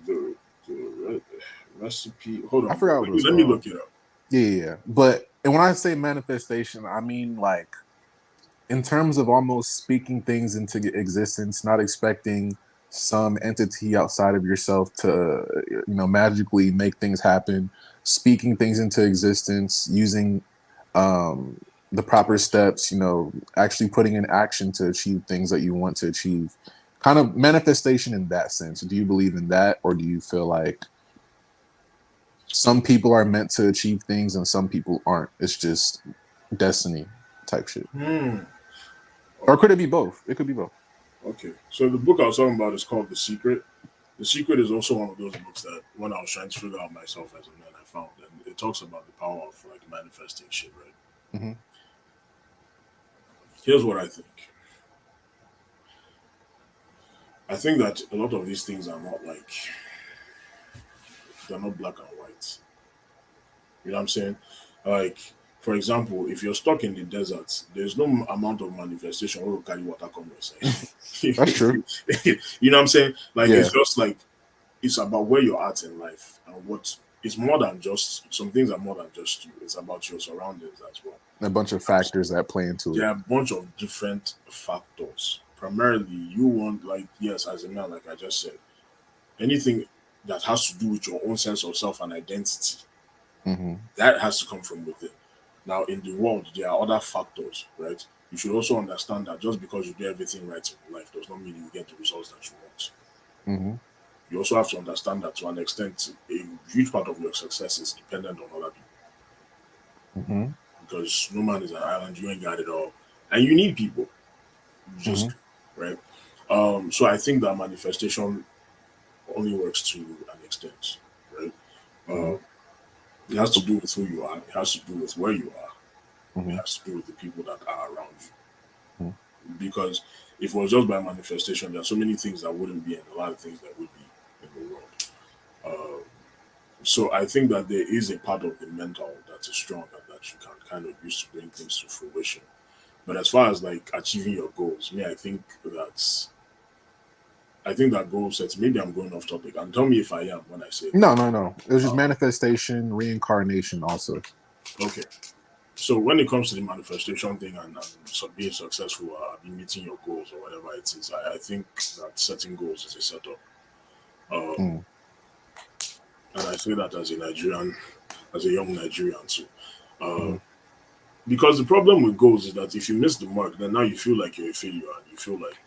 recipe. Hold on. I forgot what it was Let me look it up. Yeah. But when I say manifestation, I mean like in terms of almost speaking things into existence, not expecting some entity outside of yourself to, magically make things happen, speaking things into existence, using the proper steps, actually putting in action to achieve things that you want to achieve. Kind of manifestation in that sense. Do you believe in that, or do you feel like some people are meant to achieve things and some people aren't? It's just destiny type shit. Or could it be both? It could be both. Okay. So the book I was talking about is called The Secret. The Secret is also one of those books that when I was trying to figure out myself as a man, I found. And it talks about the power of like manifesting shit, right? Mm-hmm. Here's what I think. I think that a lot of these things are not like, they're not black and white. You know what I'm saying? Like, for example, if you're stuck in the desert, there's no amount of manifestation where you carry water come your side. That's true. You know what I'm saying? Like, It's just like, it's about where you're at in life and what it's more than just, some things are more than just you. It's about your surroundings as well. A bunch of factors that play into it. There are a bunch of different factors. Primarily, you want, like, yes, as a man, like I just said, anything that has to do with your own sense of self and identity, that has to come from within. Now, in the world, there are other factors, right? You should also understand that just because you do everything right in life does not mean you get the results that you want. Mm-hmm. You also have to understand that to an extent, a huge part of your success is dependent on other people. Mm-hmm. Because no man is an island, you ain't got it all. And you need people. You just Mm-hmm. do, right? So I think that manifestation only works to an extent, right? Mm-hmm. Um, it has to do with who you are. It has to do with where you are. It Mm-hmm. has to do with the people that are around you. Mm-hmm. Because if it was just by manifestation, there are so many things that wouldn't be and a lot of things that would be in the world. Uh, so I think that there is a part of the mental that is strong and that you can kind of use to bring things to fruition. But as far as like achieving your goals, me, I think that goal sets. Maybe I'm going off topic, and tell me if I am when I say No, this. no, no. It was just Uh, manifestation, reincarnation, also. okay, so when it comes to the manifestation thing and so being successful, meeting your goals or whatever it is, I think that setting goals is a setup. Um, Mm. and I say that as a Nigerian, as a young Nigerian too. Mm-hmm. Uh, because the problem with goals is that if you miss the mark, then now you feel like you're a failure and you feel like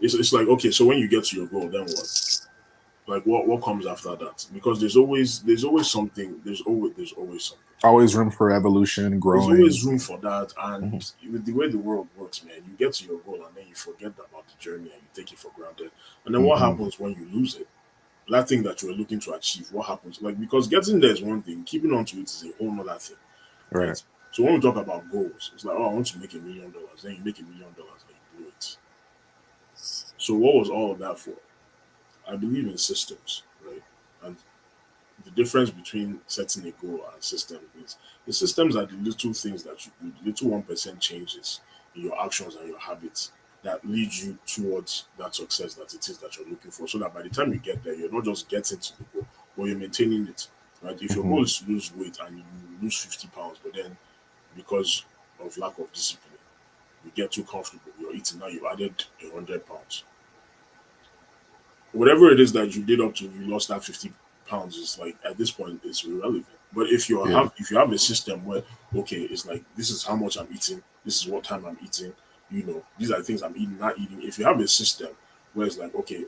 it's like okay, so when you get to your goal, then what? Like what comes after that? Because there's always something. There's always something. Always room for evolution, There's growing. always room for that. Mm-hmm. And with the way the world works, man, you get to your goal and then you forget about the journey and you take it for granted. And then what Mm-hmm. happens when you lose it? That thing that you were looking to achieve, what happens? Like because getting there is one thing, keeping on to it is a whole other thing, Right. right? So when we talk about goals, it's like, oh, I want to make $1 million. Then you make $1 million and you blow it. So what was all of that for? I believe in systems, right? And the difference between setting a goal and system is the systems are the little things that you do, the little 1% changes in your actions and your habits that lead you towards that success that it is that you're looking for. So that by the time you get there, you're not just getting to the goal, but you're maintaining it. Right? If your Mm-hmm. goal is to lose weight and you lose 50 pounds, but then because of lack of discipline, you get too comfortable, you're eating now, you added 100 pounds. Whatever it is that you did up to you lost that 50 pounds is like at this point it's irrelevant. But Yeah. if you have a system where okay, it's like this is how much I'm eating, this is what time I'm eating, these are the things I'm eating, not eating. If you have a system where it's like, okay,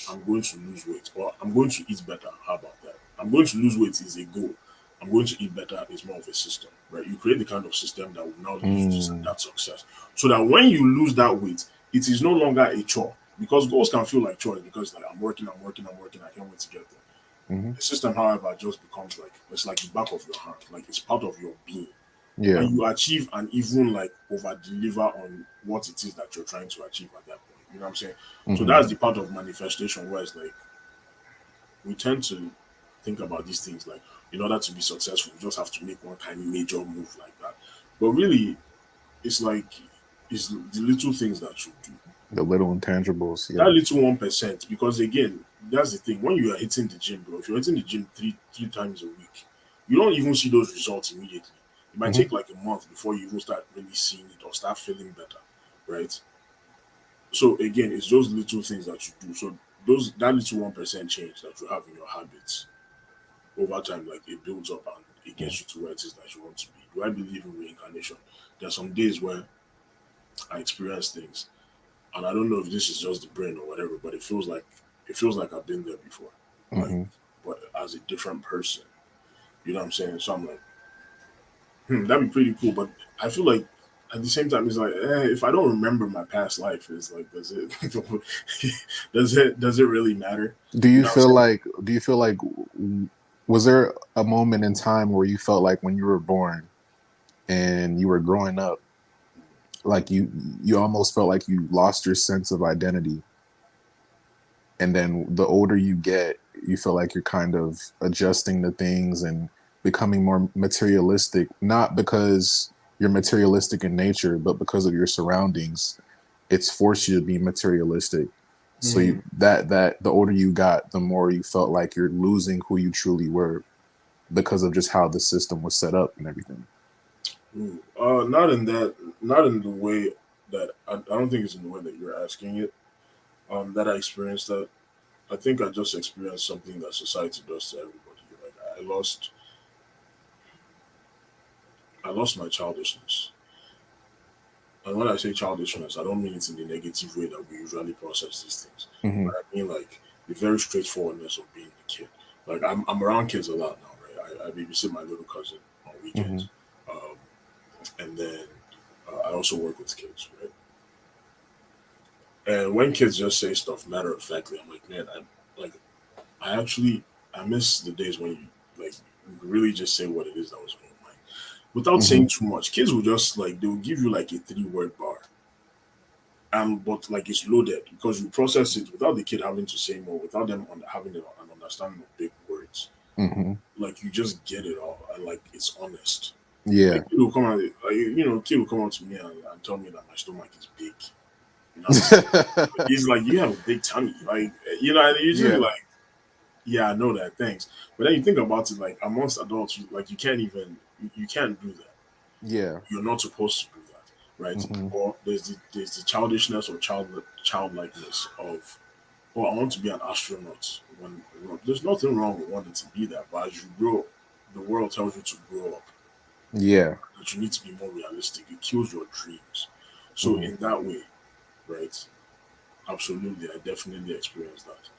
I'm going to lose weight or I'm going to eat better, how about that? I'm going to lose weight is a goal. I'm going to eat better is more of a system, right? You create the kind of system that will now lead you to Mm. that success. So that when you lose that weight, it is no longer a chore. Because goals can feel like chores because like I'm working, I can't wait to get there. Mm-hmm. The system, however, just becomes like it's like the back of your hand, like it's part of your being. Yeah. And you achieve and even like over deliver on what it is that you're trying to achieve at that point. You know what I'm saying? So Mm-hmm. that's the part of manifestation where it's like we tend to think about these things like in order to be successful, you just have to make one kind of major move like that. But really, it's like it's the little things that you do. The little intangibles. That Yeah. little 1%, because again, that's the thing. When you are hitting the gym, bro, if you're hitting the gym three times a week, you don't even see those results immediately. It might Mm-hmm. take like a month before you even start really seeing it or start feeling better, right? So again, it's those little things that you do. So that little 1% change that you have in your habits over time, like it builds up and it gets you to where it is that you want to be. Do I believe in reincarnation? There are some days where I experience things, and I don't know if this is just the brain or whatever, but it feels like I've been there before, like, Mm-hmm. but as a different person. You know what I'm saying? So I'm like, that'd be pretty cool. But I feel like at the same time, it's like, if I don't remember my past life, it's like, does it, does it really matter? Do You you know what I'm feel saying? like? Do you feel like? Was there a moment in time where you felt like when you were born and you were growing up, like you almost felt like you lost your sense of identity, and then the older you get, you feel like you're kind of adjusting to things and becoming more materialistic, not because you're materialistic in nature, but because of your surroundings. It's forced you to be materialistic. So Mhm. that the older you got, the more you felt like you're losing who you truly were because of just how the system was set up and everything. Not in that, not in the way that I don't think it's in the way that you're asking it. That I experienced that. I think I just experienced something that society does to everybody. Like I lost. lost my childishness. And when I say childishness, I don't mean it in the negative way that we usually process these things. Mm-hmm. But I mean like the very straightforwardness of being a kid. Like I'm around kids a lot now, right? I babysit my little cousin on weekends, and then I also work with kids, right? And when kids just say stuff matter of factly, I'm like, man, I miss the days when you really just say what it is that was on your mind without saying too much. Kids will just they'll give you like a 3-word bar, but like it's loaded because you process it without the kid having to say more, without them having an understanding of big words. Like you just get it all, and like it's honest. Yeah. Like, kid will come out, kid will come out to me and tell me that my stomach is big. You know, he's like, you have a big tummy, and you just be like, yeah, I know that, thanks. But then you think about it, like amongst adults, you can't do that. Yeah, you're not supposed to do that, right? Or there's the childishness or childlikeness of, oh, I want to be an astronaut. When there's nothing wrong with wanting to be that, but as you grow, the world tells you to grow up. Yeah, that you need to be more realistic. It kills your dreams. So in that way, right? Absolutely, I definitely experienced that.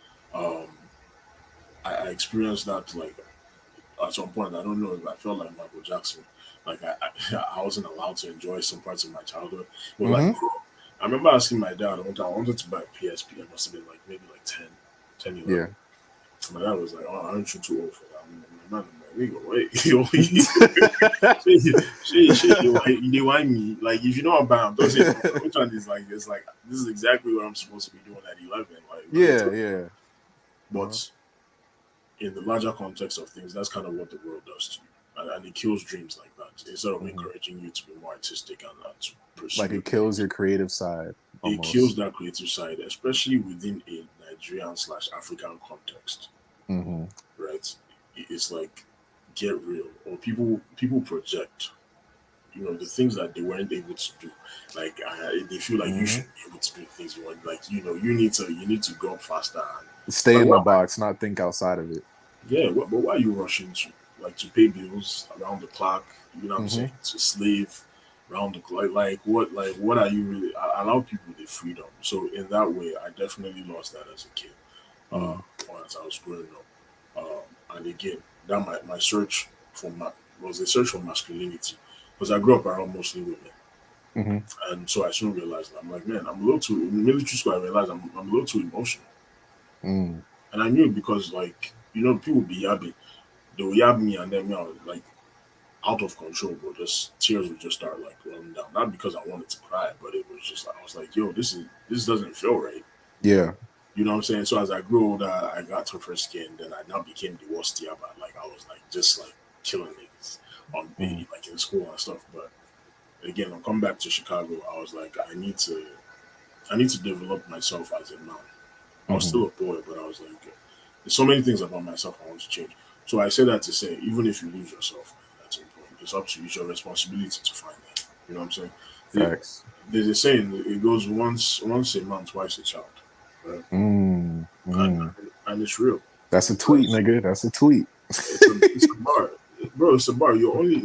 I experienced that like at some point. I don't know if I felt like Michael Jackson. Like I wasn't allowed to enjoy some parts of my childhood. But like, I remember asking my dad one time, I wanted to buy a PSP. It must have been like maybe like 10, 11. yeah. My dad was like, "Oh, aren't you too old for that?" I'm like, "We go wait, they want me. Like, if you know I'm bad, don't say which one is like it's like this is exactly what I'm supposed to be doing at 11. Like, Yeah. But in the larger context of things, that's kind of what the world does to you, and it kills dreams like that. Instead of encouraging you to be more artistic and to pursue, like it kills your creative side. It kills that creative side, especially within a Nigerian/African context. Right? It's like get real, or people project, the things that they weren't able to do. Like they feel like you should be able to do things you want. Like you need to go up faster. And, stay in the box, not think outside of it. Yeah, but why are you rushing to pay bills around the clock? You know what I'm saying? To slave around the clock. Like what are you really? I allow people the freedom. So in that way, I definitely lost that as a kid. As I was growing up. And again, that my search was a search for masculinity, because I grew up around mostly women, and so I soon realized that I'm like, man, I'm a little too in military school. I realized I'm a little too emotional, and I knew it because people be yabbing, they will yab me, and then like out of control, but just tears would just start like rolling down. Not because I wanted to cry, but it was just I was like, yo, this doesn't feel right. Yeah. You know what I'm saying? So as I grew older, I got tougher skin. Then I now became the worst yabba. Like I was like just like killing niggas on like in school and stuff. But again, I'm coming back to Chicago. I was like, I need to develop myself as a man. I was still a boy, but I was like, there's so many things about myself I want to change. So I say that to say, even if you lose yourself, that's important. It's up to you. It's your responsibility to find that. You know what I'm saying? There's a saying. It goes once a man, twice a child. Right? And it's real. That's a tweet, nigga. That's a tweet. It's a bar, bro. It's a bar. You're only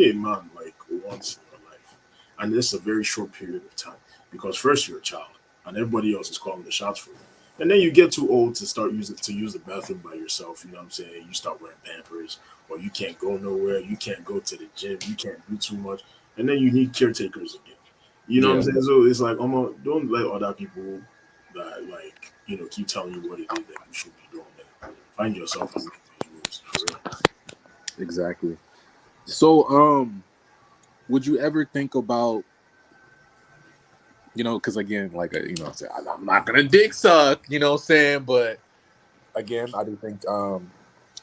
a man like once in your life, and it's a very short period of time. Because first you're a child, and everybody else is calling the shots for you. And then you get too old to start use the bathroom by yourself. You know what I'm saying? You start wearing Pampers, or you can't go nowhere. You can't go to the gym. You can't do too much, and then you need caretakers again. You know what I'm saying? So it's like, don't let other people that keep telling you what it is that you should be doing. Man. Find yourself and make these moves for real. Exactly. So, would you ever think about, because again, I'm not gonna dick suck, but again, I do think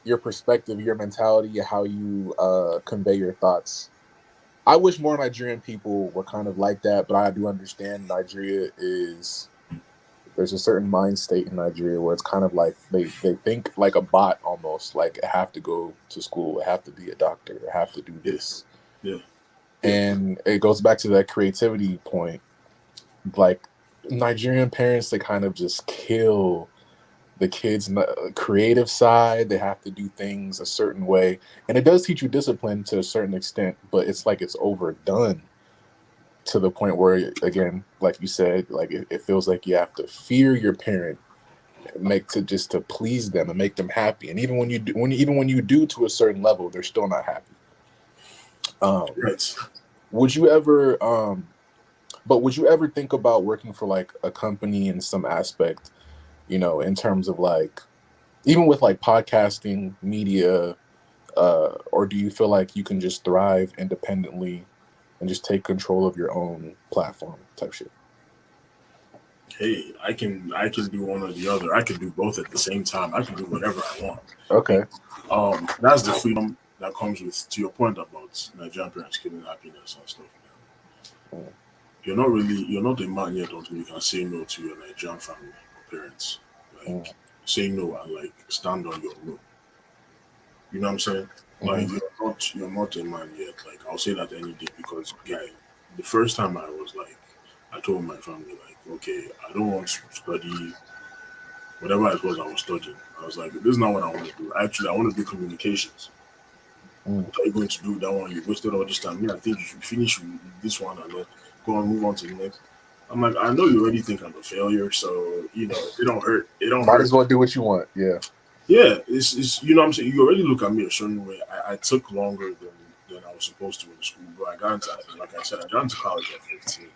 your perspective, your mentality, how you convey your thoughts. I wish more Nigerian people were kind of like that, but I do understand there's a certain mind state in Nigeria where it's kind of like they think like a bot almost, like I have to go to school, I have to be a doctor, I have to do this. Yeah. And it goes back to that creativity point. Like Nigerian parents, they kind of just kill the kids' creative side. They have to do things a certain way, and it does teach you discipline to a certain extent. But it's like it's overdone to the point where, again, like you said, like it feels like you have to fear your parent, just to please them and make them happy. And even when you do, even when you do to a certain level, they're still not happy. Right. Would you ever? But would you ever think about working for like a company in some aspect? In terms of like, even with like podcasting, media, or do you feel like you can just thrive independently and just take control of your own platform type shit? Hey, I can do one or the other. I can do both at the same time. I can do whatever I want. Okay. That's the freedom that comes with, to your point about Nigerian parents killing happiness and stuff. Man. You're not a man yet until you can say no to your Nigerian family or parents. Like, say no and like stand on your no. You know what I'm saying? Like you're not a man yet. Like I'll say that any day because guy, the first time I told my family like, okay, I don't want to study whatever it was I was studying. I was like, this is not what I want to do. Actually, I want to do communications. What are you going to do that one? You wasted all this time. Yeah, I think you should finish with this one and then go and move on to the next. I'm like, I know you already think I'm a failure, so it don't hurt. It don't Might hurt. as well do what you want. Yeah. Yeah, it's what I'm saying. You already look at me a certain way. I took longer than I was supposed to in school, bro. I got into, like I said, I got into college at 15, bro.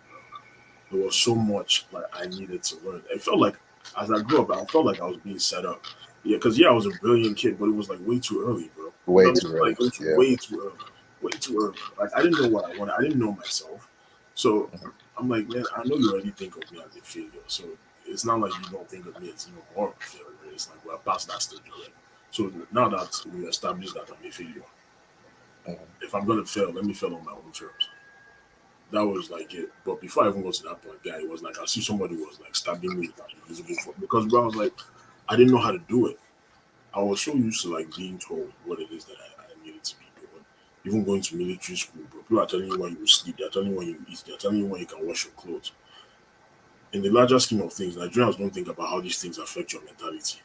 There was so much like I needed to learn. It felt like as I grew up, I felt like I was being set up. Yeah, because I was a brilliant kid, but it was like way too early, bro. Way too early. Like it was way too early. Way too early. Like I didn't know what I wanted. I didn't know myself. So I'm like, man, I know you already think of me as a failure. So it's not like you don't think of me as even more of a failure. It's like we're past that stage already. So now that we established that I'm a failure, if I'm gonna fail, let me fail on my own terms. That was like it. But before I even got to that point, guy, it was like I see somebody was like stabbing me with an invisible fork because bro, I was like, I didn't know how to do it. I was so used to like being told what it is that I needed to be doing. Even going to military school, bro. People are telling you when you sleep, they're telling you when you eat, they're telling you when you can wash your clothes. In the larger scheme of things, Nigerians don't think about how these things affect your mentality.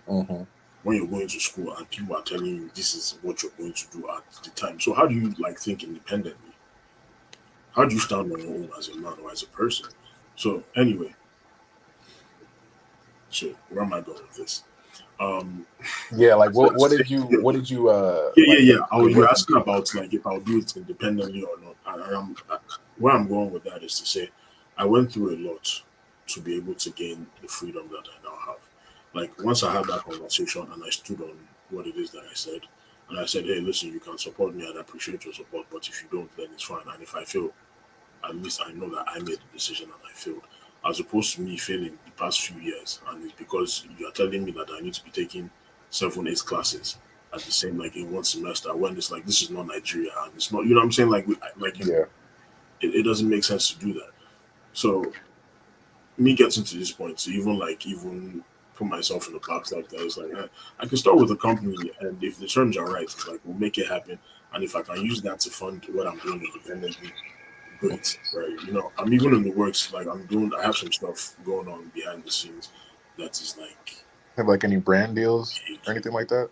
When you're going to school and people are telling you this is what you're going to do at the time. So how do you like think independently? How do you stand on your own as a man or as a person? So anyway, so where am I going with this? Yeah, like what did you yeah. You're asking about like if I'll do it independently or not. Where I'm going with that is to say I went through a lot to be able to gain the freedom that I now have. Like once I had that conversation and I stood on what it is that I said, and I said, hey, listen, you can support me and I appreciate your support, but if you don't, then it's fine. And if I fail, at least I know that I made the decision and I failed. As opposed to me failing the past few years, and it's because you are telling me that I need to be taking 7, 8 classes at the same like in one semester when it's like this is not Nigeria and it's not, you know what I'm saying, it doesn't make sense to do that. So me getting to this point to even put myself in the box like that, it's like I can start with a company and if the terms are right, it's like we'll make it happen. And if I can use that to fund what I'm doing independently, great. Right. I'm even in the works, like I have some stuff going on behind the scenes that is like have like any brand deals or anything like that?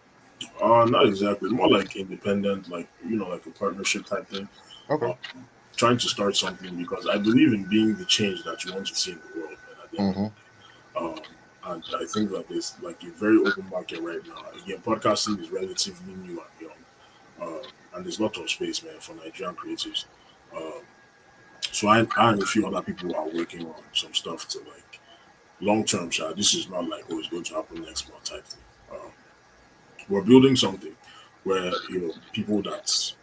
Not exactly. More like independent, like like a partnership type thing. Okay. Trying to start something because I believe in being the change that you want to see in the world. And at the end of the day, and I think that there's like a very open market right now. Again, podcasting is relatively new and young, and there's a lot of space, man, for Nigerian creatives. So I and a few other people are working on some stuff to like long term. This is not like it's going to happen next month type thing. We're building something where people that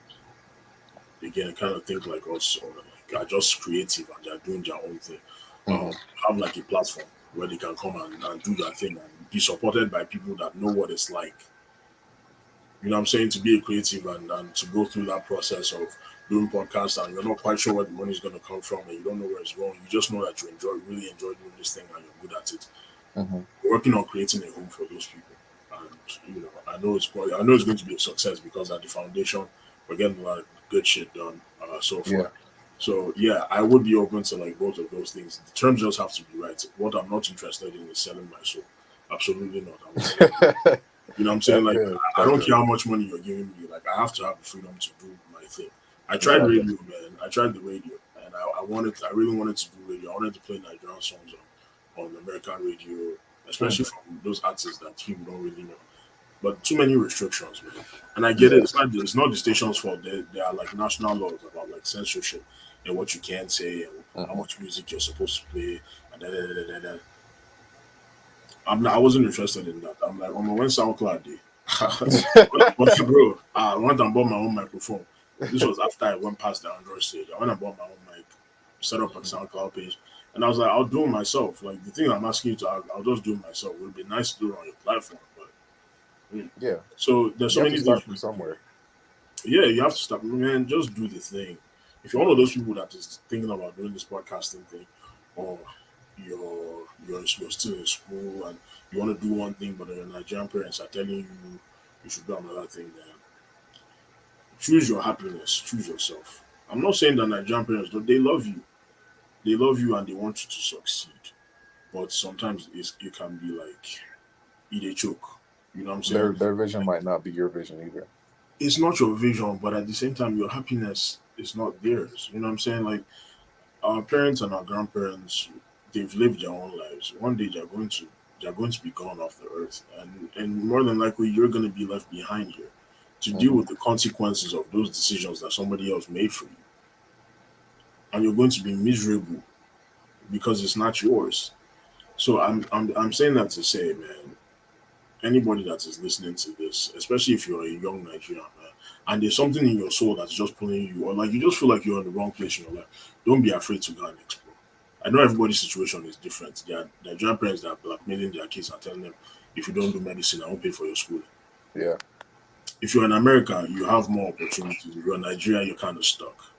again kind of think like us or like are just creative and they're doing their own thing. Have like a platform where they can come and do their thing and be supported by people that know what it's like. You know what I'm saying? To be a creative and to go through that process of doing podcasts and you're not quite sure where the money is going to come from and you don't know where it's going. You just know that you really enjoy doing this thing and you're good at it. We're working on creating a home for those people. And I know it's going to be a success because at the foundation we're getting a lot of good shit done so far. Yeah. So yeah, I would be open to like both of those things. The terms just have to be right. What I'm not interested in is selling my soul. Absolutely not. You know what I'm saying? Like, I don't care how much money you're giving me. Like, I have to have the freedom to do my thing. I tried radio, man. I tried the radio, and I really wanted to do radio. I wanted to play Nigerian songs on American radio, especially from those artists that people don't really know. But too many restrictions, man. And I get it. It's not the station's fault. There are like national laws about like censorship and what you can say and how much music you're supposed to play. And I wasn't interested in that. I'm like, on my one SoundCloud day. Bro, I went and bought my own microphone. This was after I went past the Android stage. I went and bought my own mic, set up a SoundCloud page, and I was like, I'll do it myself. Like, the thing I'm asking you to, I'll just do it myself. It would be nice to do it on your platform, but So there's so many things from somewhere. Yeah, you have to stop, man. Just do the thing. If you're one of those people that is thinking about doing this podcasting thing, or you're still in school and you want to do one thing, but your Nigerian parents are telling you should do another thing, then choose your happiness, choose yourself. I'm not saying that Nigerian parents don't, they love you. They love you and they want you to succeed. But sometimes it can be like eat a choke. You know what I'm saying? Their vision might not be your vision either. It's not your vision, but at the same time, your happiness is not theirs. You know what I'm saying? Like, our parents and our grandparents, they've lived their own lives. One day they're going to be gone off the earth, and more than likely you're going to be left behind here to deal with the consequences of those decisions that somebody else made for you, and you're going to be miserable because it's not yours. So I'm saying that to say, man, anybody that is listening to this, especially if you're a young Nigerian, man, and there's something in your soul that's just pulling you, or like you just feel like you're in the wrong place in your life, don't be afraid to go and explore. I know everybody's situation is different. There are Nigerian parents that are blackmailing their kids and telling them, if you don't do medicine, I won't pay for your school. Yeah. If you're in America, you have more opportunities. If you're in Nigeria, you're kind of stuck.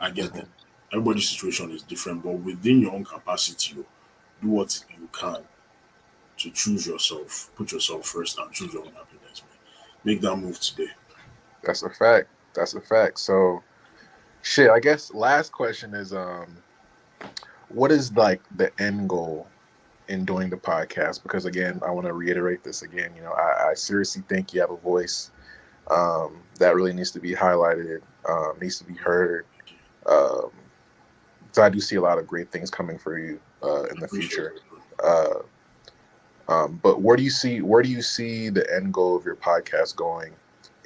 I get that. Everybody's situation is different, but within your own capacity, do what you can to choose yourself, put yourself first, and choose your own happiness, man. Make that move today. That's a fact. So, shit, I guess last question is, what is like the end goal in doing the podcast? Because again, I want to reiterate this again. You know, I seriously think you have a voice that really needs to be highlighted, needs to be heard. So I do see a lot of great things coming for you in the future. But where do you see the end goal of your podcast going,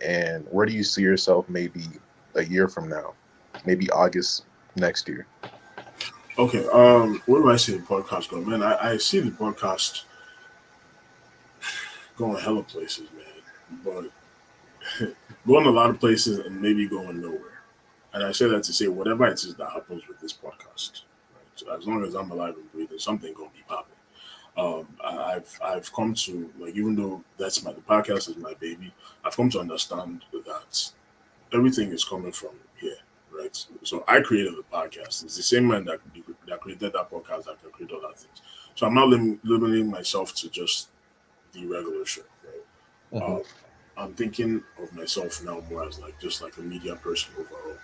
and where do you see yourself maybe a year from now, maybe August next year? Okay, where do I see the podcast going? Man, I see the podcast going hella places, man. But going a lot of places and maybe going nowhere. And I say that to say whatever it is that happens with this podcast, right? So as long as I'm alive and breathing, something gonna be popping. I've come to, like, even though the podcast is my baby, I've come to understand that everything is coming from here, right? So I created the podcast. It's the same man that created that podcast that can create other things. So I'm not limiting myself to just the regular show, right? I'm thinking of myself now more as like just like a media person overall.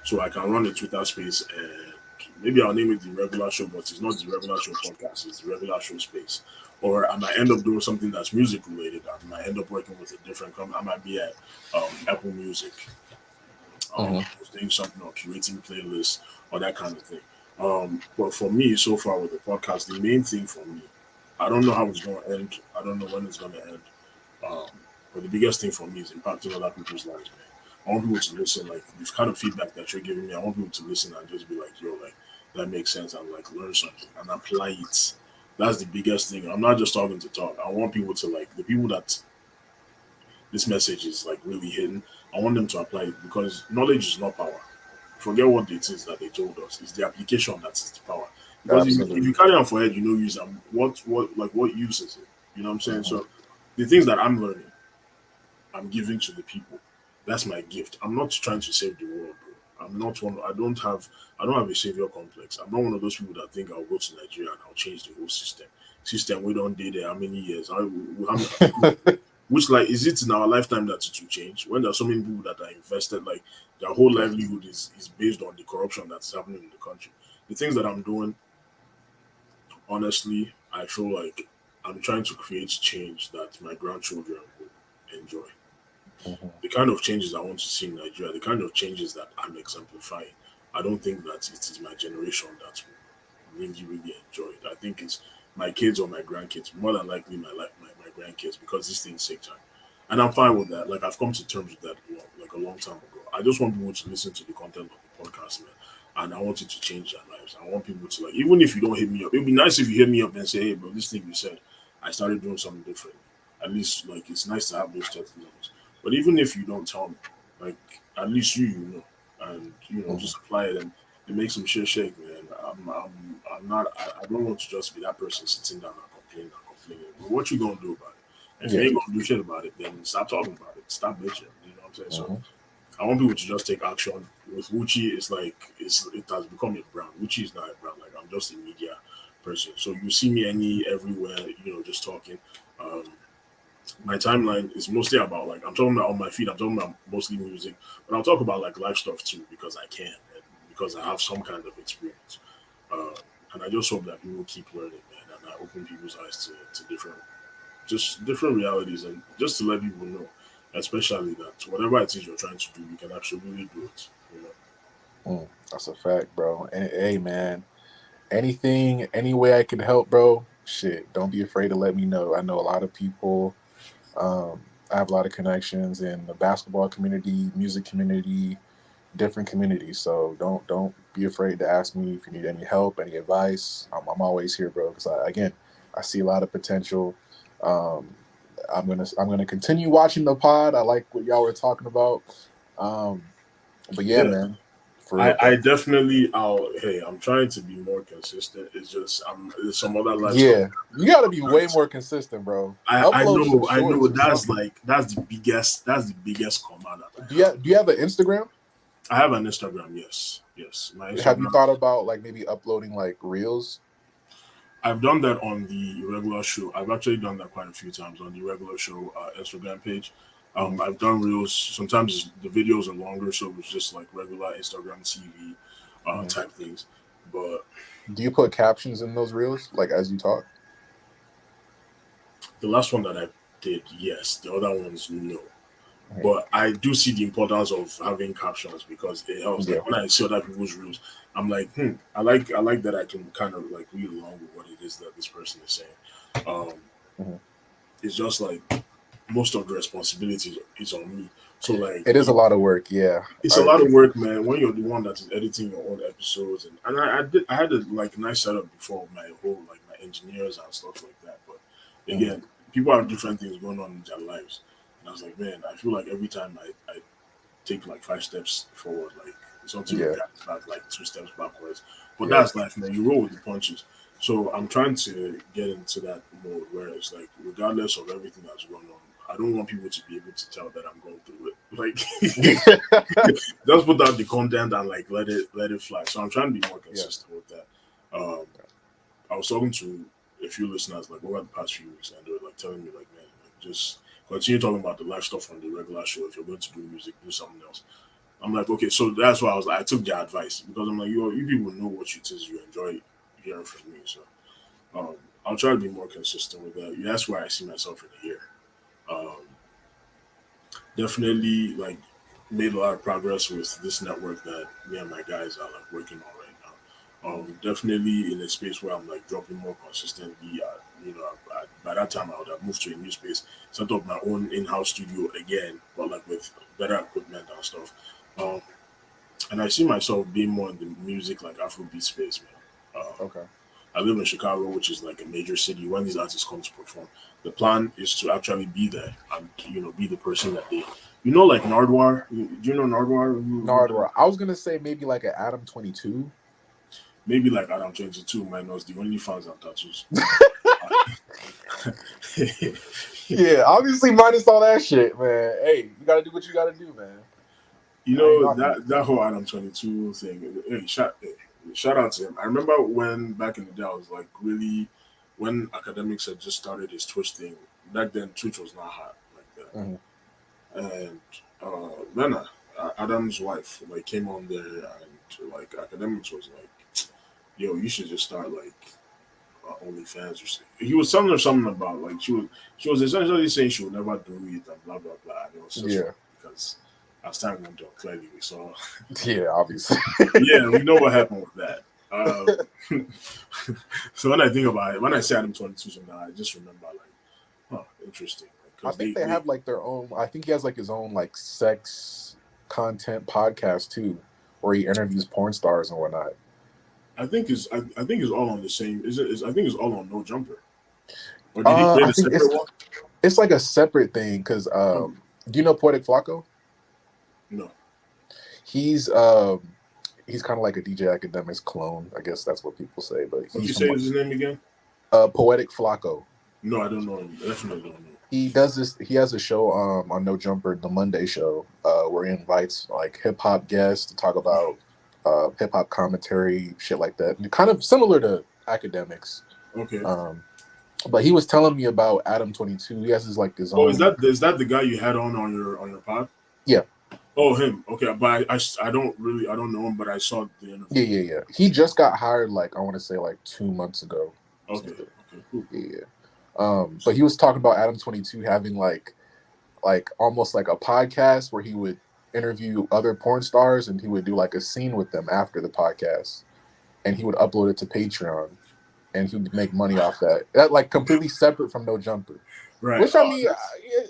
So I can run a Twitter space and maybe I'll name it the Regular Show, but it's not the Regular Show podcast, it's the Regular Show space. Or I might end up doing something that's music related. I might end up working with a different company. I might be at Apple Music, doing something or curating playlists or that kind of thing. But for me, so far with the podcast, the main thing for me, I don't know how it's going to end. I don't know when it's going to end. But the biggest thing for me is impacting other people's lives, man. I want people to listen, like this kind of feedback that you're giving me. I want people to listen and just be like, yo, like that makes sense, and like learn something and apply it. That's the biggest thing. I'm not just talking to talk. I want people to, like, the people that this message is like really hitting, I want them to apply it, because knowledge is not power. Forget what it is that they told us. It's the application that is the power. Because if you carry on for head, you know, use them. What use is it? You know what I'm saying? So the things that I'm learning, I'm giving to the people. That's my gift. I'm not trying to save the world, bro. I'm not one. I don't have a savior complex. I'm not one of those people that think I'll go to Nigeria and I'll change the whole system. We don't did there how many years? Which, like, is it in our lifetime that it will change? When there are so many people that are invested, like their whole livelihood is based on the corruption that's happening in the country. The things that I'm doing, honestly, I feel like I'm trying to create change that my grandchildren will enjoy. Mm-hmm. The kind of changes I want to see in Nigeria, the kind of changes that I'm exemplifying, I don't think that it is my generation that will really enjoy it. I think it's my kids or my grandkids, more than likely my grandkids, because these things take time. And I'm fine with that. Like, I've come to terms with that like a long time ago. I just want people to listen to the content of the podcast, man. And I want it to change their lives. I want people to, like, even if you don't hit me up, it would be nice if you hit me up and say, hey, bro, this thing you said, I started doing something different. At least, like, it's nice to have those testimonials. But even if you don't tell me, like, at least you know, and just apply it and make some shit shake, man. I'm not. I don't want to just be that person sitting down and complaining. But what you gonna do about it? If you ain't gonna do shit about it, then stop talking about it. Stop bitching. You know what I'm saying? So I want people to just take action. With Okwuchi, it's like it has become a brand. Okwuchi is not a brand. Like, I'm just a media person. So you see me everywhere, just talking. My timeline is mostly about, like, I'm talking about on my feed, I'm talking about mostly music, but I'll talk about like life stuff too, because I can, and because I have some kind of experience. And I just hope that people keep learning, man, and I open people's eyes to different realities, and just to let people know, especially that whatever it is you're trying to do, you can absolutely do it. That's a fact, bro. And hey, man, anything, any way I can help, bro. Shit, don't be afraid to let me know. I know a lot of people. I have a lot of connections in the basketball community, music community, different communities. So don't be afraid to ask me if you need any help, any advice. I'm always here, bro. Because I see a lot of potential. Um, I'm gonna continue watching the pod. I like what y'all were talking about. But yeah, Yeah. man. For real, I definitely, I'm trying to be more consistent. It's just, there's some other life stuff. yeah, you got to be way more consistent, bro. I Upload some know, shorts or that's something. like, that's the biggest command that Do I have. you have an Instagram? I have an Instagram, yes. My Have you Instagram. thought about like maybe uploading like reels? I've done that on the Irregular show. I've actually done that quite a few times on the Irregular show Instagram page. Mhm. I've done reels. Sometimes the videos are longer, so it's just like regular Instagram TV Mhm. type things. But Do you put captions in those reels, like as you talk? the last one that I did, yes. The other ones, no. Mhm. But I do see the importance of having captions because it helps. Yeah. Like, when I see other people's reels, I'm like, I like that I can kind of like read along with what it is that this person is saying. Mhm. It's just like most of the responsibility is on me. So, like, It is a lot of work. Yeah, it's I a lot of agree. work, man. When you're the one that is editing your own episodes, and I had a like nice setup before with my whole, like, my engineers and stuff like that. But Mhm. again, people have different things going on in their lives, and I was like, man, I feel like every time I take like 5 steps forward, like something Yeah. reacts back like 2 steps backwards. But Yep. that's life, man. You roll with the punches. So I'm trying to get into that mode where it's like, regardless of everything that's going on, I don't want people to be able to tell that I'm going through it. Like, just put out the content and like let it fly. So I'm trying to be more Yeah. consistent with that. Um, I was talking to a few listeners like over the past few weeks, and they were like telling me, like, man, like, just continue talking about the live stuff on the regular show. If you're going to do music, do something else. I'm like, okay, so that's why I was like, I took their advice because I'm like, you people know what it is you enjoy hearing from me. So um, I'll try to be more consistent with that. That's where I see myself in a year. Um, Definitely, like, made a lot of progress with this network that me and my guys are like working on right now. Definitely in a space where I'm like dropping more consistently. By that time I would have moved to a new space, set up my own in-house studio again, but like with better equipment and stuff. Um, and I see myself being more in the music, like Afrobeat space, man. Okay. I live in Chicago, which is like a major city. When these artists come to perform, the plan is to actually be there and be the person that they, like Nardwar. Do you know Nardwar? Nardwar. I was gonna say maybe like an Adam 22. Maybe like Adam 22 minus the only fans and tattoos. Yeah, obviously minus all that shit, man. Hey, you gotta do what you gotta do, man. I ain't knocking it. That whole Adam 22 thing. Shout out to him. I remember when back in the day I was like really when academics had just started his Twitch thing. Back then Twitch was not hot like that. Mhm. And Lena, Adam's wife, like came on there, and like academics was like, "Yo, you should just start like OnlyFans. He was telling her something about like she was essentially saying she would never do it and blah blah blah. And it was just funny because as time went on, clearly we saw. Yeah, obviously. Yeah, we know what happened with that. So when I think about it, when I say Adam 22, sometimes I just remember like, interesting. I think they have like their own. I think he has like his own like sex content podcast too, where he interviews porn stars and whatnot. I think it's all on the same. I think it's all on No Jumper. Or did he create a separate one? It's like a separate thing because do you know Poetic Flacco? No. He's kind of like a DJ Academics clone. I guess that's what people say. But what you say is his name again? Poetic Flacco. No, I don't know him. Definitely don't know. He does this. He has a show on No Jumper, the Monday show, where he invites like hip hop guests to talk about hip hop commentary, shit like that. And kind of similar to Academics. Okay. But he was telling me about Adam 22. He has his like his own. Oh, is that the guy you had on your pod? Yeah. Oh, him. Okay, but I don't know him, but I saw the interview. Yeah. He just got hired like I want to say like 2 months ago. Okay, cool. Yeah. But he was talking about Adam 22 having like almost like a podcast where he would interview other porn stars and he would do like a scene with them after the podcast, and he would upload it to Patreon, and he would make money off that. That like completely separate from No Jumper. Right. Which I mean,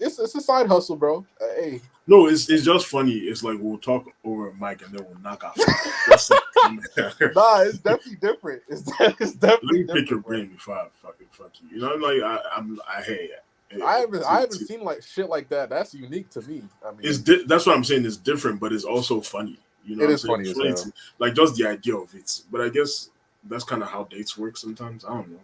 it's a side hustle, bro. Hey. No, it's just funny. It's like we'll talk over a mic and then we'll knock off. Nah, it's definitely different. It's definitely. Let me pick your brain before I fucking fuck you. You know, like I haven't seen like shit like that. That's unique to me. I mean, that's what I'm saying. It's different, but it's also funny. You know, it is funny. Like just the idea of it. But I guess that's kind of how dates work sometimes. I don't know.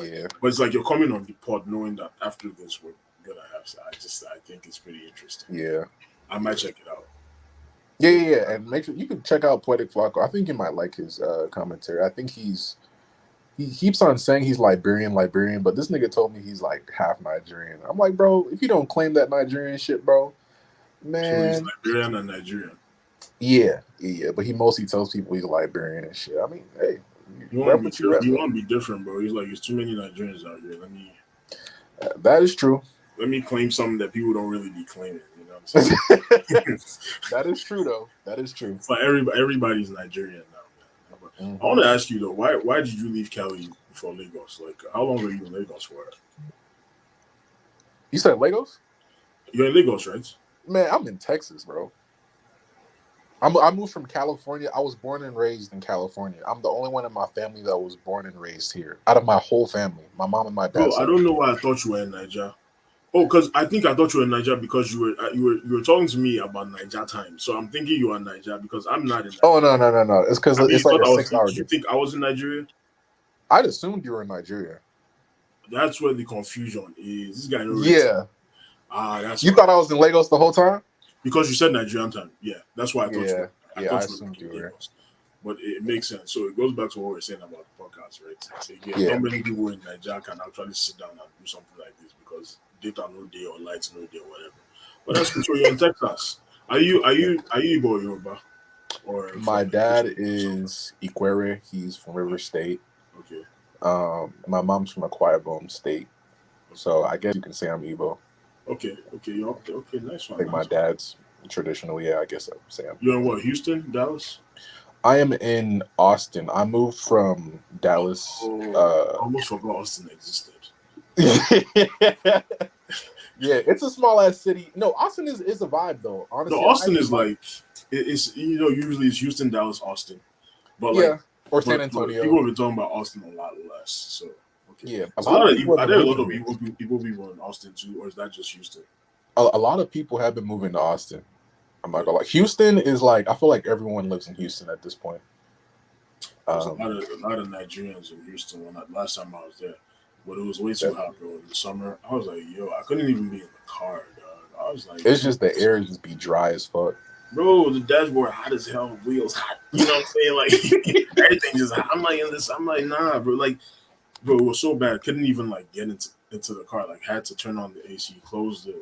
Yeah. But it's like you're coming on the pod knowing that after this we're gonna have. I think it's pretty interesting. Yeah. I might check it out. Yeah. And make sure you can check out Poetic Flacco. I think you might like his commentary. I think he keeps on saying he's Liberian, but this nigga told me he's like half Nigerian. I'm like, bro, if you don't claim that Nigerian shit, bro, man. So he's Liberian and Nigerian. Yeah. But he mostly tells people he's Liberian and shit. I mean, hey, you want to be different, bro. He's like, there's too many Nigerians out here. That is true. Let me claim something that people don't really be claiming. You know what I'm saying? That is true, though. That is true. But everybody's Nigerian now, man. Mm-hmm. I want to ask you though, why did you leave Cali for Lagos? Like, how long were you in Lagos for? You said Lagos? You're in Lagos, right? Man, I'm in Texas, bro. I moved from California. I was born and raised in California. I'm the only one in my family that was born and raised here. Out of my whole family, my mom and my dad. Bro, I don't know why I thought you were in Nigeria. Oh, because I thought you were in Nigeria because you were talking to me about Nigeria time. So I'm thinking you are in Nigeria because I'm not in Nigeria. Oh no! It's because it's like a 6 hour. Did you think I was in Nigeria? I'd assumed you were in Nigeria. That's where the confusion is. This guy knows. Yeah. That's you thought I was in Lagos the whole time? Because you said Nigerian time. Yeah, that's why I thought. I assumed you were. But it makes sense. So it goes back to what we're saying about the podcast, right? Not many people in Nigeria can actually sit down and do something like this because data no day or lights no day or whatever. But that's cool. So you're in Texas. Are you Igbo or Yoruba? Or my dad is Ikwere. He's from River State. Okay. My mom's from Akwa Ibom State. So I guess you can say I'm Igbo. Okay, nice one. I think my dad's traditionally, I guess I would say I'm. You're in what, Houston, Dallas? I am in Austin. I moved from Dallas. I almost forgot Austin existed. Yeah, it's a small ass city. No, Austin is a vibe though. Honestly, no, Austin is like it's usually it's Houston, Dallas, Austin, but or San Antonio. People have been talking about Austin a lot less. So okay. Yeah, are there a lot of people in Austin too, or is that just Houston? A lot of people have been moving to Austin. I'm not gonna lie. Houston is like I feel like everyone lives in Houston at this point. There's a lot of Nigerians in Houston last time I was there. But it was way too hot, bro. In the summer, I was like, yo, I couldn't even be in the car, dog. I was like, it's just the air just be dry as fuck. Bro, the dashboard hot as hell, wheels hot. You know what I'm saying? Like everything just hot. I'm like, nah, bro. Like, bro, it was so bad. I couldn't even like get into the car. Like, had to turn on the AC, close the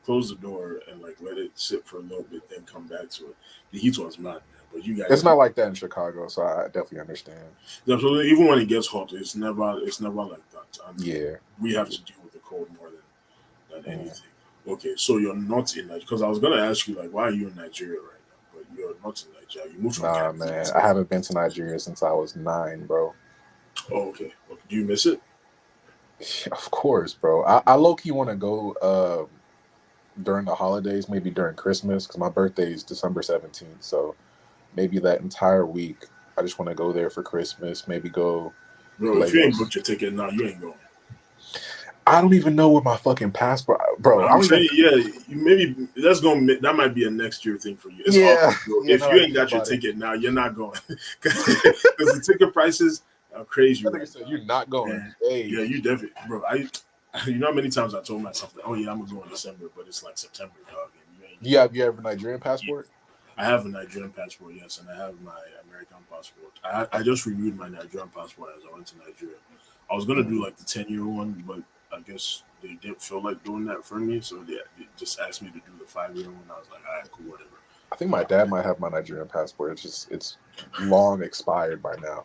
close the door and like let it sit for a little bit, then come back to it. The heat was mad, man. But you guys, it's not like that in Chicago, so I definitely understand. Absolutely. Even when it gets hot, it's never like that. And yeah, we have to deal with the cold more than anything. Okay, so you're not in Nigeria, because I was gonna ask you like, why are you in Nigeria right now? But you're not in Nigeria. You moved from Canada. Man, I haven't been to Nigeria since I was 9, bro. Oh, okay. Do you miss it? Of course, bro. I low key want to go during the holidays, maybe during Christmas, because my birthday is December 17th. So maybe that entire week, I just want to go there for Christmas. Maybe go. Bro, if you ain't booked your ticket now, you ain't going. I don't even know where my fucking passport, bro. I'm saying, maybe that's going. That might be a next year thing for you. It's if you ain't got your ticket now, you're not going because the ticket prices are crazy. Right, you're not going. Hey. Yeah, you definitely, bro. You know how many times I told myself that, oh yeah, I'm gonna go in December, but it's like September, dog. You have a Nigerian passport? I have a Nigerian passport, yes, and I have my American passport. I just renewed my Nigerian passport as I went to Nigeria. I was gonna do like the 10-year one, but I guess they didn't feel like doing that for me, so they just asked me to do the 5-year one. I was like, all right, cool, whatever. I think my dad might have my Nigerian passport. It's long expired by now.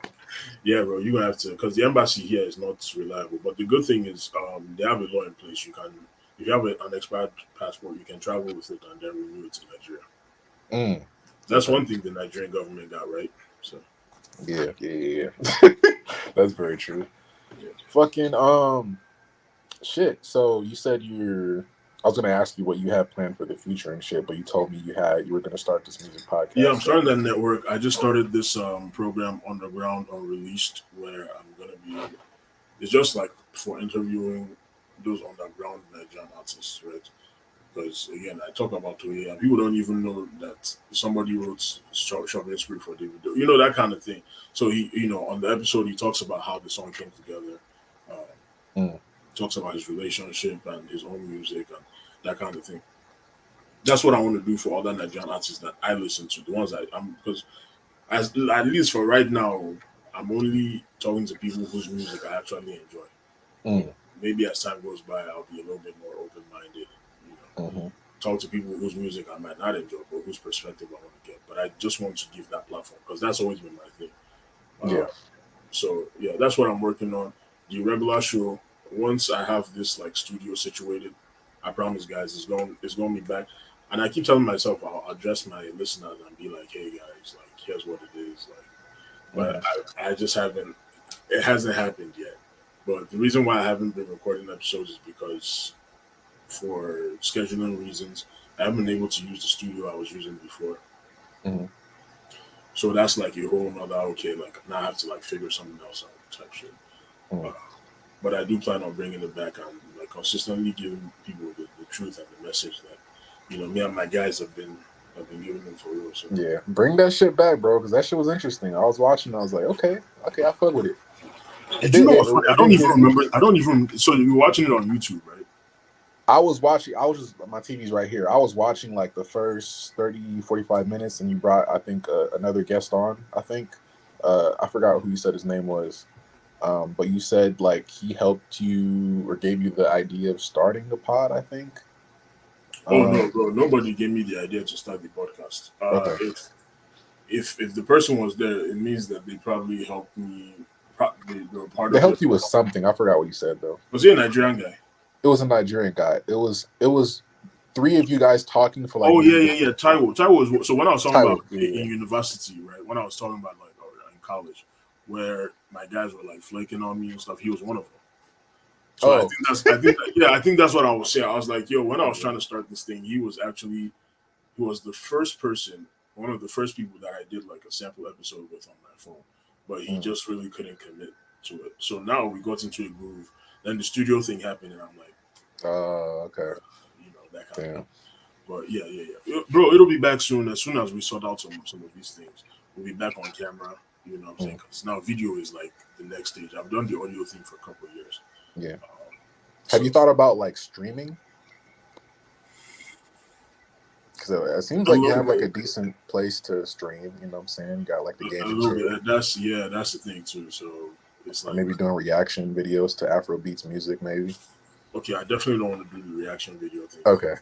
Yeah, bro, you're gonna have to, because the embassy here is not reliable. But the good thing is, they have a law in place. You can, if you have an expired passport, you can travel with it and then renew it to Nigeria. That's one thing the Nigerian government got right. So yeah. That's very true. Yeah. Fucking shit. So you said I was gonna ask you what you had planned for the future and shit, but you told me you were gonna start this music podcast. Yeah, I'm starting that network. I just started this program Underground Unreleased, where I'm gonna be. It's just like for interviewing those underground Nigerian artists, right? Because again, I talk about 2 and people don't even know that somebody wrote Shopping Spree for David. You know, that kind of thing. So he, on the episode, he talks about how the song came together. Talks about his relationship and his own music and that kind of thing. That's what I want to do for other Nigerian artists that I listen to, the ones because at least for right now, I'm only talking to people whose music I actually enjoy. Maybe as time goes by, I'll be a little bit more open-minded. Talk to people whose music I might not enjoy, but whose perspective I want to get. But I just want to give that platform because that's always been my thing. So yeah, that's what I'm working on. The Irregular show. Once I have this like studio situated, I promise, guys, it's going to be back. And I keep telling myself I'll address my listeners and be like, hey guys, like here's what it is, like. But I just haven't. It hasn't happened yet. But the reason why I haven't been recording episodes is because, for scheduling reasons, I haven't been able to use the studio I was using before. So that's like a whole nother like now I have to like figure something else out type shit. But I do plan on bringing it back and like consistently giving people the truth and the message that me and my guys have been giving them for real. So. Yeah, bring that shit back, bro, because that shit was interesting. I was watching, I was like, okay, I fuck with it. Did you know what's funny? I don't even remember. So you're watching it on YouTube, right? My TV's right here. I was watching like the first 30, 45 minutes, and you brought, I think, another guest on. I think I forgot who you said his name was. But you said like he helped you or gave you the idea of starting the pod, I think. No, bro. Nobody gave me the idea to start the podcast. Okay. If the person was there, it means that they probably helped me. They helped you with something. I forgot what you said though. Was he a Nigerian guy? It was a Nigerian guy. It was 3 of you guys talking for like. Oh yeah. Taiwo was. So when I was talking about in university, right? When I was talking about like in college, where my guys were like flaking on me and stuff, he was one of them. So I think that's what I was saying. I was like, yo, when I was trying to start this thing, he was the first person, one of the first people that I did like a sample episode with on my phone, but he just really couldn't commit to it. So now we got into a groove. Then the studio thing happened, and I'm like, okay, that kind of thing. But yeah, bro, it'll be back soon. As soon as we sort out some of these things, we'll be back on camera. You know what I'm saying? Because now video is like the next stage. I've done the audio thing for a couple of years. Yeah. Have you thought about like streaming? Because it seems like you have like a decent place to stream. You know what I'm saying? You got like the game. A little bit. That's the thing too. So it's like maybe doing reaction videos to Afrobeats music, maybe. Okay, I definitely don't want to do the reaction video thing. Okay.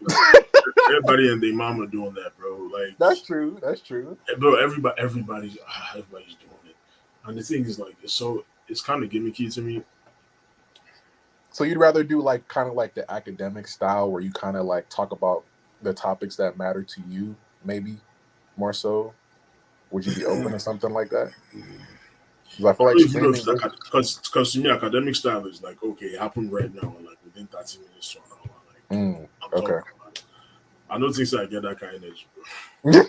Everybody and their mama doing that, bro. Like That's true. That's true. Bro, everybody's doing it. And the thing is, like, it's kind of gimmicky to me. So you'd rather do like kind of like the academic style where you kind of like talk about the topics that matter to you, maybe more so? Would you be open to something like that? Because I feel like streaming. Because to me, academic style is like, okay, it happened right now, like within 30 minutes to an hour. Like, I'm talking about it. I don't think so. I get that kind of energy, bro.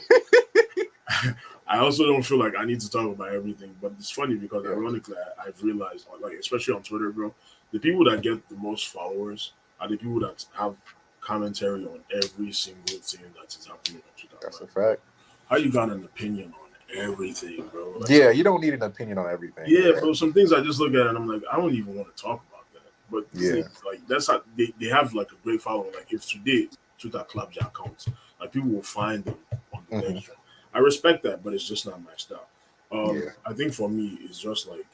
I also don't feel like I need to talk about everything, but it's funny because ironically, I've realized, like, especially on Twitter, bro, the people that get the most followers are the people that have commentary on every single thing that is happening on Twitter. That's a fact. How you got an opinion on everything, bro? Like, yeah, you don't need an opinion on everything. Yeah, bro. Some things I just look at and I'm like, I don't even want to talk about that. But things, like, that's how they have like a great following. Like, if today Twitter claps your account, like, people will find them on the next one. I respect that, but it's just not my style. I think for me, it's just like.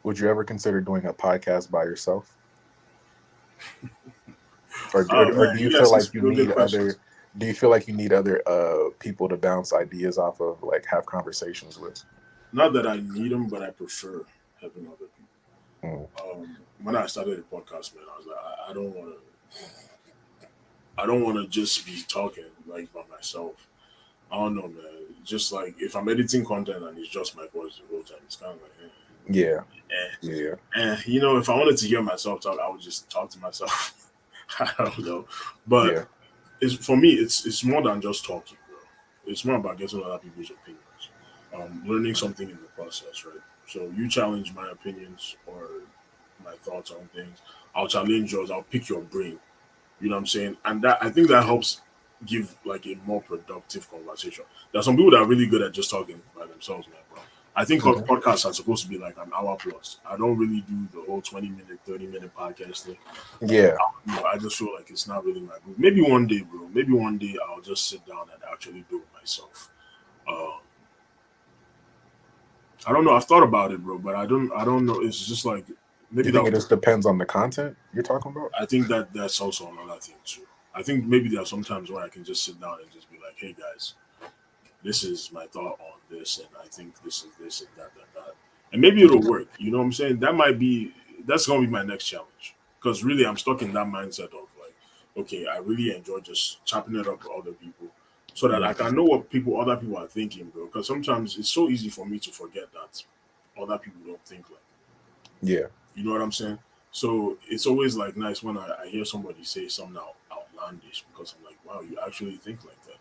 Would you ever consider doing a podcast by yourself? or do you feel like you need other? Do you feel like you need other people to bounce ideas off of, like have conversations with? Not that I need them, but I prefer having other people. When I started the podcast, man, I was like, I don't want to just be talking like by myself. I don't know, man. Just like if I'm editing content and it's just my voice the whole time, it's kind of like, you know, if I wanted to hear myself talk, I would just talk to myself. I don't know, but it's for me, it's more than just talking, bro. It's more about getting other people's opinions, learning something in the process, right? So you challenge my opinions or my thoughts on things. I'll challenge yours. I'll pick your brain. You know what I'm saying? And that, I think that helps give like a more productive conversation. There are some people that are really good at just talking by themselves, man, bro. I think podcasts are supposed to be like an hour plus. I don't really do the whole 20-minute, 30-minute podcast thing. Yeah. I just feel like it's not really my group. Maybe one day, bro. Maybe one day I'll just sit down and actually do it myself. I don't know. I've thought about it, bro, but I don't know. It's just like maybe you think it just depends on the content you're talking about? I think that's also another thing too. I think maybe there are some times where I can just sit down and just be like, hey guys, this is my thought on this, and I think this is this and that. And maybe it'll work. You know what I'm saying? That's gonna be my next challenge. Because really I'm stuck in that mindset of like, okay, I really enjoy just chopping it up with other people. So that I can know what other people are thinking, bro. Because sometimes it's so easy for me to forget that other people don't think like that. Yeah. You know what I'm saying? So it's always like nice when I hear somebody say something outlandish because I'm like, wow, you actually think like that.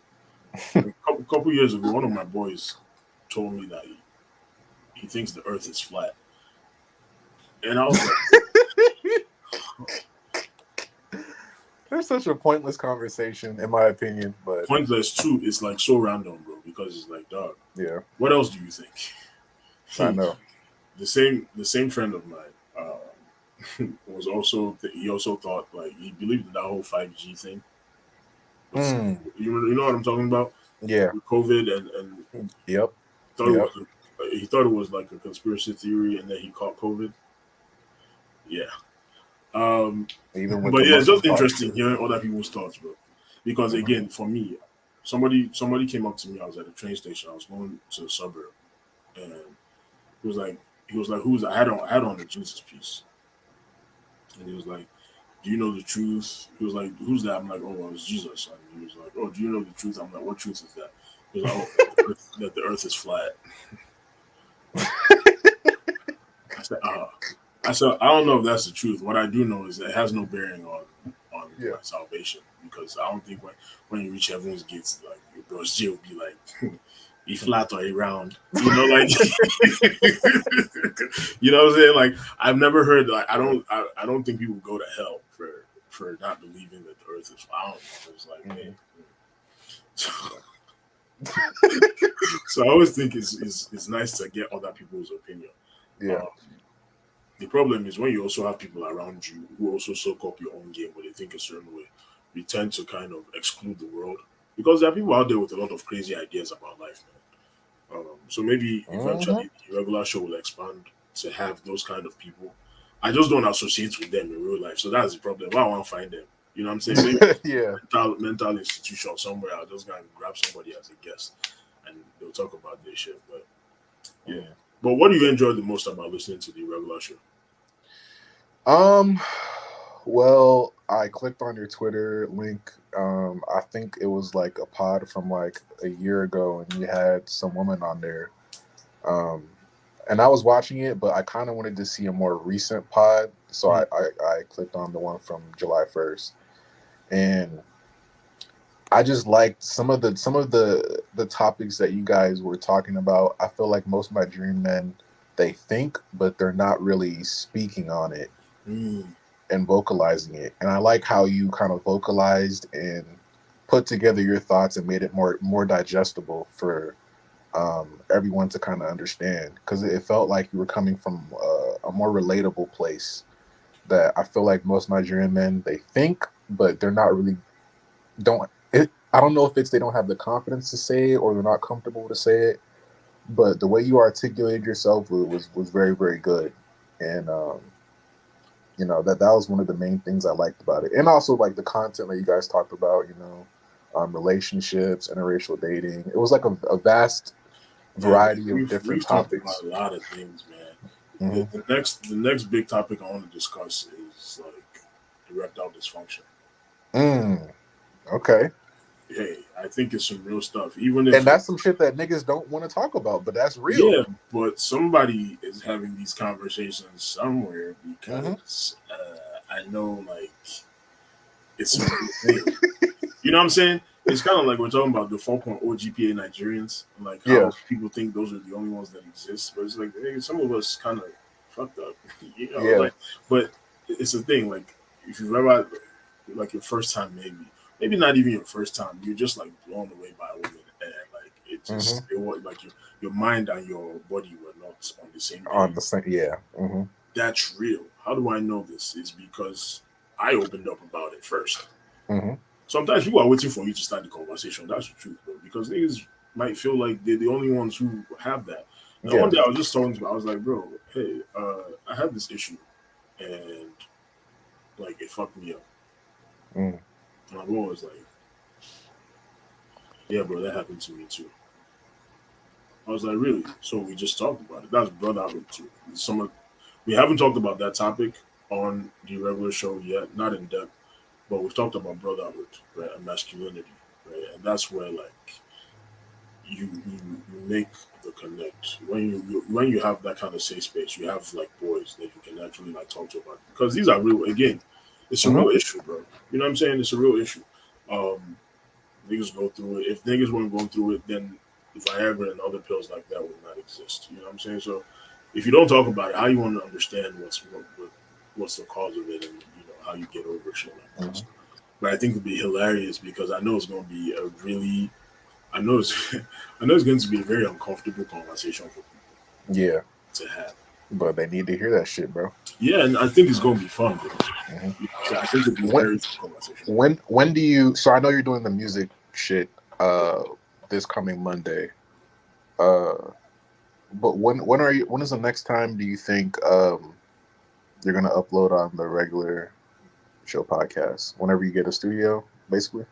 A couple years ago, one of my boys told me that he thinks the earth is flat. And I was like, that's such a pointless conversation, in my opinion. But pointless too. It's like so random, bro, because it's like, dog. Yeah. What else do you think? I know. The same friend of mine was also he also thought like he believed in that whole 5G thing. You know what I'm talking about? Yeah. With COVID and yep. He thought it was like a conspiracy theory, and then he caught COVID. Yeah. But yeah, it's just interesting hearing other people's thoughts, bro. Because again, for me, somebody came up to me. I was at a train station. I was going to the suburb, and he was like, "Who's?" I had on the Jesus piece, and he was like, "Do you know the truth?" He was like, "Who's that?" I'm like, "Oh, well, it's Jesus." And he was like, "Oh, do you know the truth?" I'm like, "What truth is that?" He was like, "Oh, that the earth is flat." I said, I don't know if that's the truth. What I do know is that it has no bearing on my salvation, because I don't think when you reach heaven's gates, like your bros J will be like, be flat or round, you know, like you know what I'm saying? Like I've never heard like I don't think people go to hell for not believing that the earth is. I don't know. It's like man. So I always think it's nice to get other people's opinion. Yeah. The problem is when you also have people around you who also soak up your own game, where they think a certain way, we tend to kind of exclude the world, because there are people out there with a lot of crazy ideas about life, man. So maybe eventually the Irregular show will expand to have those kind of people, I just don't associate with them in real life. So that's the problem. Why I want to find them. You know what I'm saying? Maybe Yeah. mental institution somewhere. I'll just go and grab somebody as a guest and they'll talk about this shit. But yeah. But what do you enjoy the most about listening to the Irregular show? Well, I clicked on your Twitter link. I think it was like a pod from like a year ago, and you had some woman on there. And I was watching it, but I kind of wanted to see a more recent pod, so I clicked on the one from July 1st, and I just liked some of the topics that you guys were talking about. I feel like most Nigerian men, they think, but they're not really speaking on it and vocalizing it. And I like how you kind of vocalized and put together your thoughts and made it more digestible for everyone to kind of understand, because it felt like you were coming from a more relatable place that I feel like most Nigerian men, they think, but they're not really I don't know if it's they don't have the confidence to say it or they're not comfortable to say it, but the way you articulated yourself was very, very good. And that was one of the main things I liked about it. And also like the content that you guys talked about, relationships, interracial dating. It was like a vast variety of different topics. Talked about a lot of things, man. Mm-hmm. The next big topic I want to discuss is like erectile dysfunction. Okay. Hey, I think it's some real stuff. Even if that's some shit that niggas don't want to talk about, but that's real. Yeah, but somebody is having these conversations somewhere because I know like it's a real thing. You know what I'm saying? It's kind of like we're talking about the 4.0 GPA Nigerians, and like how people think those are the only ones that exist. But it's like, hey, some of us kind of fucked up, Like, but it's a thing. Like, if you've ever like your first time, maybe not even your first time, you're just like blown away by a woman, and like it just it was like your mind and your body were not on the same page. On the same, yeah. That's real. How do I know this? Is because I opened up about it first. Sometimes people are waiting for you to start the conversation. That's the truth, bro. Because niggas might feel like they're the only ones who have that. And one day I was just talking to, I was like, bro, hey, I have this issue, and like it fucked me up. And my bro was like, yeah, bro, that happened to me too. I was like, really? So we just talked about it. That's brotherhood too. We haven't talked about that topic on the Irregular show yet, not in depth. But we've talked about brotherhood, right, and masculinity, right, and that's where like you make the connect when you have that kind of safe space. You have like boys that you can actually like talk to about, because these are real. Again, it's a real issue, bro. You know what I'm saying? It's a real issue. Niggas go through it. If niggas weren't going through it, then Viagra and other pills like that would not exist. You know what I'm saying? So if you don't talk about it, how you want to understand what's the cause of it, and how you get over shit like this. But I think it'd be hilarious because I know it's going to be I know it's going to be a very uncomfortable conversation for people. Yeah. To have. But they need to hear that shit, bro. Yeah, and I think it's going to be fun, bro. So I think it'd be a very fun conversation. When do you? So I know you're doing the music shit this coming Monday. But when is the next time do you think you're gonna upload on the regular show podcast? Whenever you get a studio, basically,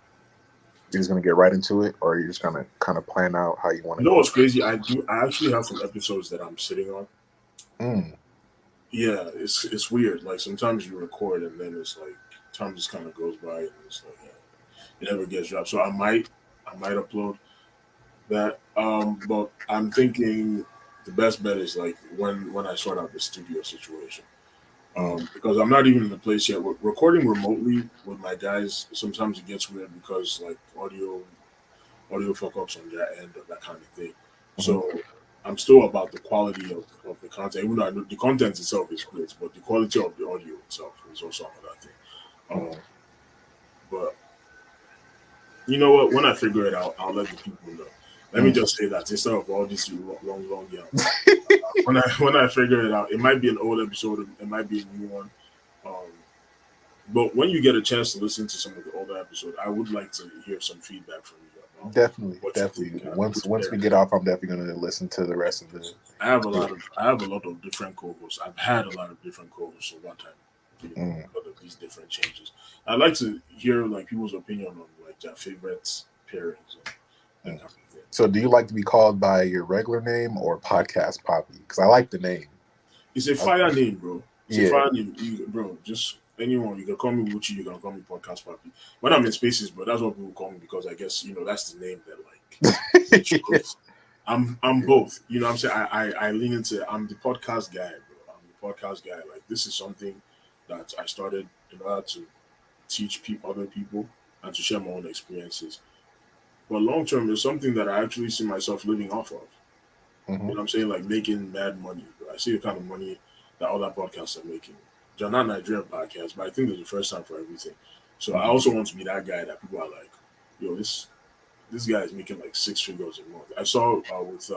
you're just gonna get right into it, or you're just gonna kind of plan out how you want to. You know what's crazy? I actually have some episodes that I'm sitting on. Yeah, it's weird. Like sometimes you record and then it's like time just kind of goes by and it's like it never gets dropped. So I might upload that. But I'm thinking the best bet is like when I sort out the studio situation. Because I'm not even in the place yet. We're recording remotely with my guys. Sometimes it gets weird because like audio fuck ups on their end or that kind of thing. So I'm still about the quality of the content. Even though the content itself is great, but the quality of the audio itself is also another thing. But you know what? When I figure it out, I'll let the people know. Let me just say that instead of all this long yells. When I figure it out, it might be an old episode, it might be a new one. But when you get a chance to listen to some of the older episodes, I would like to hear some feedback from you. Definitely. Once we get off, I'm definitely going to listen to the rest of the. I have a lot of different co-hosts. I've had a lot of different co-hosts over time because of these different changes. I'd like to hear like people's opinion on like their favorite pairings. And kind of thing. So, do you like to be called by your regular name or Podcast Papi? Because I like the name. It's a fire name, bro. It's a fire name, bro. Just anyone. You can call me Okwuchi. You can call me Podcast Papi. When I'm in spaces, but that's what people call me because I guess that's the name that like. I'm both. You know what I'm saying? I lean into I'm the podcast guy, bro. I'm the podcast guy. Like this is something that I started in order to teach other people and to share my own experiences. But long term, it's something that I actually see myself living off of. You know what I'm saying? Like making mad money. Bro. I see the kind of money that other podcasts are making. They're not Nigerian podcasts, but I think there's a first time for everything. So I also want to be that guy that people are like, yo, this guy is making like 6 figures a month. I saw with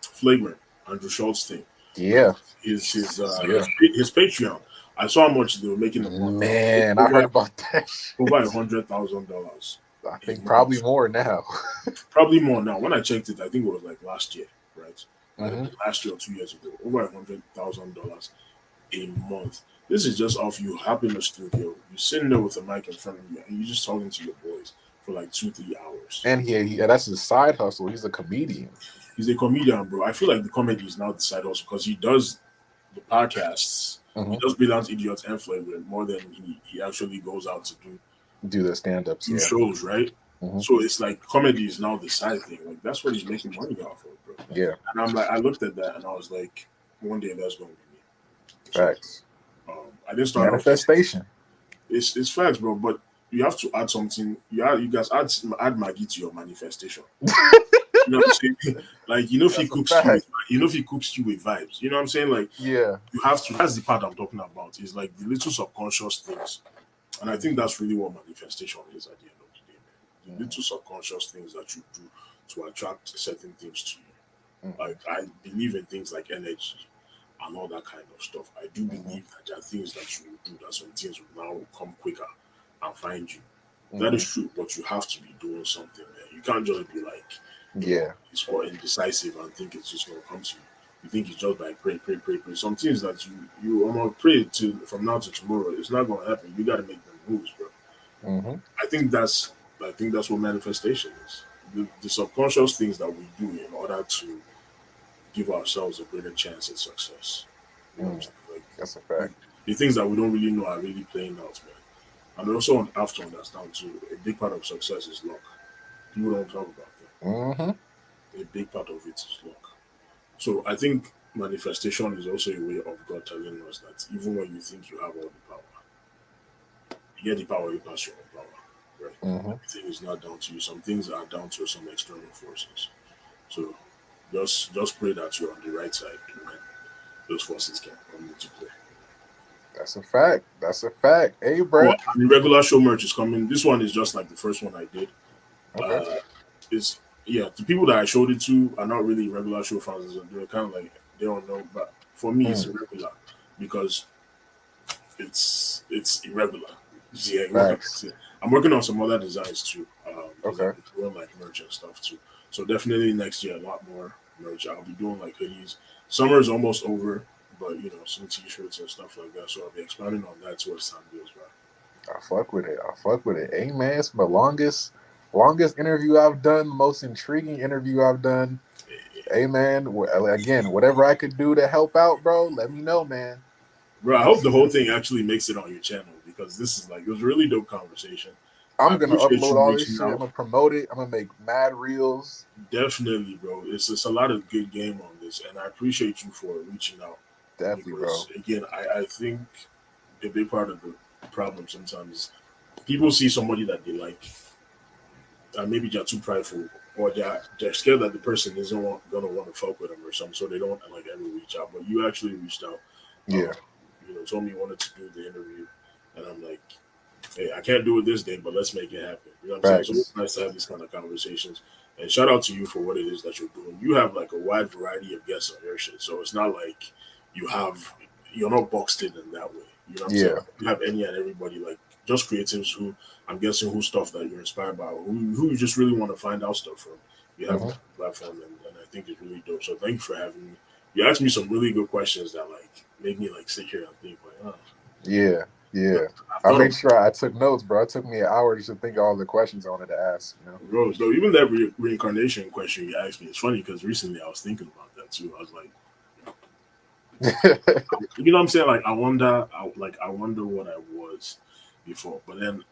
Flagrant, Andrew Schultz thing. Yeah. His Patreon. I saw how much they were making a month. Man, I heard about that. Over $100,000. I think probably more now. Probably more now. When I checked it, I think it was like last year, right? Last year or 2 years ago. Over $100,000 a month. This is just off you hop in the studio, you're sitting there with a mic in front of you, and you're just talking to your boys for like 2-3 hours. And that's his side hustle. He's a comedian. He's a comedian, bro. I feel like the comedy is now the side hustle because he does the podcasts. He does Brilliant Idiots and Flagrant more than he actually goes out to do the stand-ups, shows, right? So it's like comedy is now the side thing. Like that's what he's making money off of, bro. Yeah. And I'm like, I looked at that and I was like, one day that's going to be me. Facts. I didn't start manifestation. It's facts, bro. But you have to add something. You guys add Maggie to your manifestation. You know what I'm saying? Like if he cooks you with vibes. You know what I'm saying? Like you have to. That's the part I'm talking about. Is like the little subconscious things, and I think that's really what manifestation is at the end of the day, man. The little subconscious things that you do to attract certain things to you. Like I believe in things like energy and all that kind of stuff. I do believe that there are things that you will do that some things will now come quicker and find you. That is true, but you have to be doing something, man. You can't just be like, it's all indecisive and think it's just gonna come to you. You think it's just by pray. Some things that you are gonna pray to from now to tomorrow, it's not gonna happen. You gotta make them moves, bro. I think that's what manifestation is. The subconscious things that we do in order to give ourselves a greater chance at success. You know what I'm saying? Like, that's a fact. The things that we don't really know are really playing out, man. And we also have to understand too, a big part of success is luck. People don't talk about that. A big part of it is luck. So I think manifestation is also a way of God telling us that even when you think you have all the power, you get the power, you pass your own power. Right? Everything is not down to you. Some things are down to some external forces. So just pray that you're on the right side when those forces can come into play. That's a fact. Hey, bro. Well, the regular show merch is coming. This one is just like the first one I did. Okay. The people that I showed it to are not really regular show fans. They're kind of like, they don't know. But for me, it's irregular because it's irregular. Yeah, I'm working on some other designs too. Okay. Doing like merch and stuff too. So definitely next year, a lot more merch. I'll be doing like hoodies. Summer is almost over, but some t-shirts and stuff like that. So I'll be expanding on that towards time goes by. I fuck with it. Hey man, it's my longest interview I've done, most intriguing interview I've done. Hey man, again, whatever I could do to help out, bro, let me know, man. Bro, I hope the whole thing actually makes it on your channel because this is it was a really dope conversation. I'm gonna upload all this shit. I'm gonna promote it. I'm gonna make mad reels. Definitely, bro. It's a lot of good game on this, and I appreciate you for reaching out. Definitely, because, bro. Again, I think a big part of the problem sometimes is people see somebody that they like, and maybe they're too prideful, or they're scared that the person isn't gonna want to fuck with them or something, so they don't ever reach out. But you actually reached out. Told me you wanted to do the interview, and I'm like, hey, I can't do it this day, but let's make it happen. You know what I'm saying? So it's nice to have these kind of conversations. And shout out to you for what it is that you're doing. You have like a wide variety of guests on your shit, so it's not like you're not boxed in that way. You know what I'm saying? You have any and everybody like just creatives who I'm guessing who stuff that you're inspired by, who you just really want to find out stuff from. You have a platform, and I think it's really dope. So thank you for having me. You asked me some really good questions that like make me like sit here and think like, Yeah. I made sure I took notes, bro. It took me an hour just to think of all the questions I wanted to ask. You know, bro. So even that reincarnation question you asked me, it's funny because recently I was thinking about that too. I was like, you know what I'm saying? Like I wonder what I was before, but then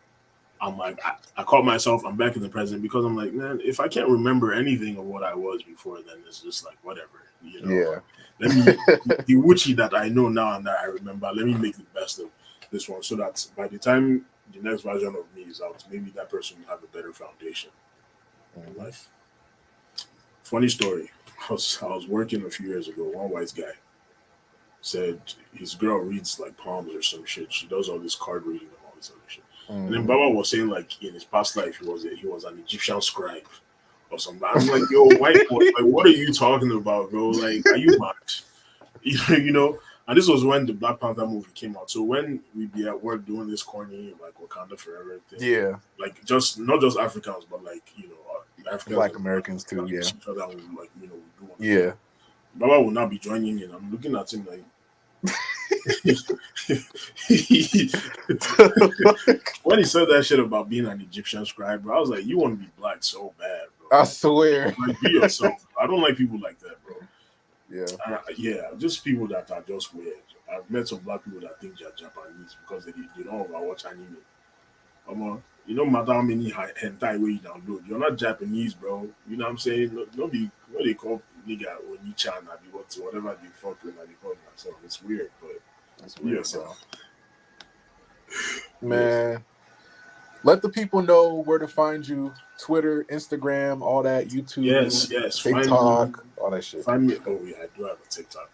I'm like, I caught myself. I'm back in the present because I'm like, man, if I can't remember anything of what I was before, then it's just like whatever, you know. Yeah. Let me the Okwuchi that I know now and that I remember. Let me make the best of this one, so that by the time the next version of me is out, maybe that person will have a better foundation in life. Funny story. I was working a few years ago. One white guy said his girl reads like palms or some shit. She does all this card reading and all this other shit. And then Baba was saying like in his past life he was an Egyptian scribe or something. I'm like, yo, white boy, like what are you talking about, bro? Like, are you mad? You know. And this was when the Black Panther movie came out. So when we'd be at work doing this corny like Wakanda Forever thing, yeah, like just not just Africans, but like Africans, Black Americans too. Yeah, each other, like we do. Yeah. Baba will not be joining in. I'm looking at him like. When he said that shit about being an Egyptian scribe, bro, I was like, you want to be black so bad, bro. I swear. Like, be yourself. I don't like people like that, bro. Yeah. Just people that are just weird. I've met some black people that think they're Japanese because they don't watch anime. You don't matter how many hentai way you download. You're not Japanese, bro. You know what I'm saying? Don't be what they call nigga or Nichan or whatever they fuck with, they call themselves. It's weird, but it's weird, bro. Man, let the people know where to find you. Twitter, Instagram, all that, YouTube, yes, TikTok, all that shit. Find me. Oh yeah, I do have a TikTok.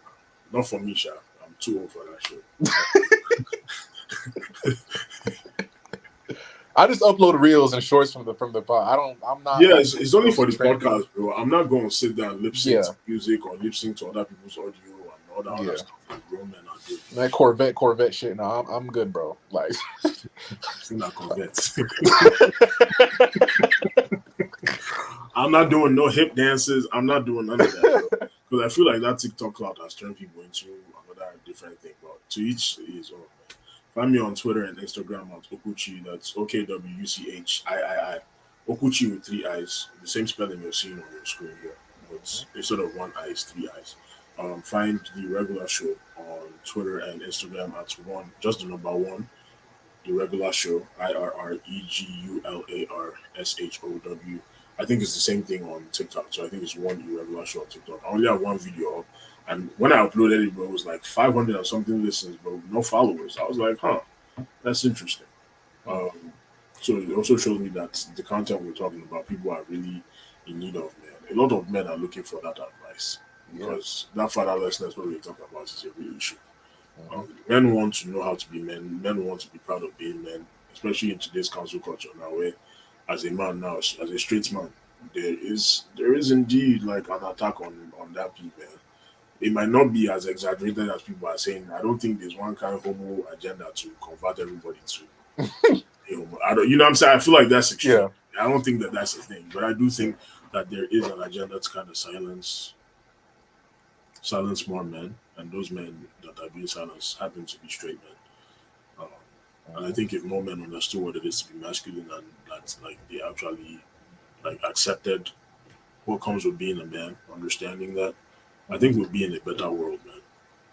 Not for me, Sha. I'm too old for that shit. I just upload reels and shorts from the pod. I'm not. Yeah, it's only for the podcast, bro. I'm not going to sit down and lip sync to music or lip sync to other people's audio and all that other stuff that grown men are doing. That Corvette shit. No, I'm good, bro. Like, not Corvettes. I'm not doing no hip dances. I'm not doing none of that, bro. Because I feel like that TikTok cloud has turned people into another different thing. But to each his own. Find me on Twitter and Instagram at Okwuchi. That's OKWUCHIII. Okwuchi with 3 eyes. The same spelling you're seeing on your screen here. But instead of 1 eye, it's 3 eyes. Find the Irregular Show on Twitter and Instagram at just the number 1. Irregular Show. IRREGULARSHOW. I think it's the same thing on TikTok. So I think it's 1 Irregular Show on TikTok. I only have 1 video up. And when I uploaded it, bro, it was like 500 or something listens, bro, no followers. I was like, that's interesting. So it also shows me that the content we're talking about, people are really in need of, man. A lot of men are looking for that advice because that fatherlessness, what we're talking about, is a real issue. Men want to know how to be men. Men want to be proud of being men, especially in today's council culture now, where as a man now, as a straight man, there is indeed like an attack on that people, man. It might not be as exaggerated as people are saying. I don't think there's one kind of homo agenda to convert everybody to you know what I'm saying? I feel like that's extreme. Yeah. I don't think that's a thing, but I do think that there is an agenda to kind of silence more men, and those men that are being silenced happen to be straight men. And I think if more men understood what it is to be masculine and that like they actually like accepted what comes with being a man, understanding that, I think we'll be in a better world, man.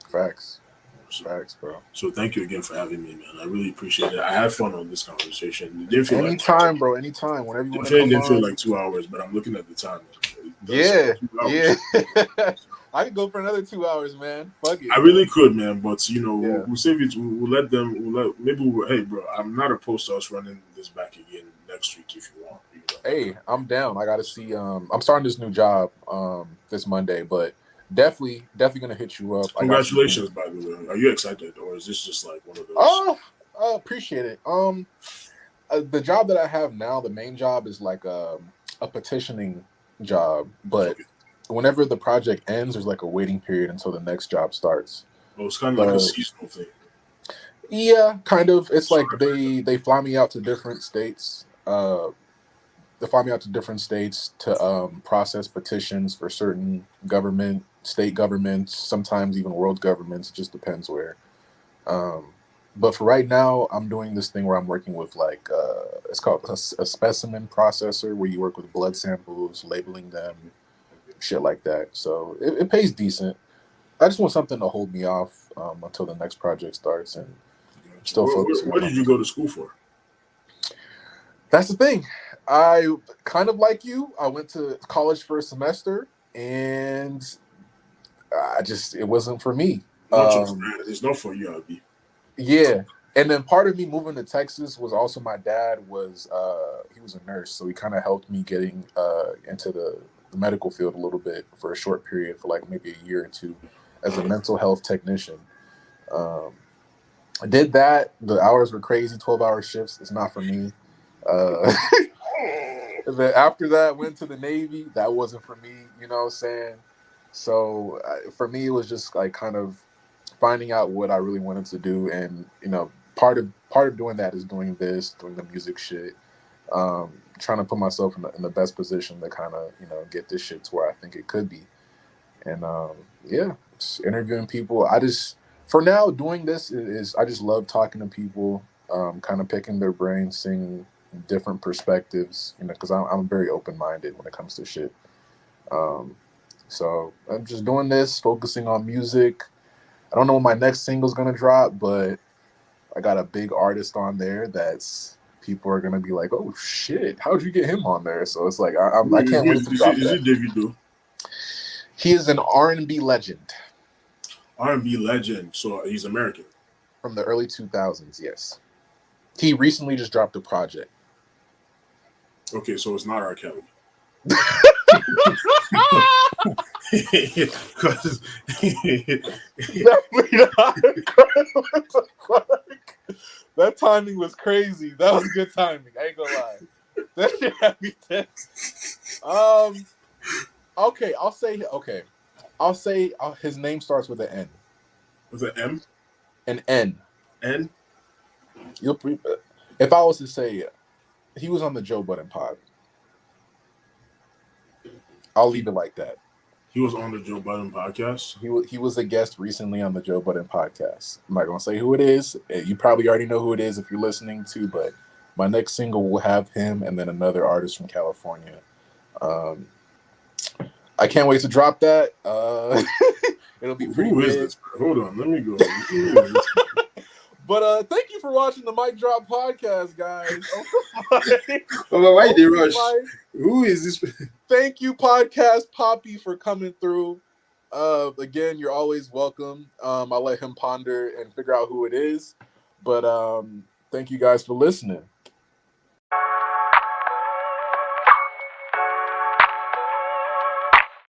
Facts. Facts, bro. So thank you again for having me, man. I really appreciate it. I had fun on this conversation. It didn't feel anytime, bro. Anytime. Whenever you want to come on. It didn't feel like 2 hours, but I'm looking at the time. Yeah. I could go for another 2 hours, man. Fuck it. I really could, man. But we'll save it. We'll let them. Hey, bro. I'm not opposed to us running this back again next week if you want. Hey, I'm down. I got to see. I'm starting this new job this Monday, but. Definitely gonna hit you up. Congratulations, by the way. Are you excited, or is this just like one of those? I appreciate it. The job that I have now, the main job is like a petitioning job, but whenever the project ends, there's like a waiting period until the next job starts. Oh, it's kind of like a seasonal thing. Yeah, kind of. It's like they fly me out to different states. They fly me out to different states to process petitions for certain state governments, sometimes even world governments. It just depends where. Um, but for right now, I'm doing this thing where I'm working with like it's called a specimen processor, where you work with blood samples, labeling them, shit like that. So it pays decent. I just want something to hold me off until the next project starts, and still focusing What on. did you go to school for? That's the thing. I kind of like you. I went to college for a semester, and it wasn't for me. It's not for you, Abi. Yeah, and then part of me moving to Texas was also my dad was he was a nurse, so he kind of helped me getting into the medical field a little bit for a short period, for like maybe a year or two, as a mental health technician. Um, I did that. The hours were crazy, 12-hour shifts. It's not for me. Uh, then after that, went to the Navy. That wasn't for me. You know what I'm saying? So for me, it was just like kind of finding out what I really wanted to do, and part of doing that is doing the music shit, trying to put myself in the best position to kind of get this shit to where I think it could be, and yeah, just interviewing people. For now, doing this is I just love talking to people, kind of picking their brains, seeing different perspectives, because I'm very open minded when it comes to shit. Um, so I'm just doing this, focusing on music. I don't know when my next single's gonna drop, but I got a big artist on there that's people are gonna be like, "Oh shit, how'd you get him on there?" So it's like I can't wait to drop Is that. it Davido? He is an R&B legend R&B legend. So he's American. from the early 2000s. Yes, he recently just dropped a project. Okay, so it's not R. Kelly. Because that timing was crazy. That was good timing. I ain't gonna lie. That shit had me tense. Okay, I'll say his name starts with an N. was it M? An N. N? If I was to say he was on the Joe Budden pod, I'll leave it like that. He was on the Joe Budden podcast. He was a guest recently on the Joe Budden podcast. I'm not gonna say who it is. You probably already know who it is if you're listening to, but my next single will have him and then another artist from California. Um, I can't wait to drop that. It'll be pretty. Who is this? Hold on, let me go. But thank you for watching the MicDrop Podcast, guys. Why did they rush? Who is this? Thank you, Podcast Papi, for coming through. Again, you're always welcome. I'll let him ponder and figure out who it is. But thank you guys for listening.